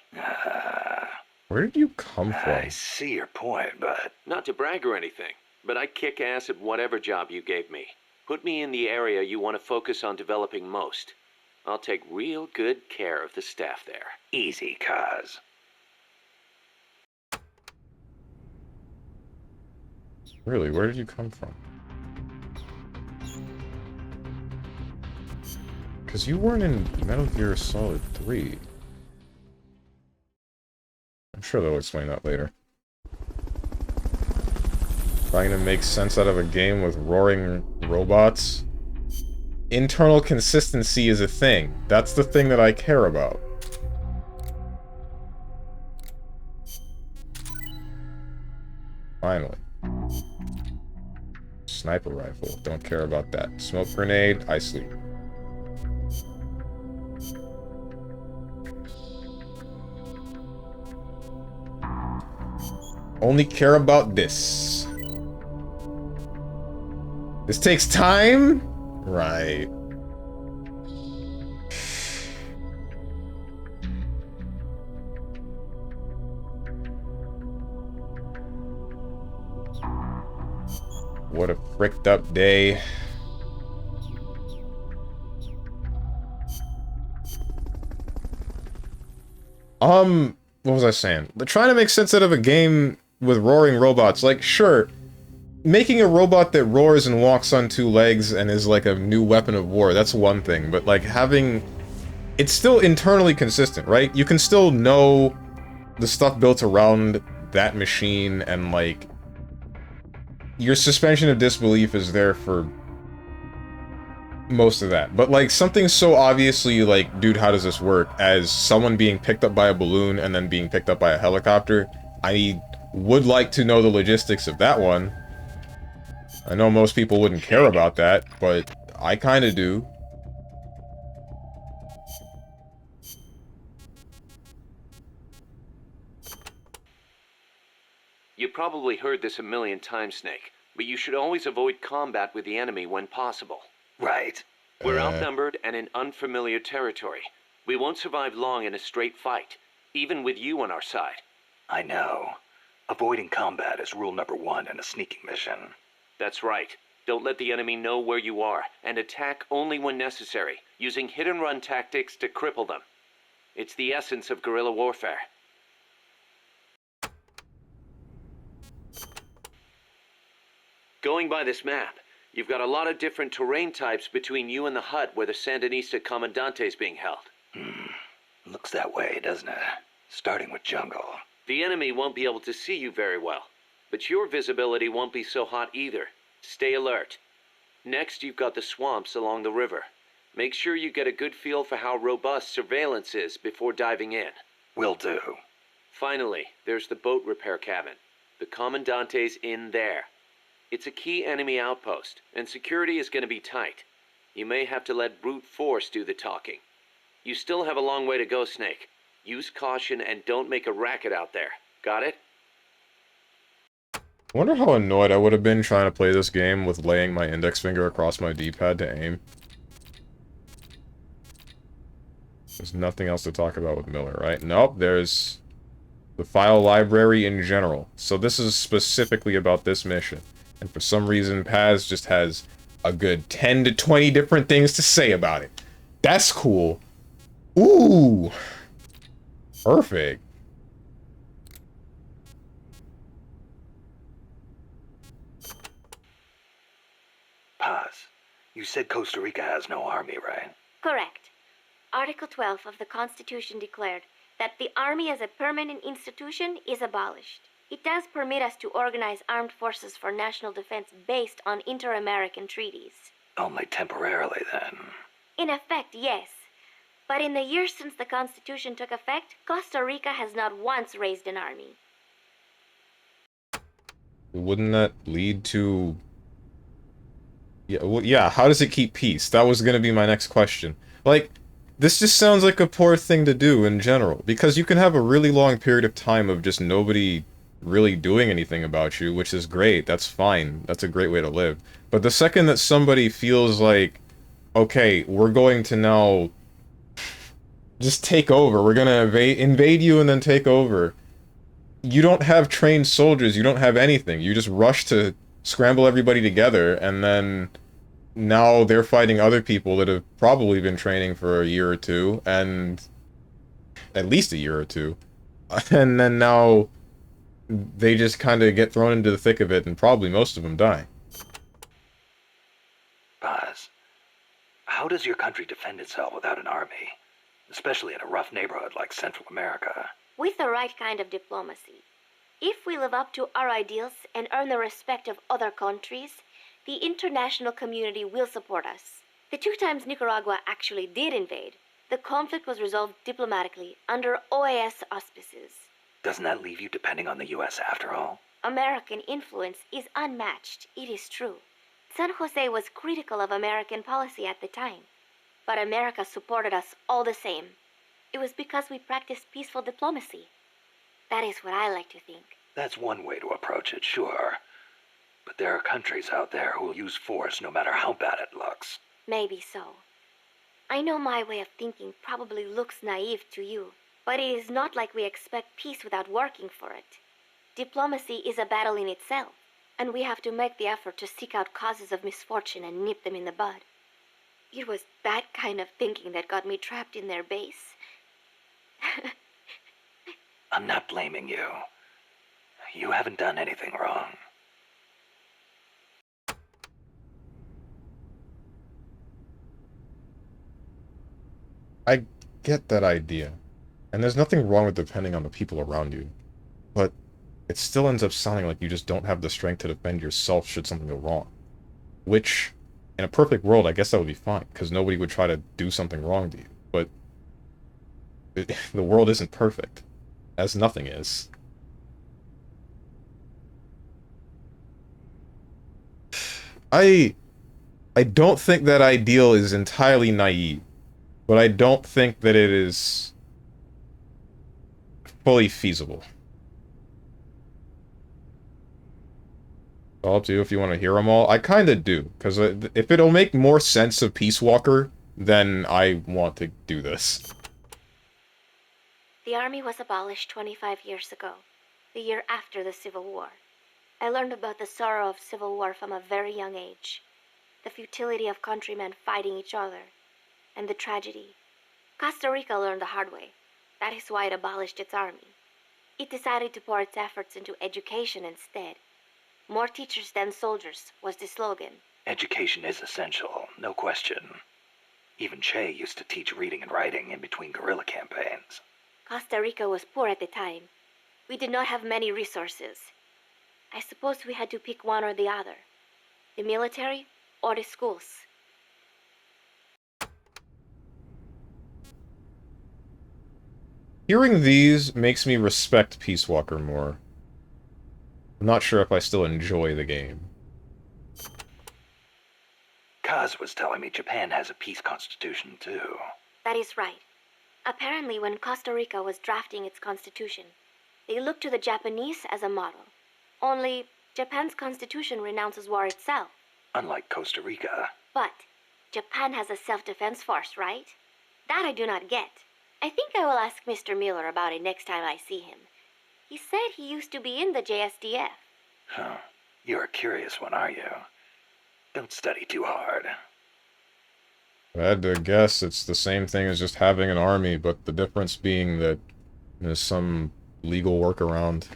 Where did you come from? I see your point, but... Not to brag or anything, but I kick ass at whatever job you gave me. Put me in the area you want to focus on developing most. I'll take real good care of the staff there. Easy, Kaz. Really, where did you come from? Because you weren't in Metal Gear Solid 3. I'm sure they'll explain that later. Trying to make sense out of a game with roaring robots. Internal consistency is a thing. That's the thing that I care about. Finally. Sniper rifle. Don't care about that. Smoke grenade. I sleep. Only care about this. This takes time? Right. What a fricked up day. What was I saying? But trying to make sense out of a game with roaring robots, like, sure, making a robot that roars and walks on two legs and is like a new weapon of war, that's one thing, but like having... It's still internally consistent, right? You can still know the stuff built around that machine and like... Your suspension of disbelief is there for most of that. But like something so obviously like, dude, how does this work? As someone being picked up by a balloon and then being picked up by a helicopter, I would like to know the logistics of that one. I know most people wouldn't care about that, but I kind of do. You probably heard this a million times, Snake, but you should always avoid combat with the enemy when possible. Right. We're outnumbered and in unfamiliar territory. We won't survive long in a straight fight, even with you on our side. I know. Avoiding combat is rule number 1 in a sneaking mission. That's right. Don't let the enemy know where you are, and attack only when necessary, using hit-and-run tactics to cripple them. It's the essence of guerrilla warfare. Going by this map, you've got a lot of different terrain types between you and the hut where the Sandinista Comandante is being held. Looks that way, doesn't it? Starting with jungle. The enemy won't be able to see you very well, but your visibility won't be so hot either. Stay alert. Next, you've got the swamps along the river. Make sure you get a good feel for how robust surveillance is before diving in. Will do. Finally, there's the boat repair cabin. The Commandante's in there. It's a key enemy outpost, and security is going to be tight. You may have to let brute force do the talking. You still have a long way to go, Snake. Use caution and don't make a racket out there. Got it? I wonder how annoyed I would have been trying to play this game with laying my index finger across my D-pad to aim. There's nothing else to talk about with Miller, right? Nope, there's the file library in general. So this is specifically about this mission. And for some reason, Paz just has a good 10 to 20 different things to say about it. That's cool. Ooh. Perfect. Paz, you said Costa Rica has no army, right? Correct. Article 12 of the Constitution declared that the Army as a permanent institution is abolished. It does permit us to organize armed forces for national defense based on inter-American treaties. Only temporarily, then. In effect, yes. But in the years since the Constitution took effect, Costa Rica has not once raised an army. Wouldn't that lead to... Yeah, well, yeah, how does it keep peace? That was gonna be my next question. Like, this just sounds like a poor thing to do in general, because you can have a really long period of time of just nobody really doing anything about you, which is great, that's fine, that's a great way to live. But the second that somebody feels like, okay, we're going to now just take over, we're gonna invade you and then take over, you don't have trained soldiers, you don't have anything, you just rush to scramble everybody together, and then now they're fighting other people that have probably been training for a year or two, and at least a year or two, and then now they just kind of get thrown into the thick of it, and probably most of them die. Paz, how does your country defend itself without an army? Especially in a rough neighborhood like Central America. With the right kind of diplomacy. If we live up to our ideals and earn the respect of other countries, the international community will support us. The 2 times Nicaragua actually did invade, the conflict was resolved diplomatically under OAS auspices. Doesn't that leave you depending on the U.S. after all? American influence is unmatched, it is true. San Jose was critical of American policy at the time, but America supported us all the same. It was because we practiced peaceful diplomacy. That is what I like to think. That's one way to approach it, sure. But there are countries out there who will use force no matter how bad it looks. Maybe so. I know my way of thinking probably looks naive to you, but it is not like we expect peace without working for it. Diplomacy is a battle in itself, and we have to make the effort to seek out causes of misfortune and nip them in the bud. It was that kind of thinking that got me trapped in their base. I'm not blaming you. You haven't done anything wrong. I get that idea. And there's nothing wrong with depending on the people around you. But it still ends up sounding like you just don't have the strength to defend yourself should something go wrong. Which, in a perfect world, I guess that would be fine, because nobody would try to do something wrong to you. But the world isn't perfect, as nothing is. I don't think that ideal is entirely naive, but I don't think that it is fully feasible. All up to you if you want to hear them all. I kind of do, because if it'll make more sense of Peace Walker, then I want to do this. The army was abolished 25 years ago, the year after the Civil War. I learned about the sorrow of civil war from a very young age, the futility of countrymen fighting each other, and the tragedy. Costa Rica learned the hard way. That is why it abolished its army. It decided to pour its efforts into education instead. More teachers than soldiers was the slogan. Education is essential, no question. Even Che used to teach reading and writing in between guerrilla campaigns. Costa Rica was poor at the time. We did not have many resources. I suppose we had to pick one or the other. The military or the schools. Hearing these makes me respect Peace Walker more. I'm not sure if I still enjoy the game. Kaz was telling me Japan has a peace constitution, too. That is right. Apparently, when Costa Rica was drafting its constitution, they looked to the Japanese as a model. Only, Japan's constitution renounces war itself. Unlike Costa Rica. But, Japan has a self-defense force, right? That I do not get. I think I will ask Mr. Miller about it next time I see him. He said he used to be in the JSDF. Huh. You're a curious one, are you? Don't study too hard. I had to guess it's the same thing as just having an army, but the difference being that there's some legal workaround.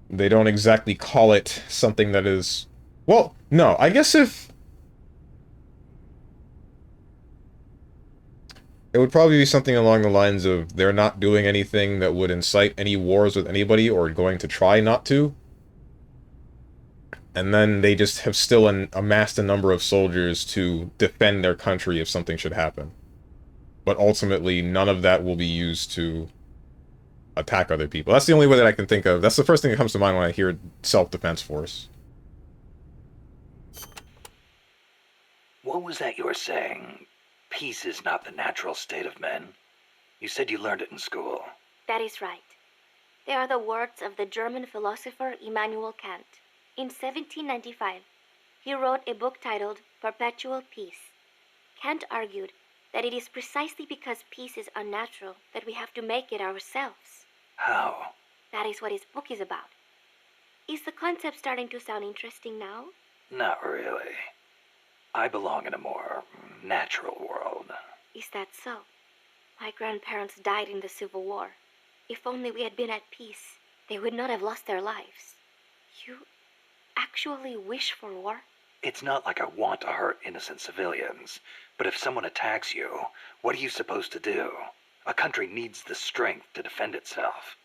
They don't exactly call it something that is... Well, no, I guess if... It would probably be something along the lines of they're not doing anything that would incite any wars with anybody or going to try not to. And then they just have still amassed a number of soldiers to defend their country if something should happen. But ultimately, none of that will be used to attack other people. That's the only way that I can think of. That's the first thing that comes to mind when I hear self-defense force. What was that you were saying? Peace is not the natural state of men? You said you learned it in school. That is right. They are the words of the German philosopher Immanuel Kant. In 1795, he wrote a book titled Perpetual Peace. Kant argued that it is precisely because peace is unnatural that we have to make it ourselves. How? That is what his book is about. Is the concept starting to sound interesting now? Not really. I belong in a more natural world. Is that so? My grandparents died in the Civil War. If only we had been at peace, they would not have lost their lives. You actually wish for war? It's not like I want to hurt innocent civilians, but if someone attacks you, what are you supposed to do? A country needs the strength to defend itself.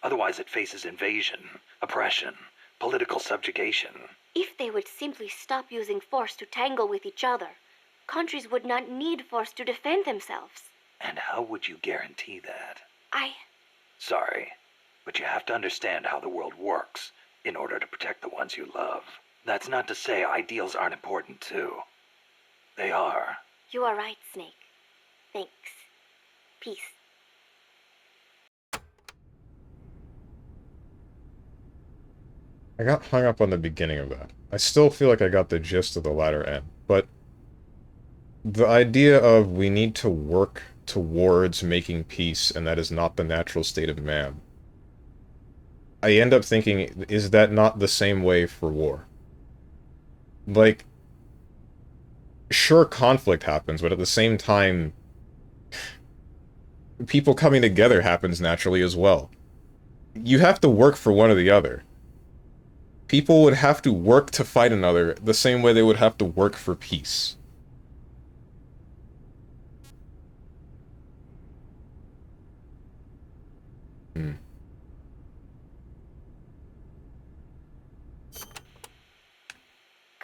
Otherwise it faces invasion, oppression, political subjugation. If they would simply stop using force to tangle with each other, countries would not need force to defend themselves. And how would you guarantee that? Sorry, but you have to understand how the world works in order to protect the ones you love. That's not to say ideals aren't important too. They are. You are right, Snake. Thanks. Peace. I got hung up on the beginning of that. I still feel like I got the gist of the latter end, but the idea of we need to work towards making peace, and that is not the natural state of man. I end up thinking, is that not the same way for war? Like, sure, conflict happens, but at the same time, people coming together happens naturally as well. You have to work for one or the other. People would have to work to fight another the same way they would have to work for peace.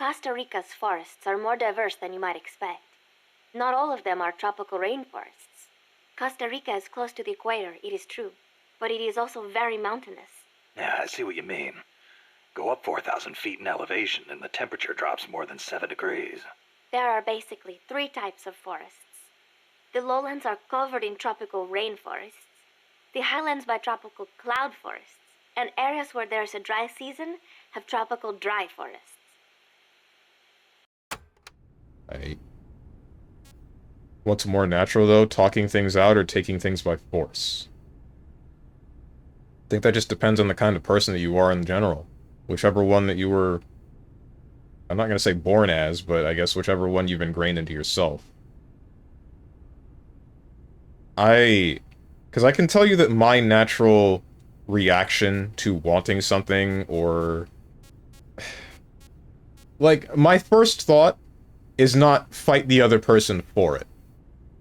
Costa Rica's forests are more diverse than you might expect. Not all of them are tropical rainforests. Costa Rica is close to the equator, it is true, but it is also very mountainous. Yeah, I see what you mean. Go up 4,000 feet in elevation and the temperature drops more than 7 degrees. There are basically 3 types of forests. The lowlands are covered in tropical rainforests, the highlands by tropical cloud forests, and areas where there's a dry season have tropical dry forests. What's more natural, though? Talking things out or taking things by force? I think that just depends on the kind of person that you are in general. Whichever one that you were... I'm not going to say born as, but I guess whichever one you've ingrained into yourself. Because I can tell you that my natural reaction to wanting something, or... Like, my first thought is not fight the other person for it.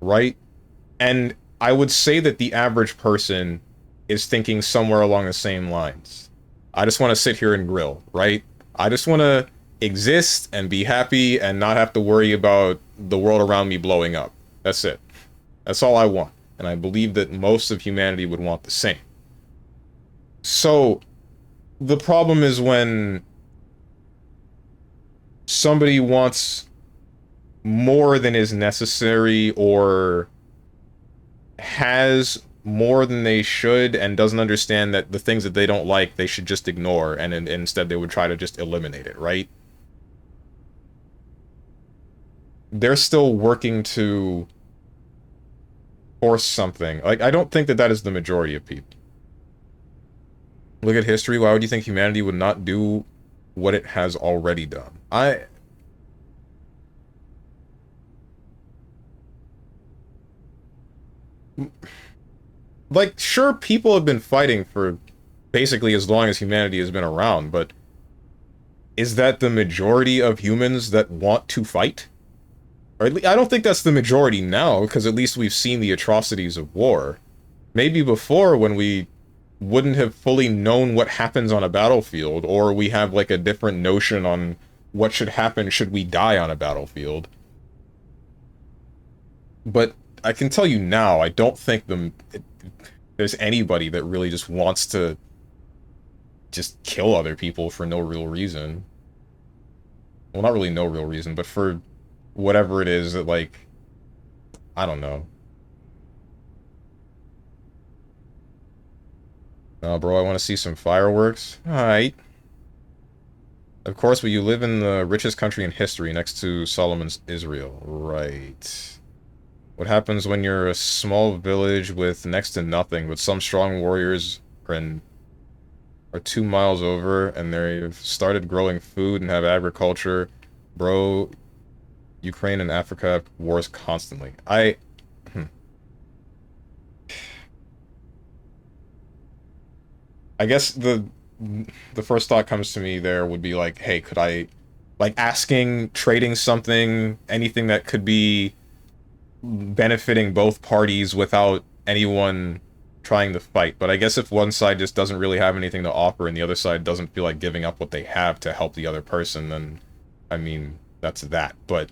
Right? And I would say that the average person is thinking somewhere along the same lines. I just want to sit here and grill, right? I just want to exist and be happy and not have to worry about the world around me blowing up. That's it. That's all I want. And I believe that most of humanity would want the same. So, the problem is when somebody wants more than is necessary, or has more than they should, and doesn't understand that the things that they don't like, they should just ignore, and instead they would try to just eliminate it, right? They're still working to force something. Like, I don't think that that is the majority of people. Look at history. Why would you think humanity would not do what it has already done? Like, sure, people have been fighting for basically as long as humanity has been around, but is that the majority of humans that want to fight? Or at least, I don't think that's the majority now, because at least we've seen the atrocities of war. Maybe before, when we wouldn't have fully known what happens on a battlefield, or we have, like, a different notion on what should happen should we die on a battlefield. But I can tell you now, I don't think there's anybody that really just wants to just kill other people for no real reason. Well, not really no real reason, but for whatever it is that, like, I don't know. Oh, bro, I want to see some fireworks. Alright. Of course, but you live in the richest country in history, next to Solomon's Israel. Right. What happens when you're a small village with next to nothing, but some strong warriors are 2 miles over, and they've started growing food and have agriculture? Bro, Ukraine and Africa have wars constantly. I guess the first thought comes to me there would be like, hey, could I, like, asking, trading something, anything that could be benefiting both parties without anyone trying to fight. But I guess if one side just doesn't really have anything to offer and the other side doesn't feel like giving up what they have to help the other person, then, I mean, that's that. But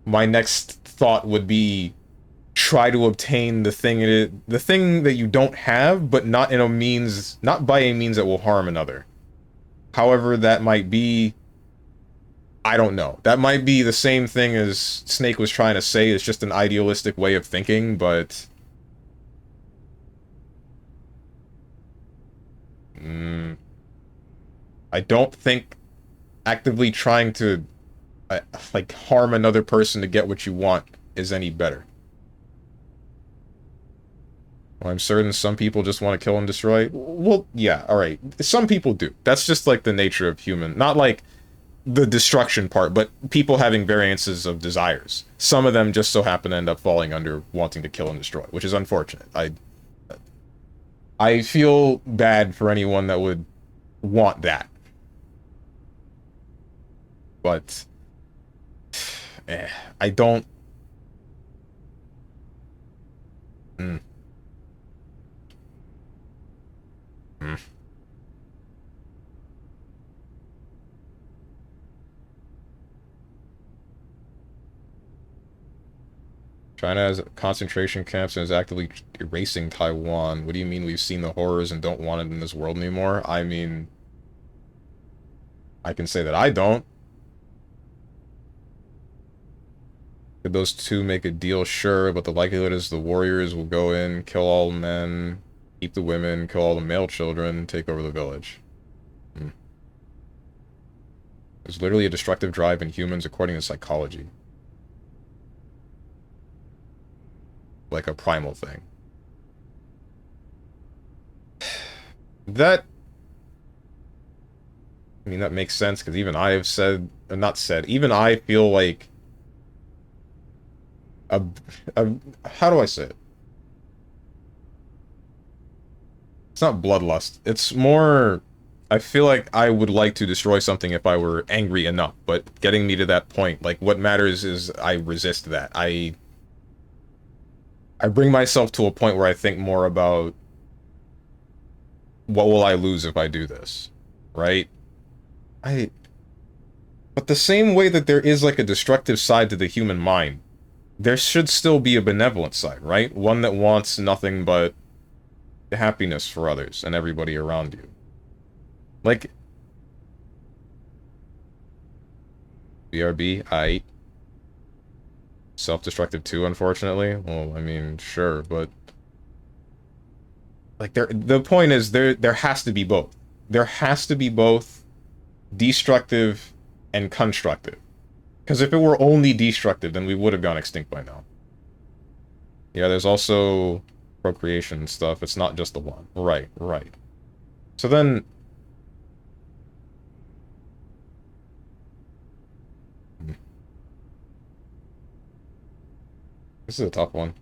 my next thought would be try to obtain the thing that you don't have, but not by a means that will harm another. However that might be, I don't know. That might be the same thing as Snake was trying to say. It's just an idealistic way of thinking, but I don't think actively trying to like harm another person to get what you want is any better. Well, I'm certain some people just want to kill and destroy. Well, yeah, alright. Some people do. That's just like the nature of human. Not like the destruction part, but people having variances of desires. Some of them just so happen to end up falling under wanting to kill and destroy, which is unfortunate. I feel bad for anyone that would want that. But I don't... China has concentration camps and is actively erasing Taiwan. What do you mean we've seen the horrors and don't want it in this world anymore? I mean, I can say that I don't. Could those two make a deal? Sure, but the likelihood is the warriors will go in, kill all men, keep the women, kill all the male children, take over the village. There's literally a destructive drive in humans according to psychology. Like a primal thing. That... I mean, that makes sense, because even I have said... not said, even I feel like... how do I say it? It's not bloodlust. It's more... I feel like I would like to destroy something if I were angry enough, but getting me to that point, like, what matters is I resist that. I bring myself to a point where I think more about what will I lose if I do this, right? But the same way that there is, like, a destructive side to the human mind, there should still be a benevolent side, right? One that wants nothing but happiness for others and everybody around you. Like... BRB, aight. Self-destructive too, unfortunately. Well, I mean, sure, but... like, the point is, there has to be both. There has to be both destructive and constructive. Because if it were only destructive, then we would have gone extinct by now. Yeah, there's also procreation and stuff. It's not just the one. Right, right. So then... this is a tough one.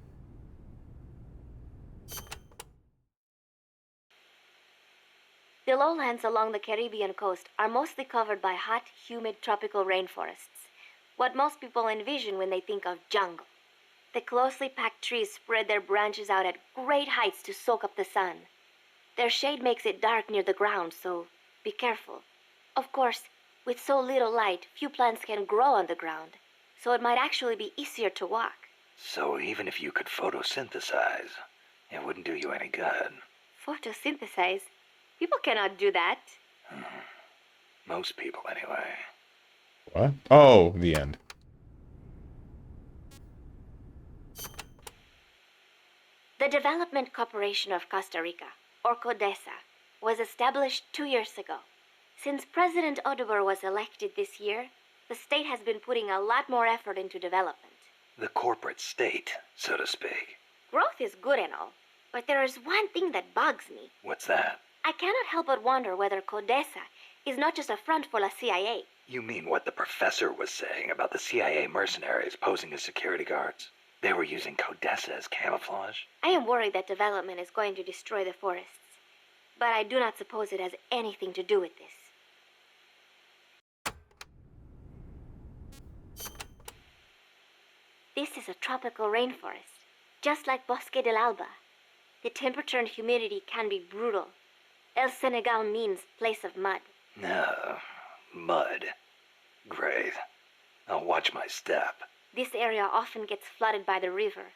The lowlands along the Caribbean coast are mostly covered by hot, humid tropical rainforests, what most people envision when they think of jungle. The closely packed trees spread their branches out at great heights to soak up the sun. Their shade makes it dark near the ground, so be careful. Of course, with so little light, few plants can grow on the ground, so it might actually be easier to walk. So even if you could photosynthesize, it wouldn't do you any good. Photosynthesize? People cannot do that. Most people, anyway. What? Oh, the end. The Development Corporation of Costa Rica, or CODESA, was established 2 years ago. Since President Oduber was elected this year, the state has been putting a lot more effort into development. The corporate state, so to speak. Growth is good and all, but there is one thing that bugs me. What's that? I cannot help but wonder whether CODESA is not just a front for the CIA. You mean what the professor was saying about the CIA mercenaries posing as security guards? They were using CODESA as camouflage? I am worried that development is going to destroy the forests, but I do not suppose it has anything to do with this. This is a tropical rainforest, just like Bosque del Alba. The temperature and humidity can be brutal. El Senegal means place of mud. No, mud. Great. I'll watch my step. This area often gets flooded by the river.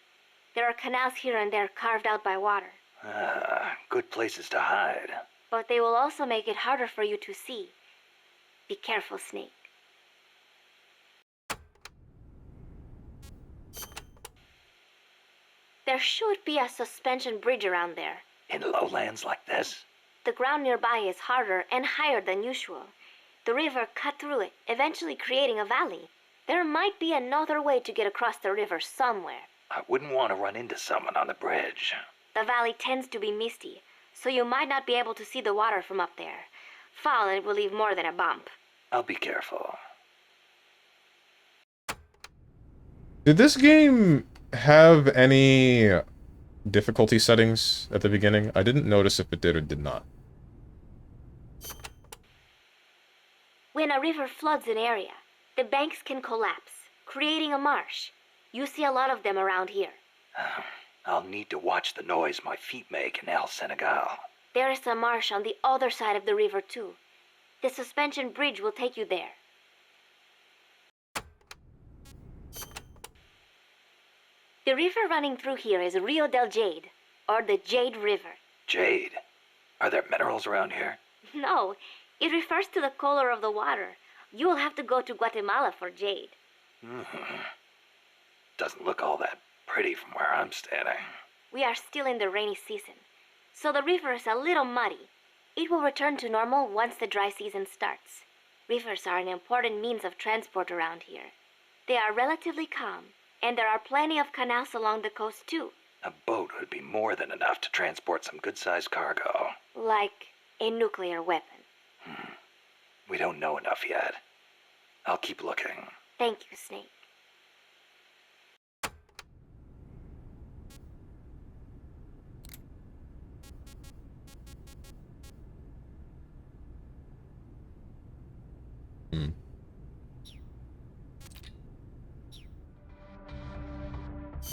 There are canals here and there carved out by water. Good places to hide. But they will also make it harder for you to see. Be careful, Snake. There should be a suspension bridge around there. In lowlands like this? The ground nearby is harder and higher than usual. The river cut through it, eventually creating a valley. There might be another way to get across the river somewhere. I wouldn't want to run into someone on the bridge. The valley tends to be misty, so you might not be able to see the water from up there. Fall and it will leave more than a bump. I'll be careful. Did this game have any difficulty settings at the beginning? I didn't notice if it did or did not. When a river floods an area, the banks can collapse, creating a marsh. You see a lot of them around here. I'll need to watch the noise my feet make in El Senegal. There is a marsh on the other side of the river too. The suspension bridge will take you there. The river running through here is Rio del Jade, or the Jade River. Jade? Are there minerals around here? No, it refers to the color of the water. You will have to go to Guatemala for jade. Doesn't look all that pretty from where I'm standing. We are still in the rainy season, so the river is a little muddy. It will return to normal once the dry season starts. Rivers are an important means of transport around here. They are relatively calm, and there are plenty of canals along the coast too. A boat would be more than enough to transport some good-sized cargo. Like a nuclear weapon. We don't know enough yet. I'll keep looking. Thank you, Snake.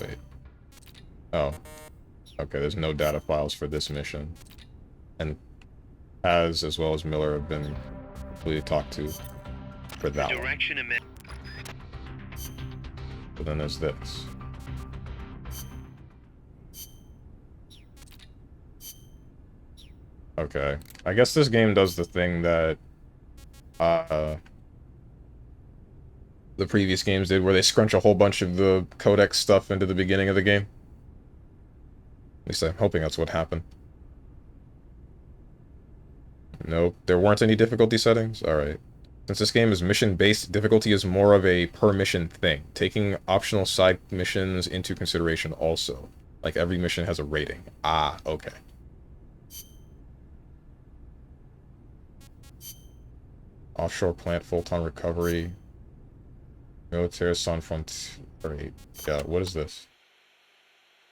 Wait. Oh. Okay, there's no data files for this mission. And Paz, as well as Miller, have been completely talked to for that one. But then there's this. Okay. I guess this game does the thing that the previous games did, where they scrunch a whole bunch of the codex stuff into the beginning of the game. At least I'm hoping that's what happened. Nope, there weren't any difficulty settings? Alright. Since this game is mission-based, difficulty is more of a per-mission thing, taking optional side missions into consideration also. Like, every mission has a rating. Ah, okay. Offshore plant, Photon recovery. Militaire sans frontières. Yeah, what is this?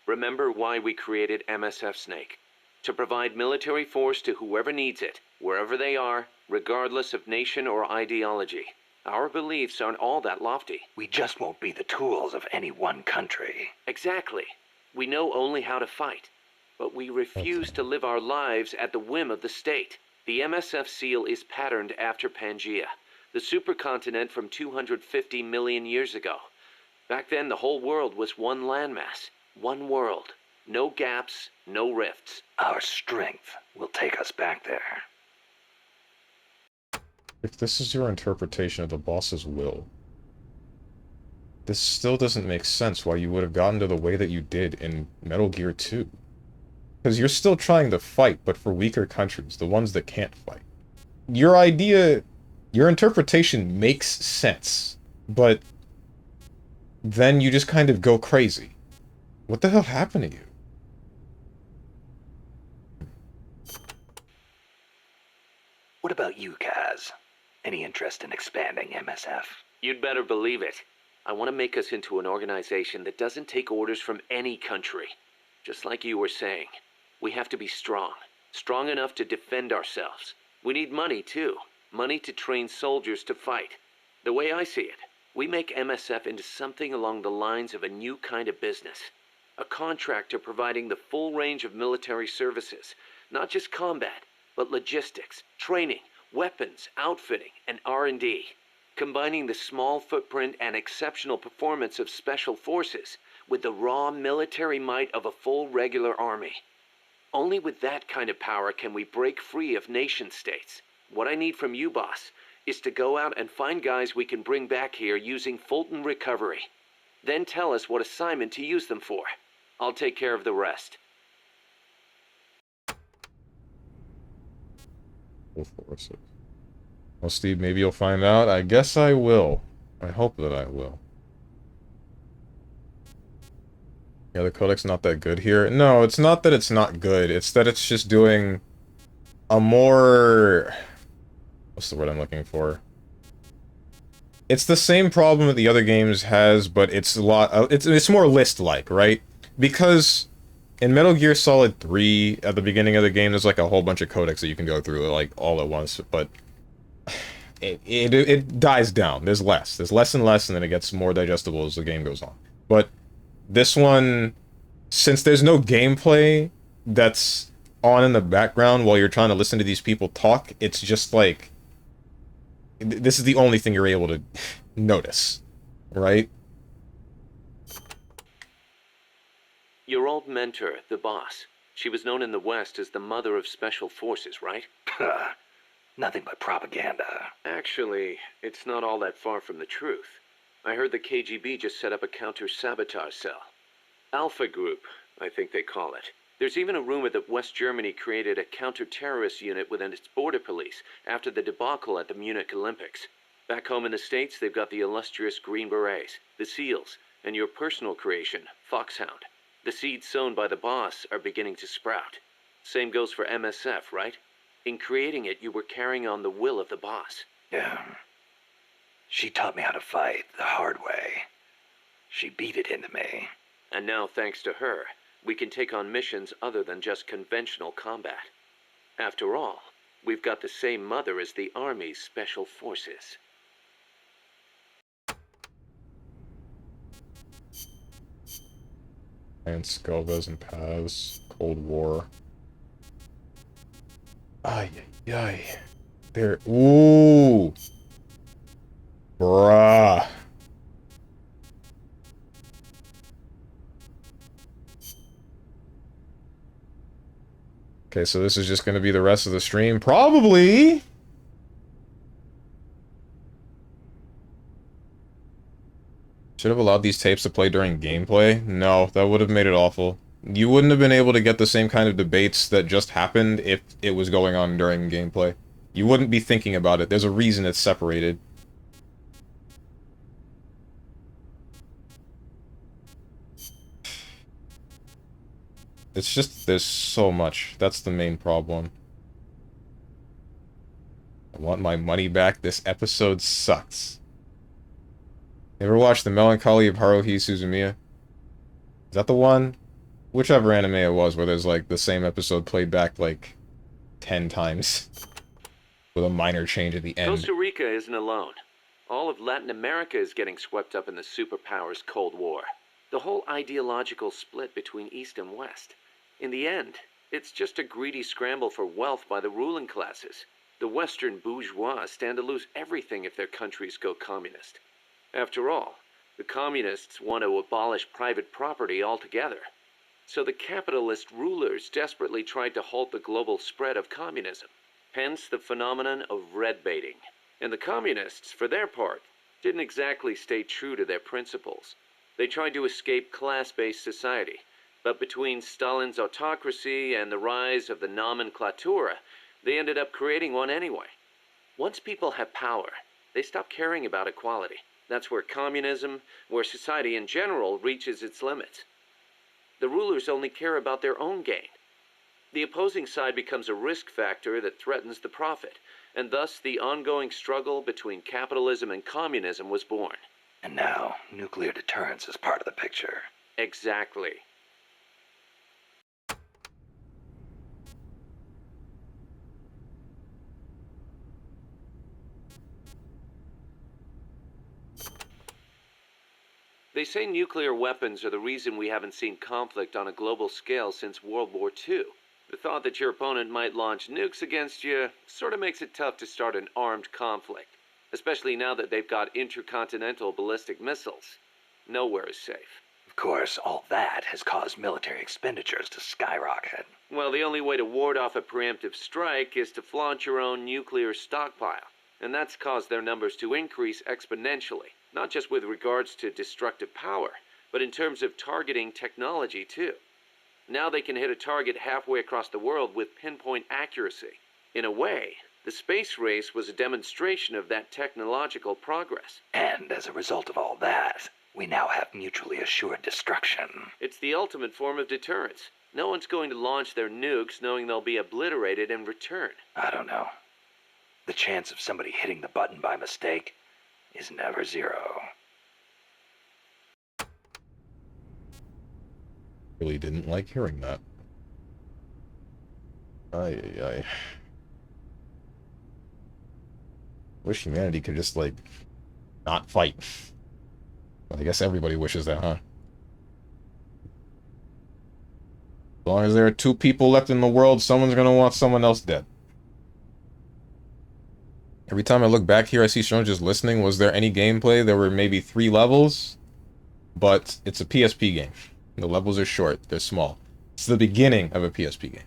Remember why we created MSF Snake. To provide military force to whoever needs it, wherever they are, regardless of nation or ideology. Our beliefs aren't all that lofty. We just won't be the tools of any one country. Exactly. We know only how to fight, but we refuse to live our lives at the whim of the state. The MSF seal is patterned after Pangea, the supercontinent from 250 million years ago. Back then, the whole world was one landmass, one world. No gaps, no rifts. Our strength will take us back there. If this is your interpretation of the boss's will, this still doesn't make sense why you would have gotten to the way that you did in Metal Gear 2. Because you're still trying to fight, but for weaker countries, the ones that can't fight. Your idea, your interpretation makes sense, but then you just kind of go crazy. What the hell happened to you? What about you, Kaz? Any interest in expanding MSF? You'd better believe it. I want to make us into an organization that doesn't take orders from any country. Just like you were saying, we have to be strong. Strong enough to defend ourselves. We need money, too. Money to train soldiers to fight. The way I see it, we make MSF into something along the lines of a new kind of business. A contractor providing the full range of military services. Not just combat, but logistics, training, weapons, outfitting, and R&D. Combining the small footprint and exceptional performance of special forces with the raw military might of a full regular army. Only with that kind of power can we break free of nation-states. What I need from you, boss, is to go out and find guys we can bring back here using Fulton Recovery. Then tell us what assignment to use them for. I'll take care of the rest. Well, Steve, maybe you'll find out. I guess I will. I hope that I will. Yeah, the codec's not that good here. No, it's not that it's not good. It's that it's just doing a more... What's the word I'm looking for? It's the same problem that the other games has, but it's a lot... It's more list-like, right? Because in Metal Gear Solid 3, at the beginning of the game, there's like a whole bunch of codecs that you can go through, like, all at once, but... It dies down. There's less. There's less and less, and then it gets more digestible as the game goes on. But this one, since there's no gameplay that's on in the background while you're trying to listen to these people talk, it's just like... This is the only thing you're able to notice, right? mentor, the boss. She was known in the West as the mother of special forces, right? Nothing but propaganda. Actually, it's not all that far from the truth. I heard the KGB just set up a counter-sabotage cell. Alpha Group, I think they call it. There's even a rumor that West Germany created a counter-terrorist unit within its border police after the debacle at the Munich Olympics. Back home in the States, they've got the illustrious Green Berets, the SEALs, and your personal creation, Foxhound. The seeds sown by the boss are beginning to sprout. Same goes for MSF, right? In creating it, you were carrying on the will of the boss. Yeah. She taught me how to fight the hard way. She beat it into me. And now, thanks to her, we can take on missions other than just conventional combat. After all, we've got the same mother as the Army's Special Forces. And Skelvas and Paz. Cold War. Ay, ay, ay. There. Ooh. Bruh. Okay, so this is just going to be the rest of the stream? Probably! Should have allowed these tapes to play during gameplay? No, that would have made it awful. You wouldn't have been able to get the same kind of debates that just happened if it was going on during gameplay. You wouldn't be thinking about it. There's a reason it's separated. It's just, there's so much. That's the main problem. I want my money back. This episode sucks. You ever watched The Melancholy of Haruhi Suzumiya? Is that the one? Whichever anime it was, where there's, like, the same episode played back, like, 10 times. With a minor change at the end. Costa Rica isn't alone. All of Latin America is getting swept up in the superpowers' Cold War. The whole ideological split between East and West. In the end, it's just a greedy scramble for wealth by the ruling classes. The Western bourgeois stand to lose everything if their countries go communist. After all, the communists want to abolish private property altogether. So the capitalist rulers desperately tried to halt the global spread of communism. Hence the phenomenon of red baiting. And the communists, for their part, didn't exactly stay true to their principles. They tried to escape class-based society, but between Stalin's autocracy and the rise of the nomenklatura, they ended up creating one anyway. Once people have power, they stop caring about equality. That's where communism, where society in general, reaches its limits. The rulers only care about their own gain. The opposing side becomes a risk factor that threatens the profit, and thus the ongoing struggle between capitalism and communism was born. And now, nuclear deterrence is part of the picture. Exactly. They say nuclear weapons are the reason we haven't seen conflict on a global scale since World War II. The thought that your opponent might launch nukes against you sort of makes it tough to start an armed conflict, especially now that they've got intercontinental ballistic missiles. Nowhere is safe. Of course, all that has caused military expenditures to skyrocket. Well, the only way to ward off a preemptive strike is to flaunt your own nuclear stockpile, and that's caused their numbers to increase exponentially. Not just with regards to destructive power, but in terms of targeting technology too. Now they can hit a target halfway across the world with pinpoint accuracy. In a way, the space race was a demonstration of that technological progress. And as a result of all that, we now have mutually assured destruction. It's the ultimate form of deterrence. No one's going to launch their nukes knowing they'll be obliterated in return. I don't know. The chance of somebody hitting the button by mistake is never zero. Really didn't like hearing that. Ay, ay, ay. Wish humanity could just, like, not fight. Well, I guess everybody wishes that, huh? As long as there are 2 people left in the world, someone's gonna want someone else dead. Every time I look back here, I see Sean just listening. Was there any gameplay? There were maybe 3 levels, but it's a PSP game. The levels are short. They're small. It's the beginning of a PSP game.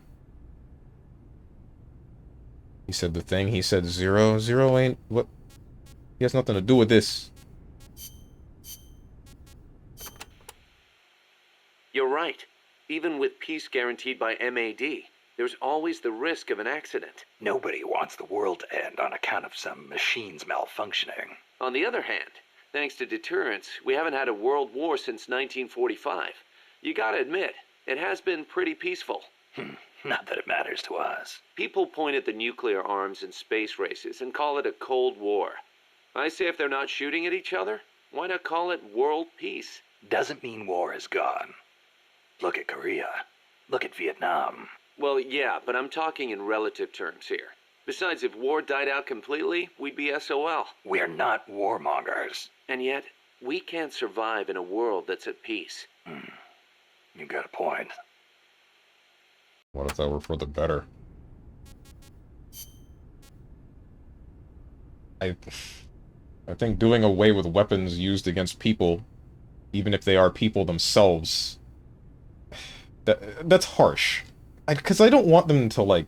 He said the thing. He said zero. Zero ain't... What? He has nothing to do with this. You're right. Even with peace guaranteed by MAD, there's always the risk of an accident. Nobody wants the world to end on account of some machines malfunctioning. On the other hand, thanks to deterrence, we haven't had a world war since 1945. You gotta admit, it has been pretty peaceful. Not that it matters to us. People point at the nuclear arms and space races and call it a Cold War. I say if they're not shooting at each other, why not call it world peace? Doesn't mean war is gone. Look at Korea. Look at Vietnam. Well, yeah, but I'm talking in relative terms here. Besides, if war died out completely, we'd be SOL. We're not warmongers. And yet, we can't survive in a world that's at peace. You got a point. What if that were for the better? I think doing away with weapons used against people, even if they are people themselves, that's harsh. Because I don't want them to, like,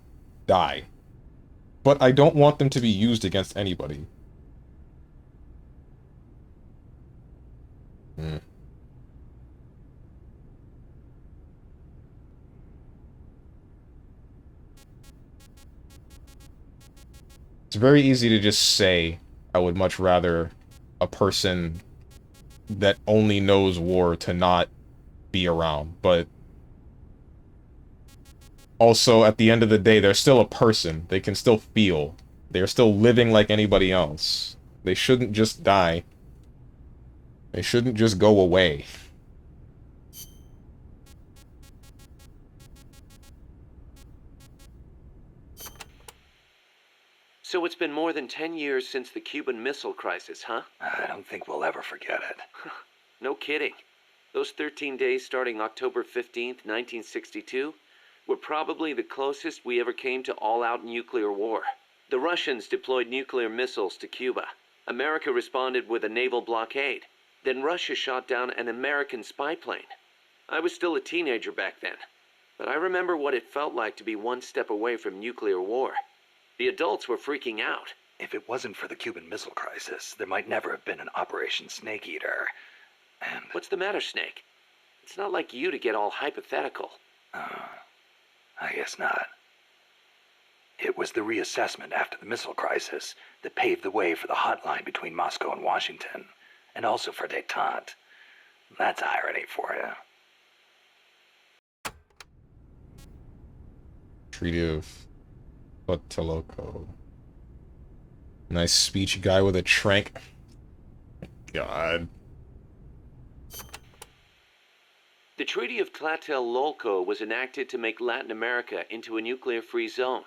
die. But I don't want them to be used against anybody. It's very easy to just say, I would much rather a person that only knows war to not be around, but also, at the end of the day, they're still a person. They can still feel. They're still living like anybody else. They shouldn't just die. They shouldn't just go away. So it's been more than 10 years since the Cuban Missile Crisis, huh? I don't think we'll ever forget it. No kidding. Those 13 days starting October 15th, 1962, were probably the closest we ever came to all-out nuclear war. The Russians deployed nuclear missiles to Cuba. America responded with a naval blockade. Then Russia shot down an American spy plane. I was still a teenager back then, but I remember what it felt like to be one step away from nuclear war. The adults were freaking out. If it wasn't for the Cuban Missile Crisis, there might never have been an Operation Snake Eater. And... What's the matter, Snake? It's not like you to get all hypothetical. I guess not. It was the reassessment after the missile crisis that paved the way for the hotline between Moscow and Washington, and also for détente. That's irony for you. Treaty of Tlatelolco. Nice speech guy with a trank. God. The Treaty of Tlatelolco was enacted to make Latin America into a nuclear-free zone.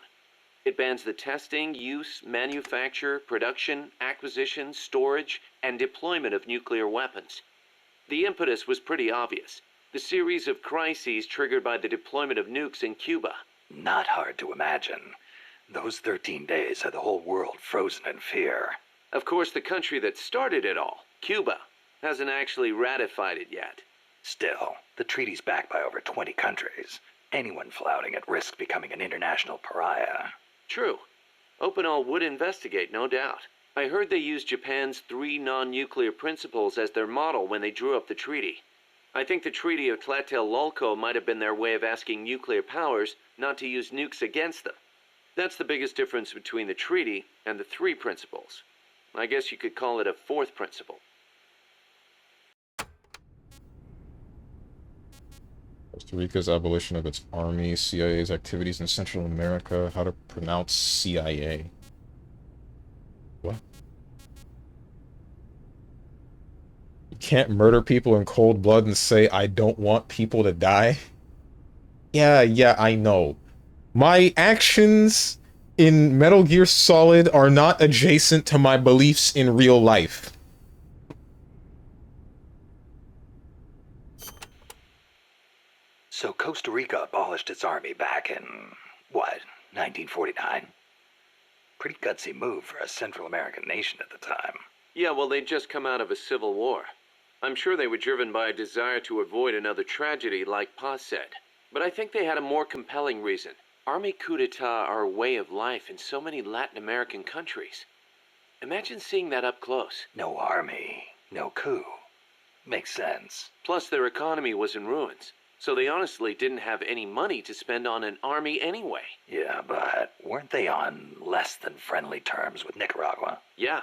It bans the testing, use, manufacture, production, acquisition, storage, and deployment of nuclear weapons. The impetus was pretty obvious. The series of crises triggered by the deployment of nukes in Cuba. Not hard to imagine. Those 13 days had the whole world frozen in fear. Of course, the country that started it all, Cuba, hasn't actually ratified it yet. Still, the treaty's backed by over 20 countries. Anyone flouting at risk becoming an international pariah. True. Opinel would investigate, no doubt. I heard they used Japan's 3 non-nuclear principles as their model when they drew up the treaty. I think the Treaty of Tlatelolco might have been their way of asking nuclear powers not to use nukes against them. That's the biggest difference between the treaty and the 3 principles. I guess you could call it a 4th principle. Costa Rica's abolition of its army, CIA's activities in Central America, how to pronounce CIA. What? You can't murder people in cold blood and say, I don't want people to die? Yeah, I know. My actions in Metal Gear Solid are not adjacent to my beliefs in real life. So Costa Rica abolished its army back in, what, 1949? Pretty gutsy move for a Central American nation at the time. Yeah, well, they'd just come out of a civil war. I'm sure they were driven by a desire to avoid another tragedy like Paz said. But I think they had a more compelling reason. Army coup d'etat are a way of life in so many Latin American countries. Imagine seeing that up close. No army, no coup. Makes sense. Plus their economy was in ruins, so they honestly didn't have any money to spend on an army anyway. Yeah, but weren't they on less than friendly terms with Nicaragua? Yeah,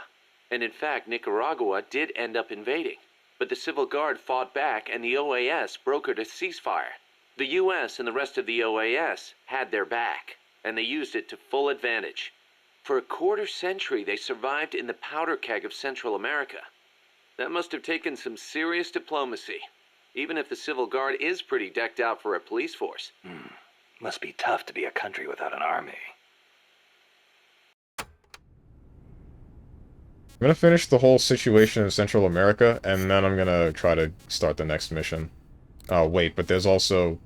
and in fact Nicaragua did end up invading. But the Civil Guard fought back and the OAS brokered a ceasefire. The US and the rest of the OAS had their back, and they used it to full advantage. For a quarter century they survived in the powder keg of Central America. That must have taken some serious diplomacy, even if the Civil Guard is pretty decked out for a police force. Must be tough to be a country without an army. I'm gonna finish the whole situation in Central America, and then I'm gonna try to start the next mission. Oh, wait, but there's also...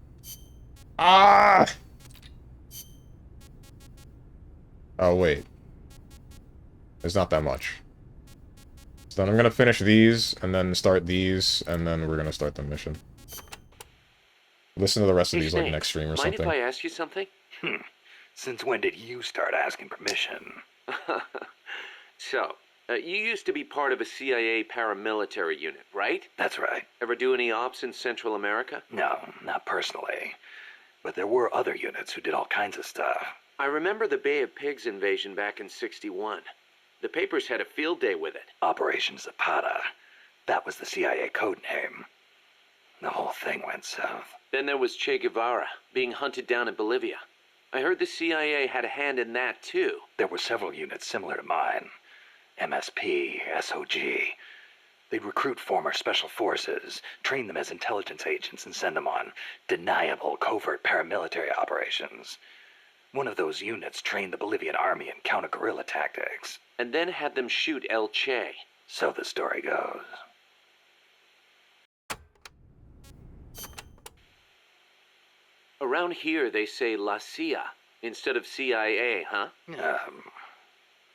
Ah! Oh, wait. There's not that much. So then I'm gonna finish these, and then start these, and then we're gonna start the mission. Listen to the rest of these, like, next stream or mind something. Mind if I ask you something? Since when did you start asking permission? So, you used to be part of a CIA paramilitary unit, right? That's right. Ever do any ops in Central America? No, not personally. But there were other units who did all kinds of stuff. I remember the Bay of Pigs invasion back in '61. The papers had a field day with it. Operation Zapata. That was the CIA code name. The whole thing went south. Then there was Che Guevara, being hunted down in Bolivia. I heard the CIA had a hand in that, too. There were several units similar to mine. MSP, SOG. They'd recruit former special forces, train them as intelligence agents, and send them on deniable covert paramilitary operations. One of those units trained the Bolivian army in counter-guerrilla tactics. And then had them shoot El Che. So the story goes. Around here they say La CIA instead of CIA, huh?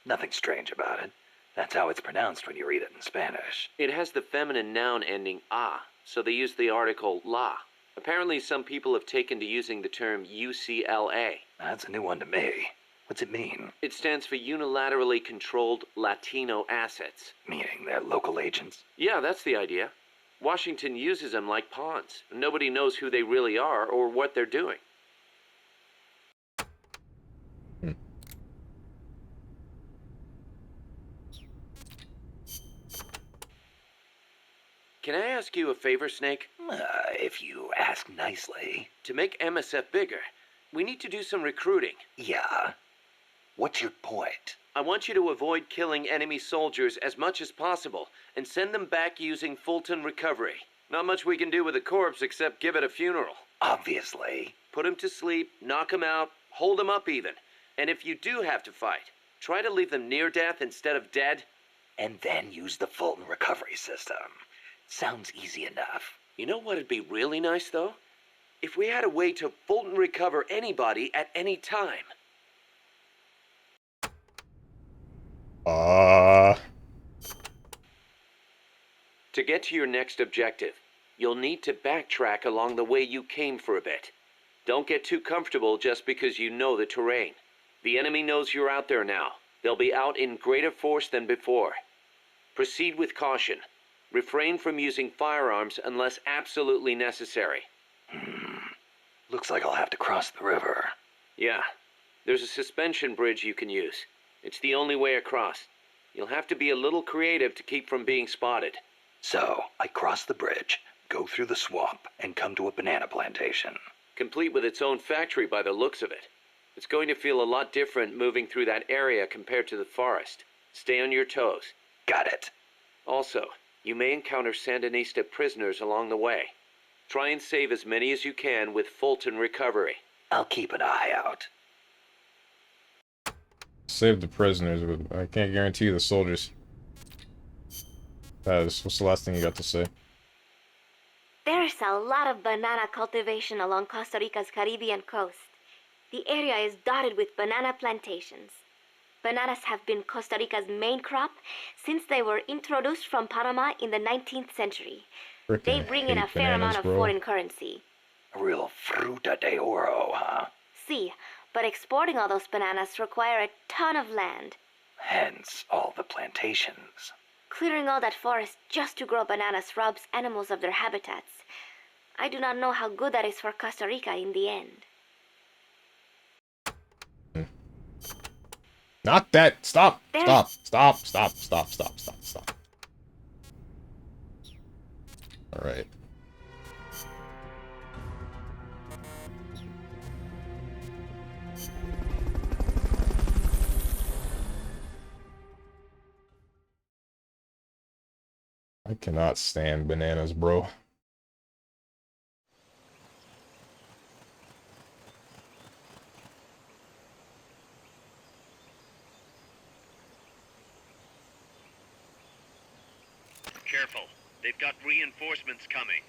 Nothing strange about it. That's how it's pronounced when you read it in Spanish. It has the feminine noun ending a, so they use the article la. Apparently some people have taken to using the term UCLA. That's a new one to me. What's it mean? It stands for Unilaterally Controlled Latino Assets. Meaning they're local agents? Yeah, that's the idea. Washington uses them like pawns. Nobody knows who they really are or what they're doing. Can I ask you a favor, Snake? If you ask nicely. To make MSF bigger, we need to do some recruiting. Yeah? What's your point? I want you to avoid killing enemy soldiers as much as possible and send them back using Fulton recovery. Not much we can do with a corpse except give it a funeral. Obviously. Put him to sleep, knock him out, hold him up even. And if you do have to fight, try to leave them near death instead of dead. And then use the Fulton recovery system. Sounds easy enough. You know what'd be really nice, though? If we had a way to Fulton recover anybody at any time. To get to your next objective, you'll need to backtrack along the way you came for a bit. Don't get too comfortable just because you know the terrain. The enemy knows you're out there now. They'll be out in greater force than before. Proceed with caution. Refrain from using firearms unless absolutely necessary. Looks like I'll have to cross the river. Yeah. There's a suspension bridge you can use. It's the only way across. You'll have to be a little creative to keep from being spotted. So, I cross the bridge, go through the swamp, and come to a banana plantation. Complete with its own factory by the looks of it. It's going to feel a lot different moving through that area compared to the forest. Stay on your toes. Got it. Also, you may encounter Sandinista prisoners along the way. Try and save as many as you can with Fulton recovery. I'll keep an eye out. Save the prisoners, but I can't guarantee the soldiers. What's the last thing you got to say? There's a lot of banana cultivation along Costa Rica's Caribbean coast. The area is dotted with banana plantations. Bananas have been Costa Rica's main crop since they were introduced from Panama in the 19th century. They Frickin' bring in a hate fair amount bananas, of bro. foreign currency. A real fruta de oro, huh? See, but exporting all those bananas require a ton of land. Hence all the plantations. Clearing all that forest just to grow bananas robs animals of their habitats. I do not know how good that is for Costa Rica in the end. Not that. Stop. Stop. Stop. Stop. Stop. Stop. Stop. Stop. All right. I cannot stand bananas, bro. Careful. They've got reinforcements coming.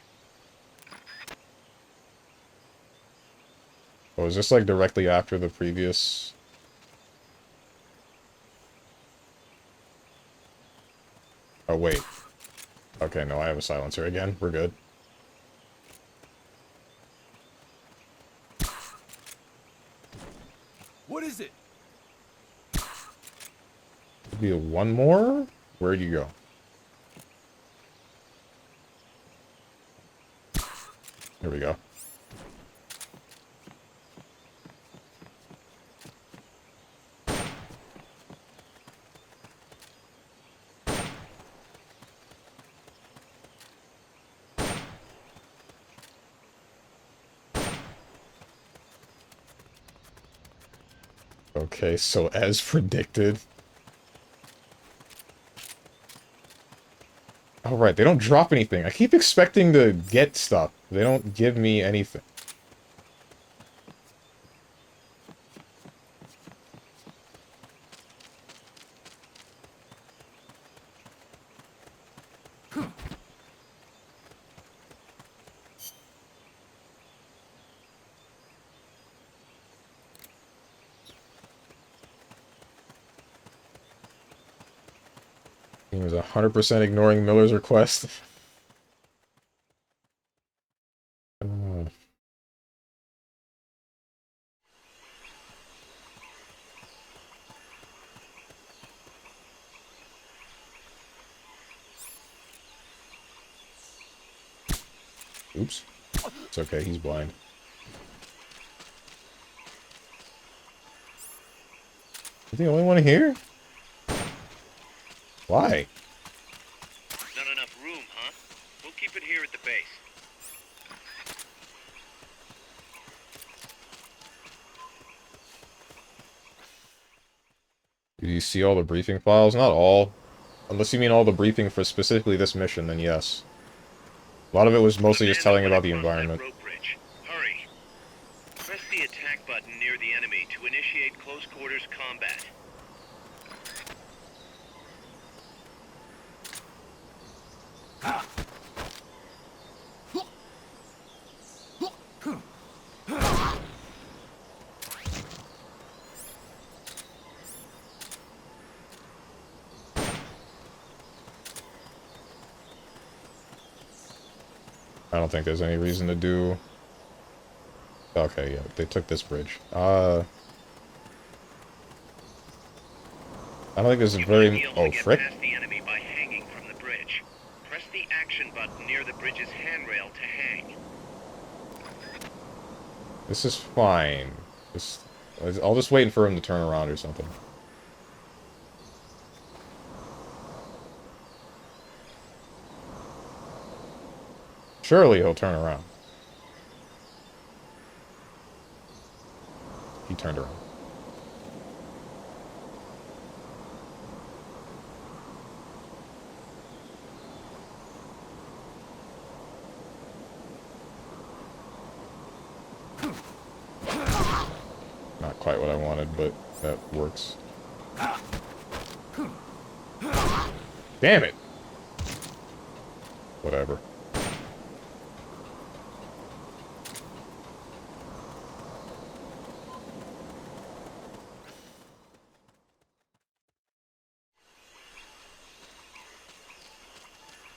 Oh, is this like directly after the previous? Oh, wait. Okay, no, I have a silencer again. We're good. What is it? Could be a one more? Where'd you go? Here we go. Okay, so as predicted. Oh, right, they don't drop anything. I keep expecting to get stuff. They don't give me anything. He was 100% ignoring Miller's request. Oops. It's okay, he's blind. You the only one here? Why? Not enough room, huh? We'll keep it here at the base. Did you see all the briefing files? Not all. Unless you mean all the briefing for specifically this mission, then yes. A lot of it was mostly just telling about the environment. Hurry. Press the attack button near the enemy to initiate close quarters combat. I don't think there's any reason to do... Okay, yeah, they took this bridge. I don't think there's a very... Oh, frick. Past the enemy by hanging from the bridge. Press the action button near the bridge's handrail to hang. This is fine. I'll just wait for him to turn around or something. Surely he'll turn around. He turned around. Not quite what I wanted, but that works. Damn it! Whatever.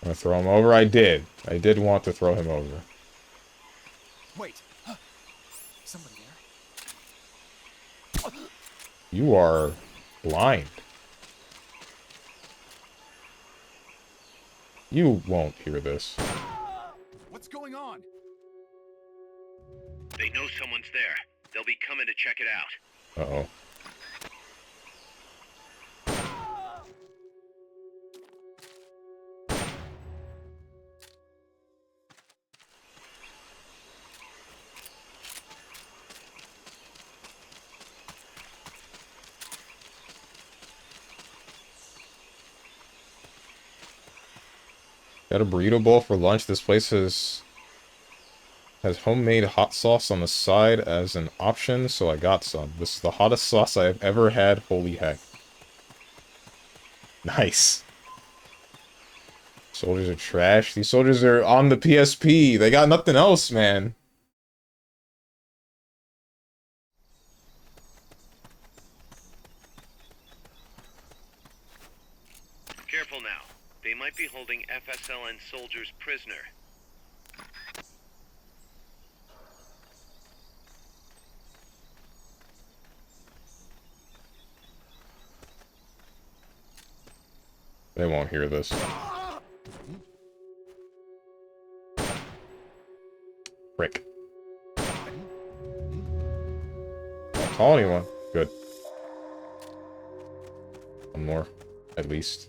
I'm gonna throw him over. I did want to throw him over. Wait. Somebody there? You are blind. You won't hear this. What's going on? They know someone's there. They'll be coming to check it out. Uh-oh. Got a burrito bowl for lunch. This place has homemade hot sauce on the side as an option, so I got some. This is the hottest sauce I have ever had. Holy heck. Nice. Soldiers are trash. These soldiers are on the PSP. They got nothing else, man. Careful now. They might be holding FSLN soldiers prisoner. They won't hear this. Frick. Don't call anyone. Good. One more, at least.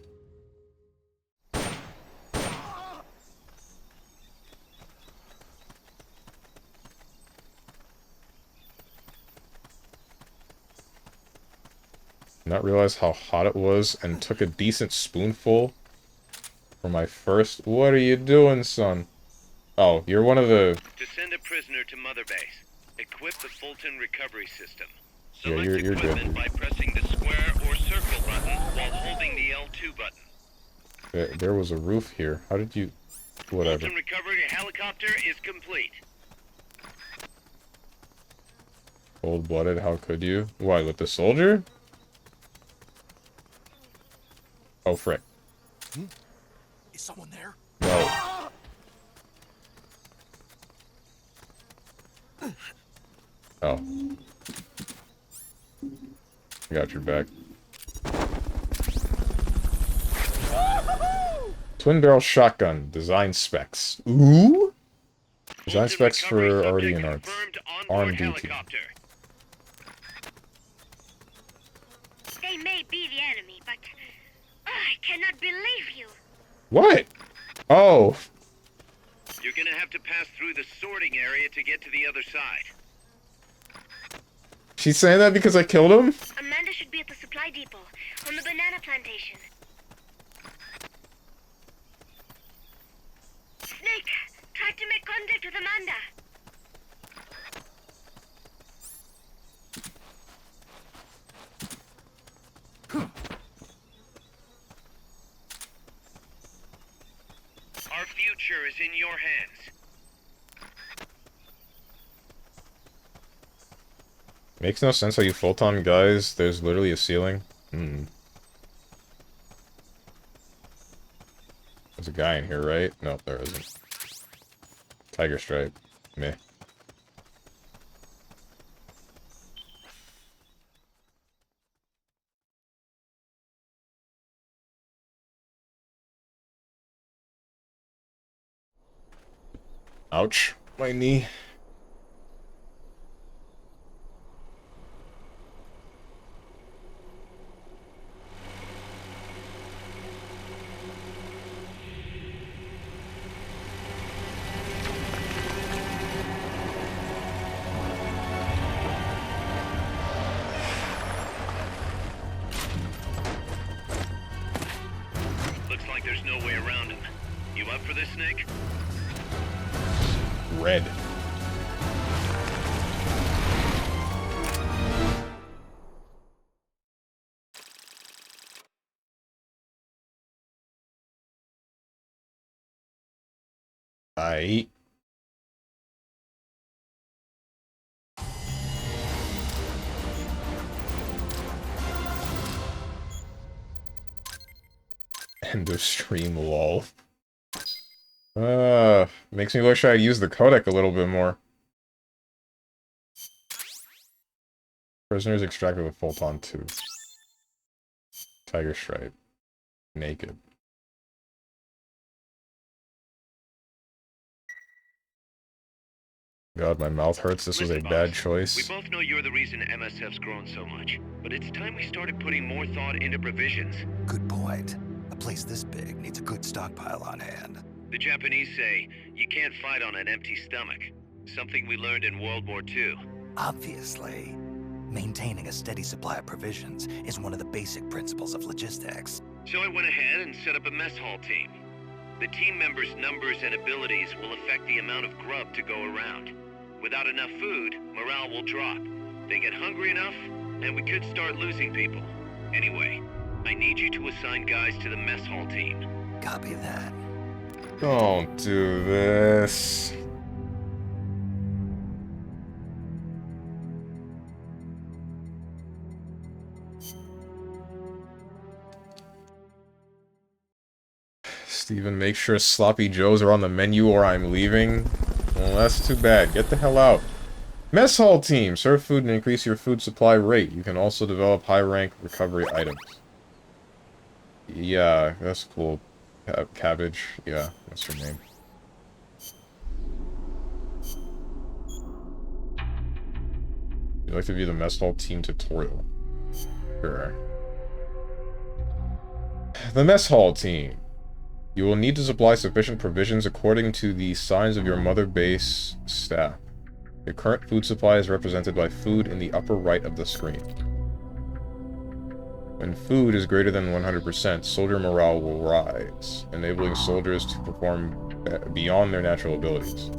Not realize how hot it was and took a decent spoonful for my first. What are you doing, son? Oh, you're one of the. To send a prisoner to Mother Base, equip the Fulton recovery system. Yeah, Select you're equipment good. by pressing the square or circle button while holding the L2 button. There was a roof here. How did you? Whatever. Fulton recovery helicopter is complete. Cold-blooded. How could you? Why, with the soldier? Oh, frick. Is someone there? No. Oh. I got your back. Twin barrel shotgun. Design specs. Ooh? Design specs for already an armed DT. They may be the enemy, but I cannot believe you. What? Oh. You're gonna have to pass through the sorting area to get to the other side. She's saying that because I killed him? Amanda should be at the supply depot on the banana plantation. Snake, try to make contact with Amanda. Our future is in your hands. Makes no sense how you full-time guys, there's literally a ceiling. There's a guy in here, right? Nope, there isn't. Tiger stripe. Meh. Ouch. My knee. Looks like there's no way around him. You up for this, Snake? Red. I. End of stream, lol. Makes me wish I used the codec a little bit more. Prisoners extracted with Photon 2. Tiger Stripe. Naked. God, my mouth hurts. This was a bad choice. We both know you're the reason MSF's grown so much, but it's time we started putting more thought into provisions. Good point. A place this big needs a good stockpile on hand. The Japanese say, you can't fight on an empty stomach. Something we learned in World War II. Obviously. Maintaining a steady supply of provisions is one of the basic principles of logistics. So I went ahead and set up a mess hall team. The team members' numbers and abilities will affect the amount of grub to go around. Without enough food, morale will drop. They get hungry enough, and we could start losing people. Anyway, I need you to assign guys to the mess hall team. Copy that. Don't do this. Steven, make sure Sloppy Joes are on the menu or I'm leaving. Well, that's too bad. Get the hell out. Mess hall team. Serve food and increase your food supply rate. You can also develop high-rank recovery items. Yeah, that's cool. Cabbage. Yeah, that's her name. You'd like to view the mess hall team tutorial. Sure. The mess hall team. You will need to supply sufficient provisions according to the signs of your mother base staff. Your current food supply is represented by food in the upper right of the screen. When food is greater than 100%, soldier morale will rise, enabling soldiers to perform beyond their natural abilities.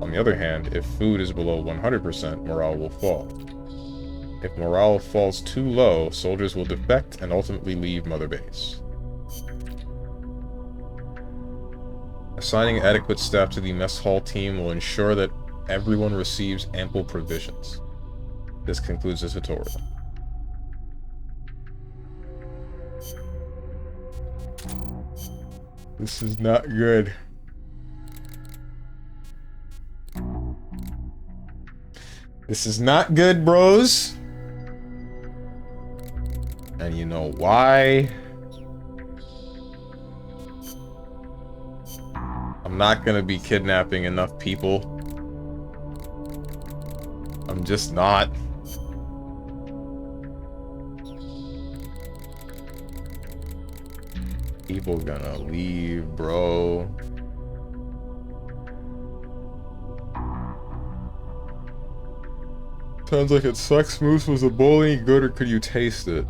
On the other hand, if food is below 100%, morale will fall. If morale falls too low, soldiers will defect and ultimately leave Mother Base. Assigning adequate staff to the mess hall team will ensure that everyone receives ample provisions. This concludes the tutorial. This is not good. This is not good, bros. And you know why? I'm not gonna be kidnapping enough people. I'm just not. People gonna leave, bro. Sounds like it sucks. Moose, was the bowl any good or could you taste it?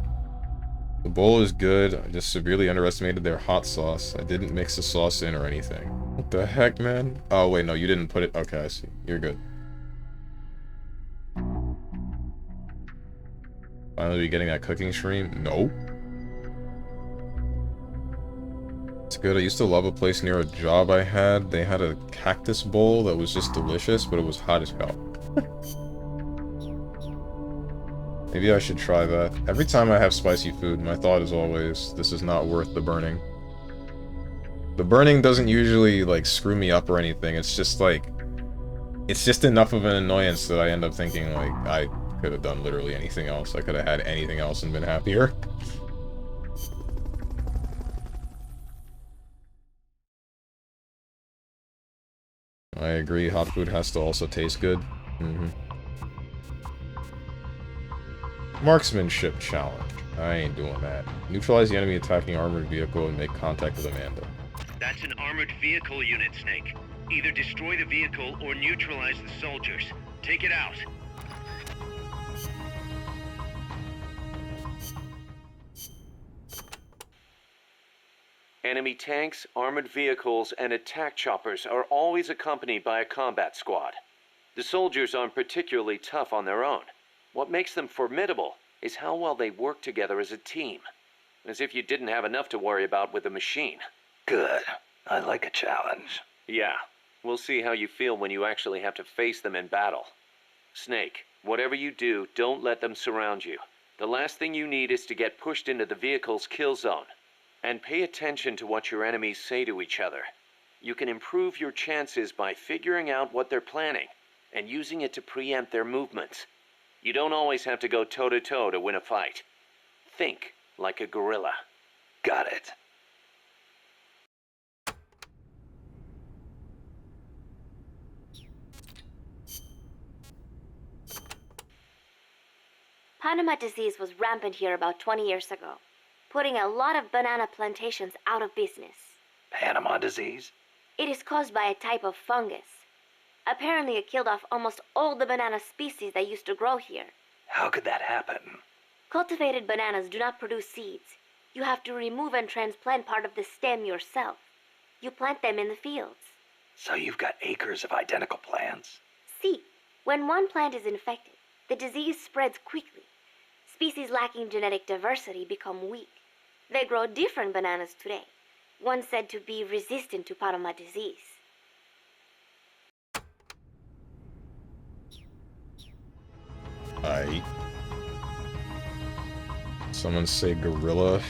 The bowl is good. I just severely underestimated their hot sauce. I didn't mix the sauce in or anything. What the heck, man? Oh, wait, no, you didn't put it. Okay, I see. You're good. Finally, be getting that cooking stream? No. It's good. I used to love a place near a job I had. They had a cactus bowl that was just delicious, but it was hot as hell. Maybe I should try that. Every time I have spicy food, my thought is always, this is not worth the burning. The burning doesn't usually, like, screw me up or anything. It's just, like... It's just enough of an annoyance that I end up thinking, like, I could have done literally anything else. I could have had anything else and been happier. I agree, hot food has to also taste good. Marksmanship challenge. I ain't doing that. Neutralize the enemy attacking armored vehicle and make contact with Amanda. That's an armored vehicle unit, Snake. Either destroy the vehicle or neutralize the soldiers. Take it out. Enemy tanks, armored vehicles, and attack choppers are always accompanied by a combat squad. The soldiers aren't particularly tough on their own. What makes them formidable is how well they work together as a team. As if you didn't have enough to worry about with a machine. Good. I like a challenge. Yeah, we'll see how you feel when you actually have to face them in battle. Snake, whatever you do, don't let them surround you. The last thing you need is to get pushed into the vehicle's kill zone. And pay attention to what your enemies say to each other. You can improve your chances by figuring out what they're planning and using it to preempt their movements. You don't always have to go toe-to-toe to win a fight. Think like a gorilla. Got it. Panama disease was rampant here about 20 years ago, putting a lot of banana plantations out of business. Panama disease? It is caused by a type of fungus. Apparently it killed off almost all the banana species that used to grow here. How could that happen? Cultivated bananas do not produce seeds. You have to remove and transplant part of the stem yourself. You plant them in the fields. So you've got acres of identical plants? See, when one plant is infected, the disease spreads quickly. Species lacking genetic diversity become weak. They grow different bananas today, one said to be resistant to Panama disease. Aight. Someone say gorilla.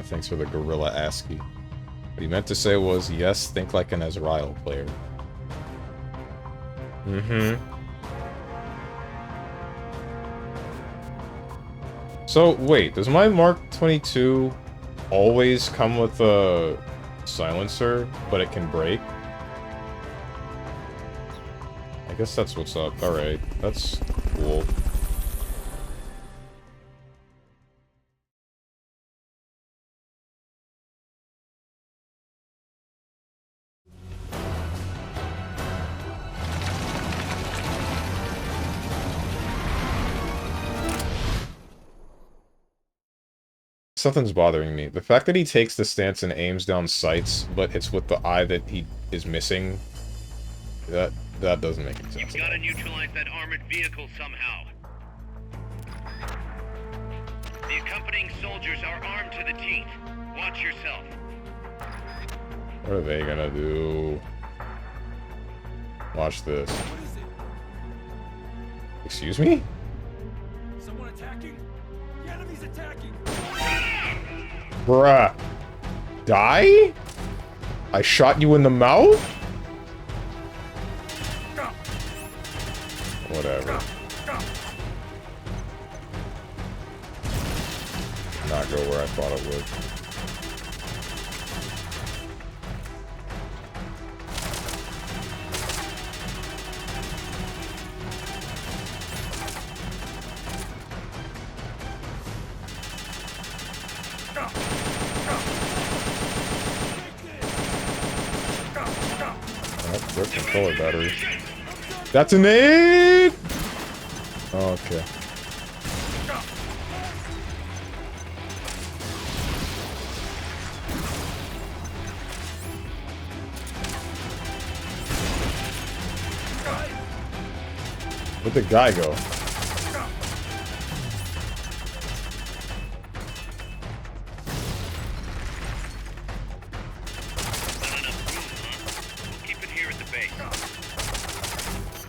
Thanks for the gorilla ASCII. What he meant to say was, yes, think like an Ezreal player. So, wait, does my Mark 22 always come with a silencer, but it can break? I guess that's what's up. Alright, that's cool. Something's bothering me. The fact that he takes the stance and aims down sights, but it's with the eye that he is missing, that doesn't make any sense. You've got to neutralize that armored vehicle somehow. The accompanying soldiers are armed to the teeth. Watch yourself. What are they gonna do? Watch this. What is it? Excuse me? Someone attacking? The enemy's attacking! Bruh. Die? I shot you in the mouth? Whatever. Not go where I thought it would. Oh, their controller battery. That's an 8! Okay. Where'd the guy go? Keep it here at the base.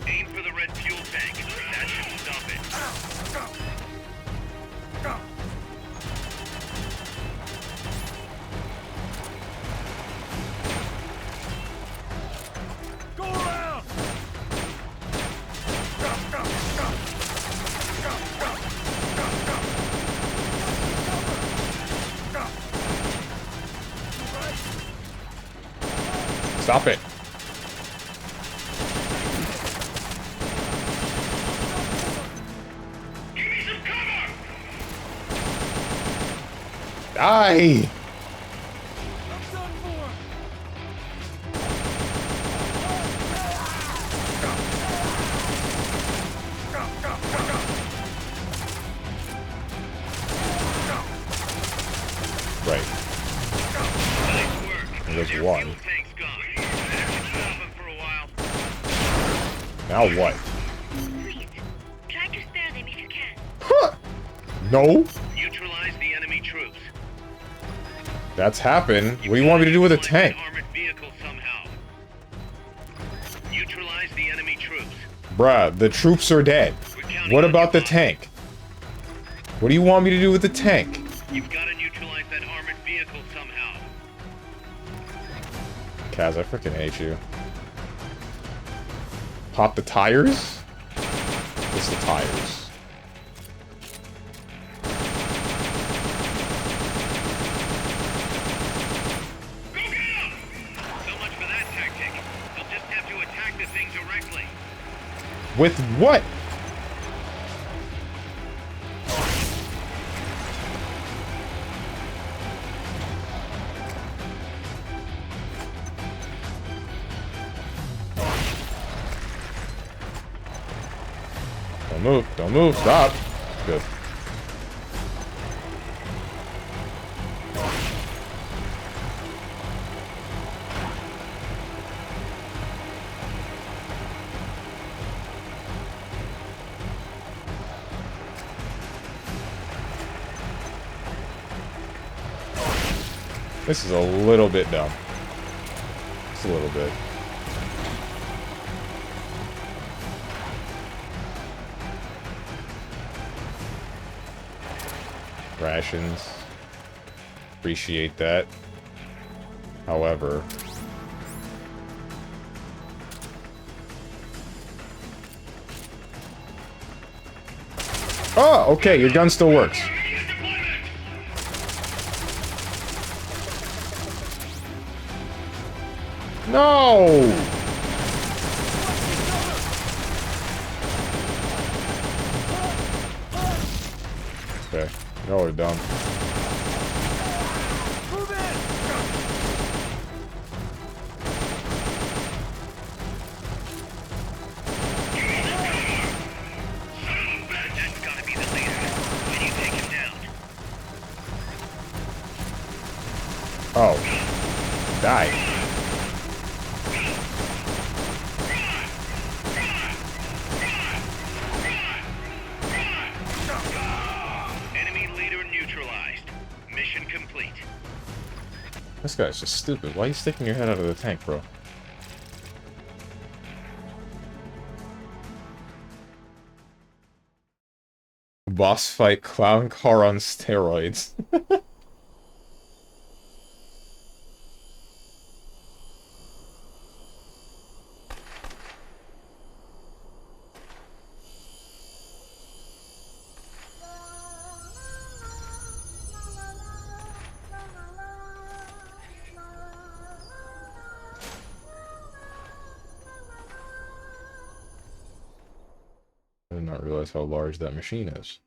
Aim for the red fuel tank. That should stop it. Go around! Stop it. Give me some cover! Die! I'm done for! Right. Nice work. There's Your one. fuel tank's gone. That should stop him for a while. Now what? Please, try to spare them if you can. Huh. No? Neutralize the enemy troops. That's happened. What do you want me to do with a tank? Armored vehicle somehow. Neutralize the enemy troops. Bruh, the troops are dead. What about the tank? What do you want me to do with the tank? You've got to neutralize that armored vehicle somehow. Kaz, I freaking hate you. Pop the tires? It's the tires. With what? Don't move, stop. Good. This is a little bit dumb. Just a little bit. Rations. Appreciate that. However... Oh, okay, your gun still works. No! Okay, y'all are dumb. Move in! That's gotta be the leader. Can you take him down? Oh. Die. This guy's just stupid. Why are you sticking your head out of the tank, bro? Boss fight clown car on steroids. I did not realize how large that machine is.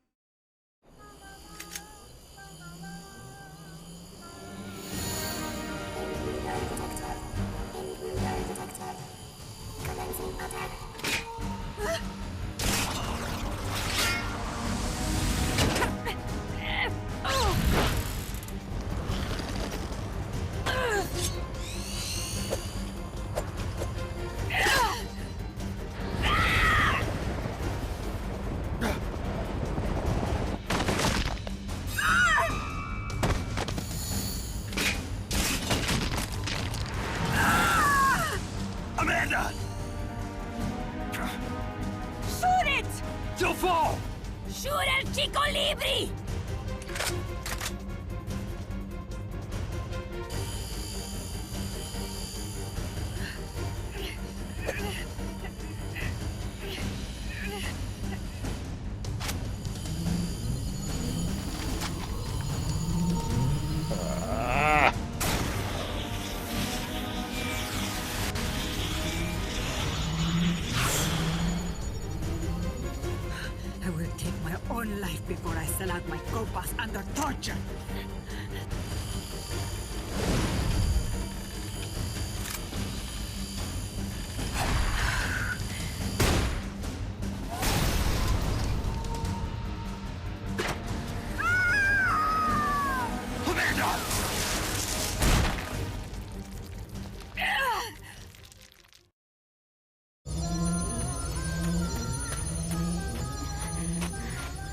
Before I sell out my copas under torture.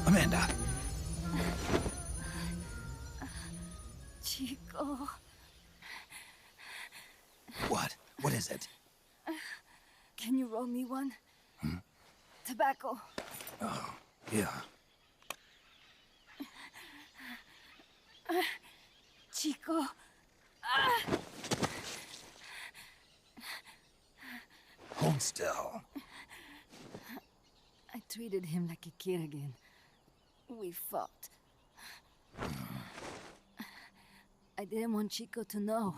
Amanda. Chico. What? What is it? Can you roll me one? Tobacco. Oh, yeah. Chico. Hold still. I treated him like a kid again. We fought. I didn't want Chico to know.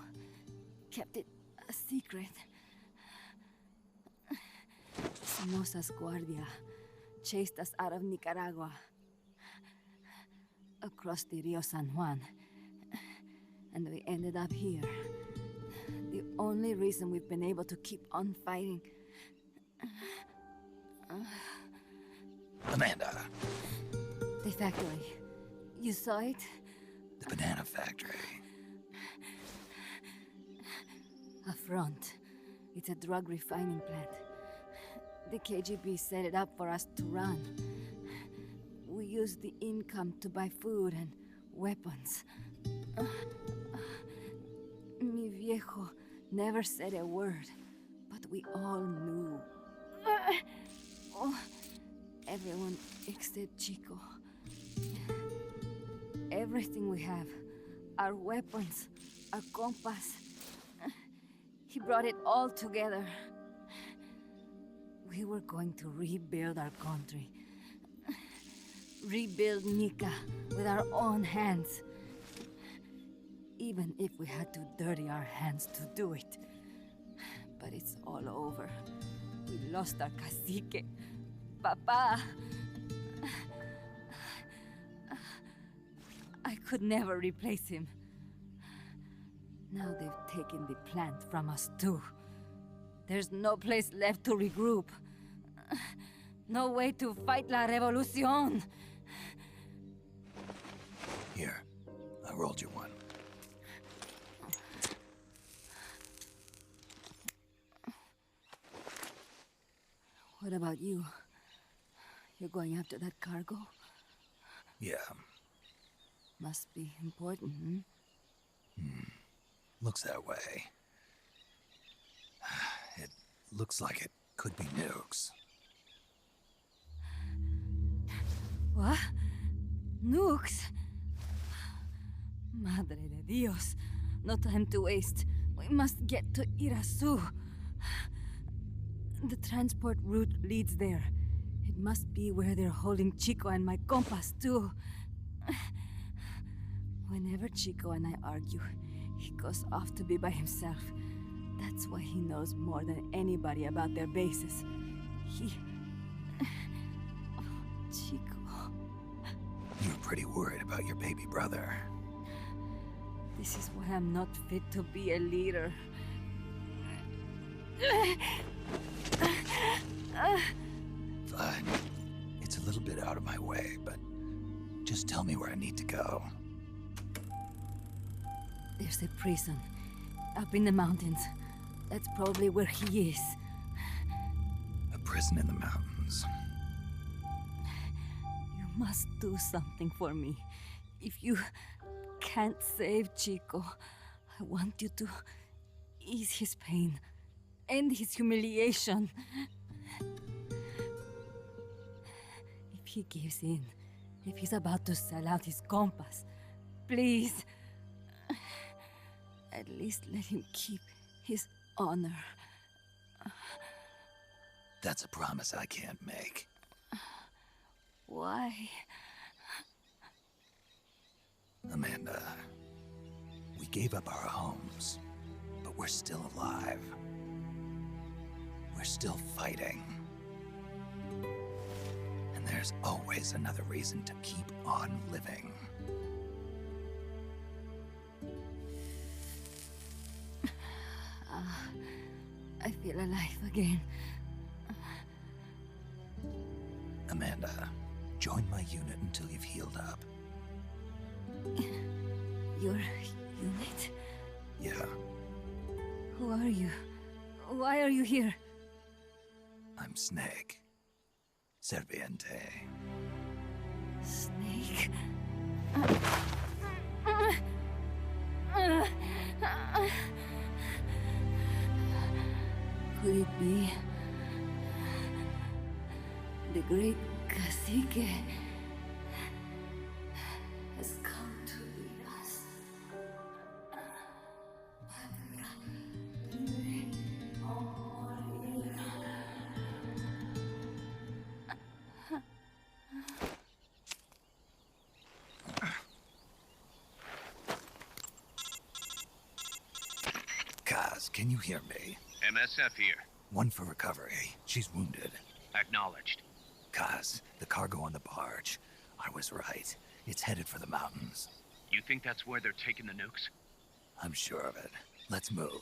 Kept it a secret. Somoza's Guardia chased us out of Nicaragua. Across the Rio San Juan. And we ended up here. The only reason we've been able to keep on fighting. Amanda. The factory. You saw it? The banana factory. A front. It's a drug refining plant. The KGB set it up for us to run. We used the income to buy food and weapons. Mi viejo never said a word, but we all knew. Everyone except Chico. Everything we have, our weapons, our compass. He brought it all together. We were going to rebuild our country. Rebuild Nika with our own hands. Even if we had to dirty our hands to do it. But it's all over. We lost our cacique. Papa. I could never replace him. Now they've taken the plant from us too. There's no place left to regroup. No way to fight la revolución. Here, I rolled you one. What about you? You're going after that cargo? Yeah. Must be important, Looks that way. It looks like it could be nukes. What? Nukes? Madre de Dios. No time to waste. We must get to Irasu. The transport route leads there. It must be where they're holding Chico and my compas, too. Whenever Chico and I argue, he goes off to be by himself. That's why he knows more than anybody about their bases. He... Oh, Chico... You're pretty worried about your baby brother. This is why I'm not fit to be a leader. Fine. It's a little bit out of my way, but just tell me where I need to go. There's a prison up in the mountains. That's probably where he is. A prison in the mountains. You must do something for me. If you can't save Chico, I want you to ease his pain, end his humiliation. If he gives in, if he's about to sell out his compass, please, at least let him keep his honor. That's a promise I can't make. Why? Amanda, we gave up our homes, but we're still alive. We're still fighting. And there's always another reason to keep on living. I feel alive again. Amanda, join my unit until you've healed up. Your unit? Yeah, Who are you? Why are you here? I'm Snake. Serviente. Snake? Could it be the great cacique has come to lead us? can you hear me? MSF here. One for recovery. She's wounded. Acknowledged. Kaz, the cargo on the barge. I was right. It's headed for the mountains. You think that's where they're taking the nukes? I'm sure of it. Let's move.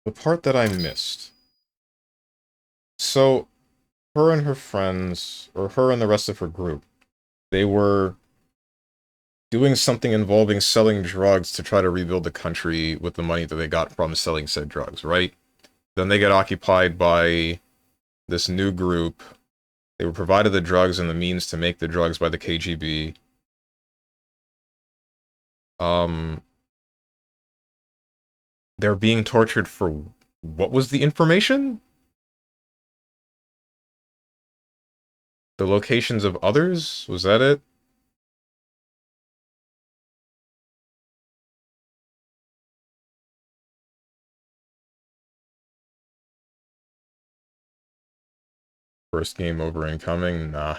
The part that I missed. So, her and her friends, or her and the rest of her group, they were doing something involving selling drugs to try to rebuild the country with the money that they got from selling said drugs, right? Then they get occupied by this new group. They were provided the drugs and the means to make the drugs by the KGB. They're being tortured for... What was the information? The locations of others? Was that it? First game over incoming? Nah.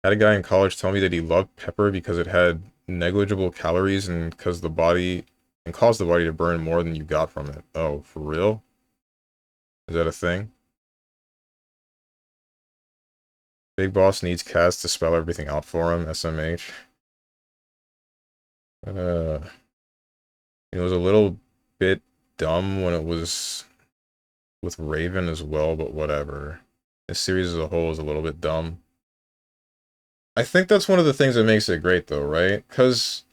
Had a guy in college tell me that he loved pepper because it had negligible calories and caused the body to burn more than you got from it. Oh, for real? Is that a thing? Big Boss needs Kaz to spell everything out for him, SMH. It was a little bit dumb when it was with Raven as well, but whatever. This series as a whole is a little bit dumb. I think that's one of the things that makes it great, though, right? Because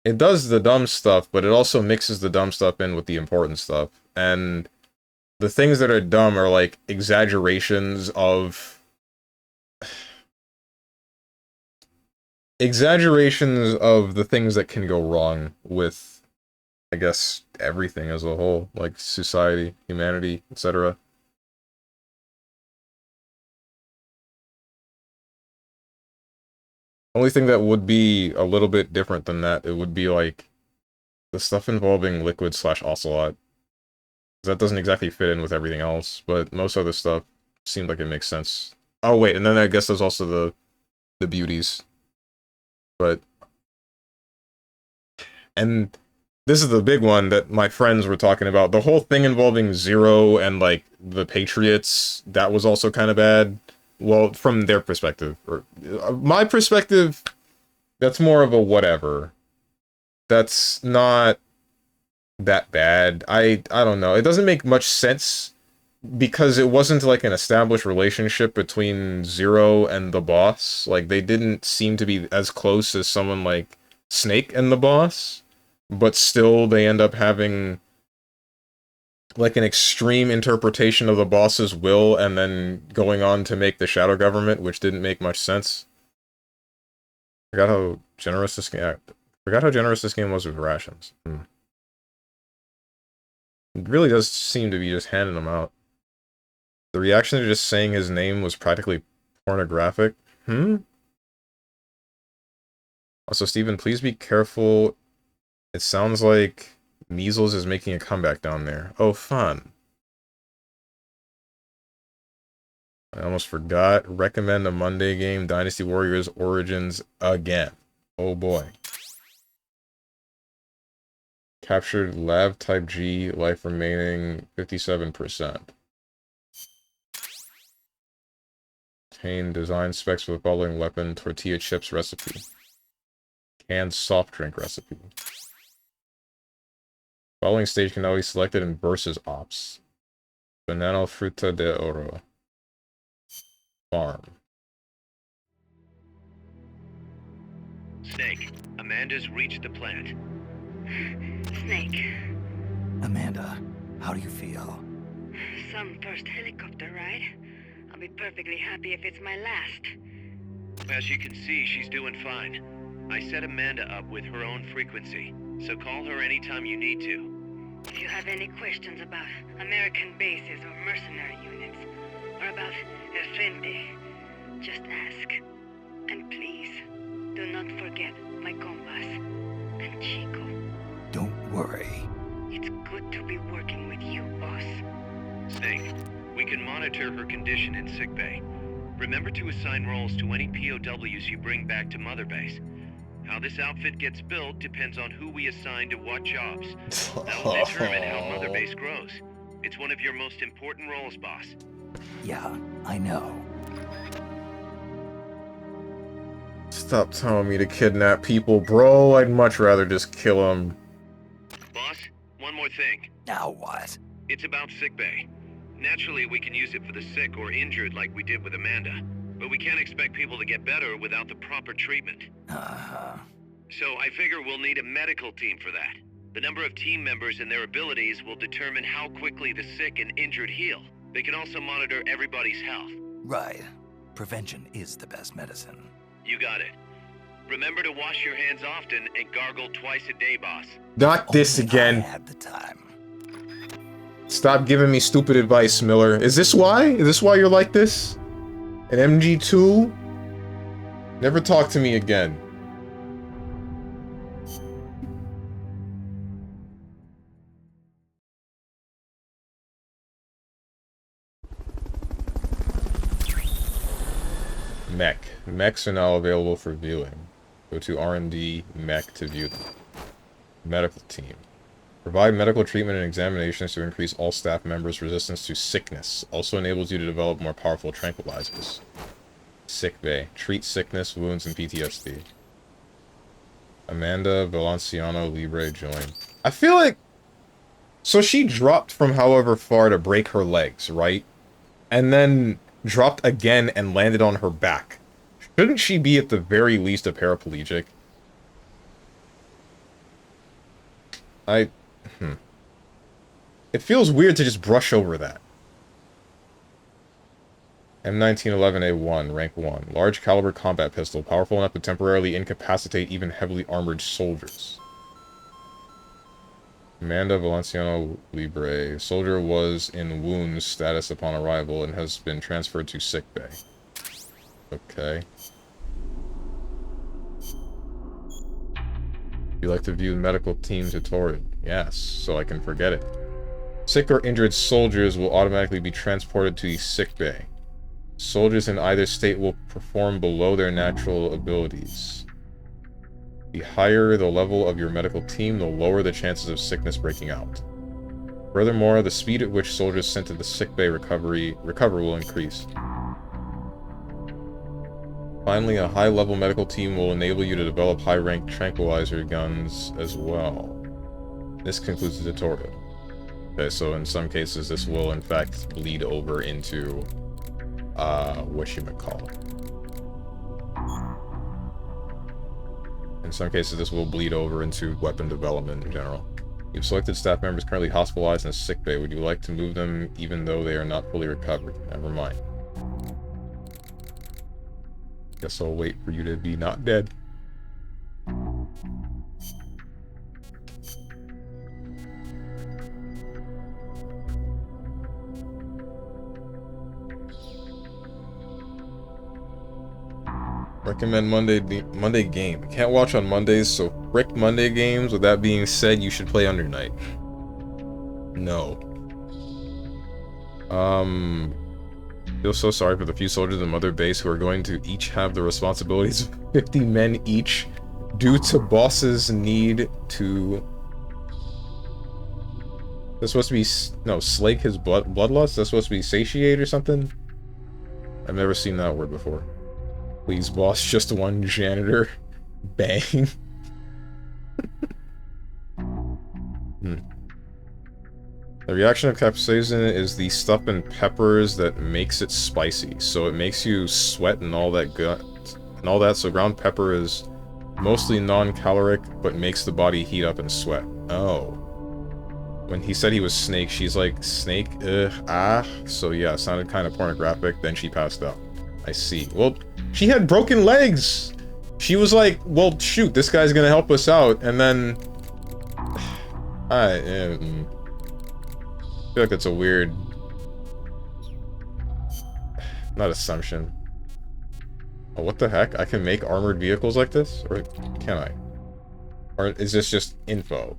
it does the dumb stuff, but it also mixes the dumb stuff in with the important stuff. And the things that are dumb are, like, exaggerations of... the things that can go wrong with, I guess, everything as a whole. Like, society, humanity, etc. Only thing that would be a little bit different than that, it would be like the stuff involving Liquid/Ocelot. That doesn't exactly fit in with everything else, but most other stuff seemed like it makes sense. Oh wait, and then I guess there's also the beauties. But and this is the big one that my friends were talking about. The whole thing involving Zero and like the Patriots, that was also kind of bad. Well, from their perspective. Or, my perspective, that's more of a whatever. That's not that bad. I don't know. It doesn't make much sense because it wasn't like an established relationship between Zero and the boss. Like, they didn't seem to be as close as someone like Snake and the boss. But still, they end up having like an extreme interpretation of the boss's will and then going on to make the shadow government, which didn't make much sense. Forgot how generous this game was with rations. It really does seem to be just handing them out. The reaction to just saying his name was practically pornographic. Also, Steven, please be careful. It sounds like Measles is making a comeback down there. Oh, fun. I almost forgot. Recommend a Monday game, Dynasty Warriors Origins again. Oh boy. Captured Lab Type G, life remaining 57%. Obtain design specs for the following weapon, tortilla chips recipe. Canned soft drink recipe. Following stage can now be selected in Versus Ops. Banana Fruta de Oro. Farm. Snake, Amanda's reached the plant. Snake. Amanda, how do you feel? Some first helicopter ride. I'll be perfectly happy if it's my last. As you can see, she's doing fine. I set Amanda up with her own frequency, so call her anytime you need to. If you have any questions about American bases or mercenary units, or about El Frente, just ask. And please, do not forget my compass. And Chico. Don't worry. It's good to be working with you, boss. Snake, we can monitor her condition in sickbay. Remember to assign roles to any POWs you bring back to Mother Base. How this outfit gets built depends on who we assign to what jobs. That'll determine how Mother Base grows. It's one of your most important roles, boss. Yeah, I know. Stop telling me to kidnap people, bro. I'd much rather just kill them. Boss, one more thing. Now what? It's about sickbay. Naturally, we can use it for the sick or injured like we did with Amanda. But we can't expect people to get better without the proper treatment. Uh-huh. So I figure we'll need a medical team for that. The number of team members and their abilities will determine how quickly the sick and injured heal. They can also monitor everybody's health. Right. Prevention is the best medicine. You got it. Remember to wash your hands often and gargle twice a day, boss. Not this Only again. I had the time. Stop giving me stupid advice, Miller. Is this why? Is this why you're like this? An MG2? Never talk to me again. Mech. Mechs are now available for viewing. Go to R&D Mech to view them. Medical team. Provide medical treatment and examinations to increase all staff members' resistance to sickness. Also enables you to develop more powerful tranquilizers. Sick bay. Treat sickness, wounds, and PTSD. Amanda Valenciano Libre join. I feel like... So she dropped from however far to break her legs, right? And then dropped again and landed on her back. Shouldn't she be at the very least a paraplegic? It feels weird to just brush over that. M1911A1, rank 1. Large caliber combat pistol, powerful enough to temporarily incapacitate even heavily armored soldiers. Amanda Valenciano Libre. Soldier was in wounds status upon arrival and has been transferred to sickbay. Okay. You like to view medical team tutorial? Yes, so I can forget it. Sick or injured soldiers will automatically be transported to the sickbay. Soldiers in either state will perform below their natural abilities. The higher the level of your medical team, the lower the chances of sickness breaking out. Furthermore, the speed at which soldiers sent to the sickbay recover will increase. Finally, a high-level medical team will enable you to develop high-rank tranquilizer guns as well. This concludes the tutorial. Okay, so in some cases this will in fact bleed over into whatchamacallit. In some cases this will bleed over into weapon development in general. You've selected staff members currently hospitalized in a sickbay. Would you like to move them even though they are not fully recovered? Never mind. Guess I'll wait for you to be not dead. Recommend Monday game. Can't watch on Mondays, so frick Monday games. With that being said, you should play Undernight. No. Feel so sorry for the few soldiers in Mother Base who are going to each have the responsibilities of 50 men each due to boss's need to... That's supposed to be... No, slake his bloodlust? That's supposed to be satiate or something? I've never seen that word before. Please, boss, just one janitor. Bang. The reaction of capsaicin is the stuff in peppers that makes it spicy. So it makes you sweat and all that so ground pepper is mostly non-caloric, but makes the body heat up and sweat. Oh. When he said he was Snake, she's like, Snake? So yeah, it sounded kind of pornographic, then she passed out. I see. Well, she had broken legs! She was like, well, shoot, this guy's gonna help us out, and then... I feel like it's a weird... Not assumption. Oh, what the heck? I can make armored vehicles like this? Or can I? Or is this just info?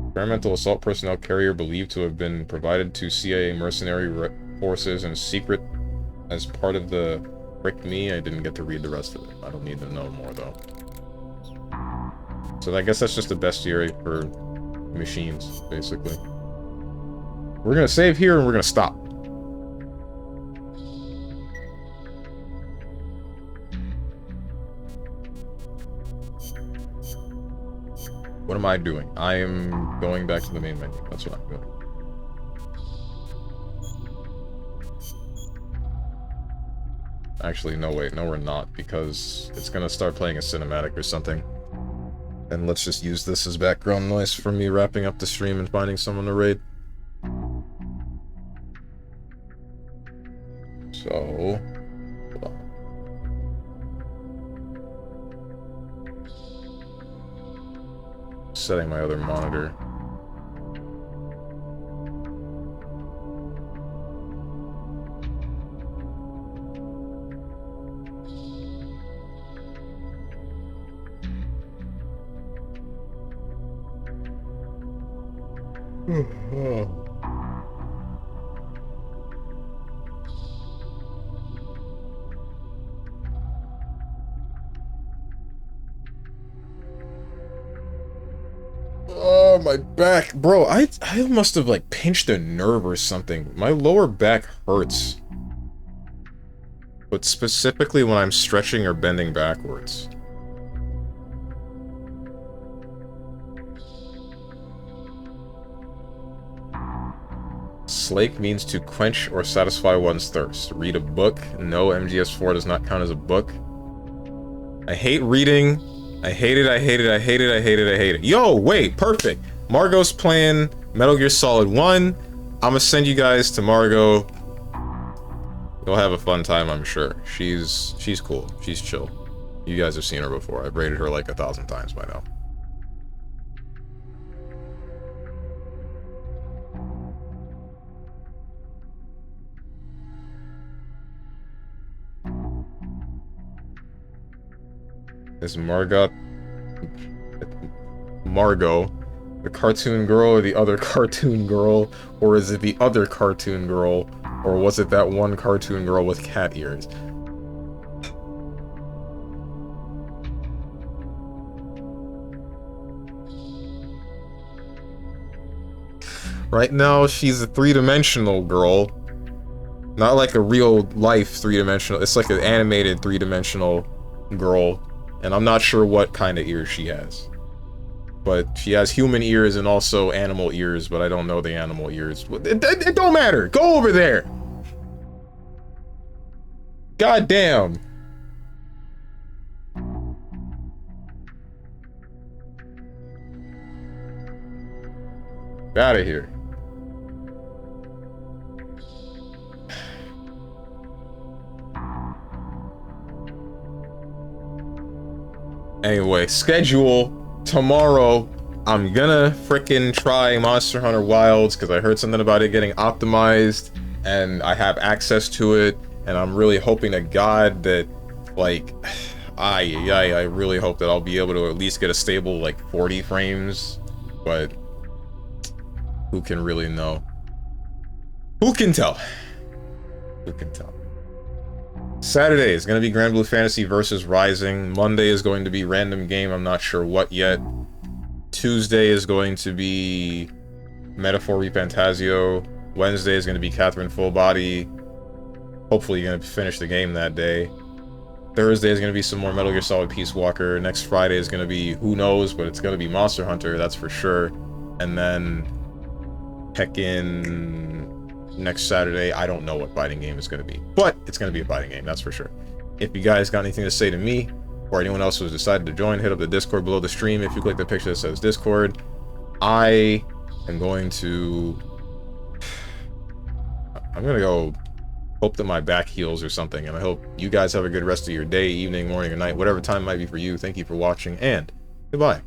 Experimental assault personnel carrier believed to have been provided to CIA mercenary forces in secret as part of the... Frick me, I didn't get to read the rest of it. I don't need to know more, though. So I guess that's just a bestiary for machines, basically. We're gonna save here and we're gonna stop. What am I doing? I am going back to the main menu. That's what I'm doing. Actually, no, wait. No, we're not, because it's gonna start playing a cinematic or something. And let's just use this as background noise for me wrapping up the stream and finding someone to raid. So... hold on. Setting my other monitor. Oh, my back. Bro, I must have, like, pinched a nerve or something. My lower back hurts. But specifically when I'm stretching or bending backwards. Slake means to quench or satisfy one's thirst. Read a book. No, MGS4 does not count as a book. I hate reading. I hate it, I hate it, I hate it, I hate it, I hate it. Yo, wait, perfect. Margot's playing Metal Gear Solid 1. I'm gonna send you guys to Margot. You'll have a fun time, I'm sure. She's cool. She's chill. You guys have seen her before. I've rated her like 1,000 times by now. Is Margot the cartoon girl or the other cartoon girl? Or is it the other cartoon girl? Or was it that one cartoon girl with cat ears? Right now, she's a three-dimensional girl. Not like a real-life three-dimensional. It's like an animated three-dimensional girl. And I'm not sure what kind of ears she has. But she has human ears and also animal ears, but I don't know the animal ears. It don't matter! Go over there! God damn! Get out of here. Anyway, schedule tomorrow. I'm gonna frickin' try Monster Hunter Wilds because I heard something about it getting optimized and I have access to it, and I'm really hoping to God that, like, I really hope that I'll be able to at least get a stable, like, 40 frames, but who can really know? Who can tell? Who can tell? Saturday is going to be Grand Blue Fantasy versus Rising. Monday is going to be Random Game, I'm not sure what yet. Tuesday is going to be Metaphor Repantasio. Wednesday is going to be Catherine Full Body. Hopefully you're going to finish the game that day. Thursday is going to be some more Metal Gear Solid Peace Walker. Next Friday is going to be, who knows, but it's going to be Monster Hunter, that's for sure. And then heckin' next Saturday, I don't know what fighting game is going to be, but it's going to be a fighting game, that's for sure. If you guys got anything to say to me, or anyone else who's decided to join, hit up the Discord below the stream. If you click the picture that says Discord, I am going to... I'm going to go hope that my back heals or something, and I hope you guys have a good rest of your day, evening, morning, or night, whatever time it might be for you. Thank you for watching, and goodbye.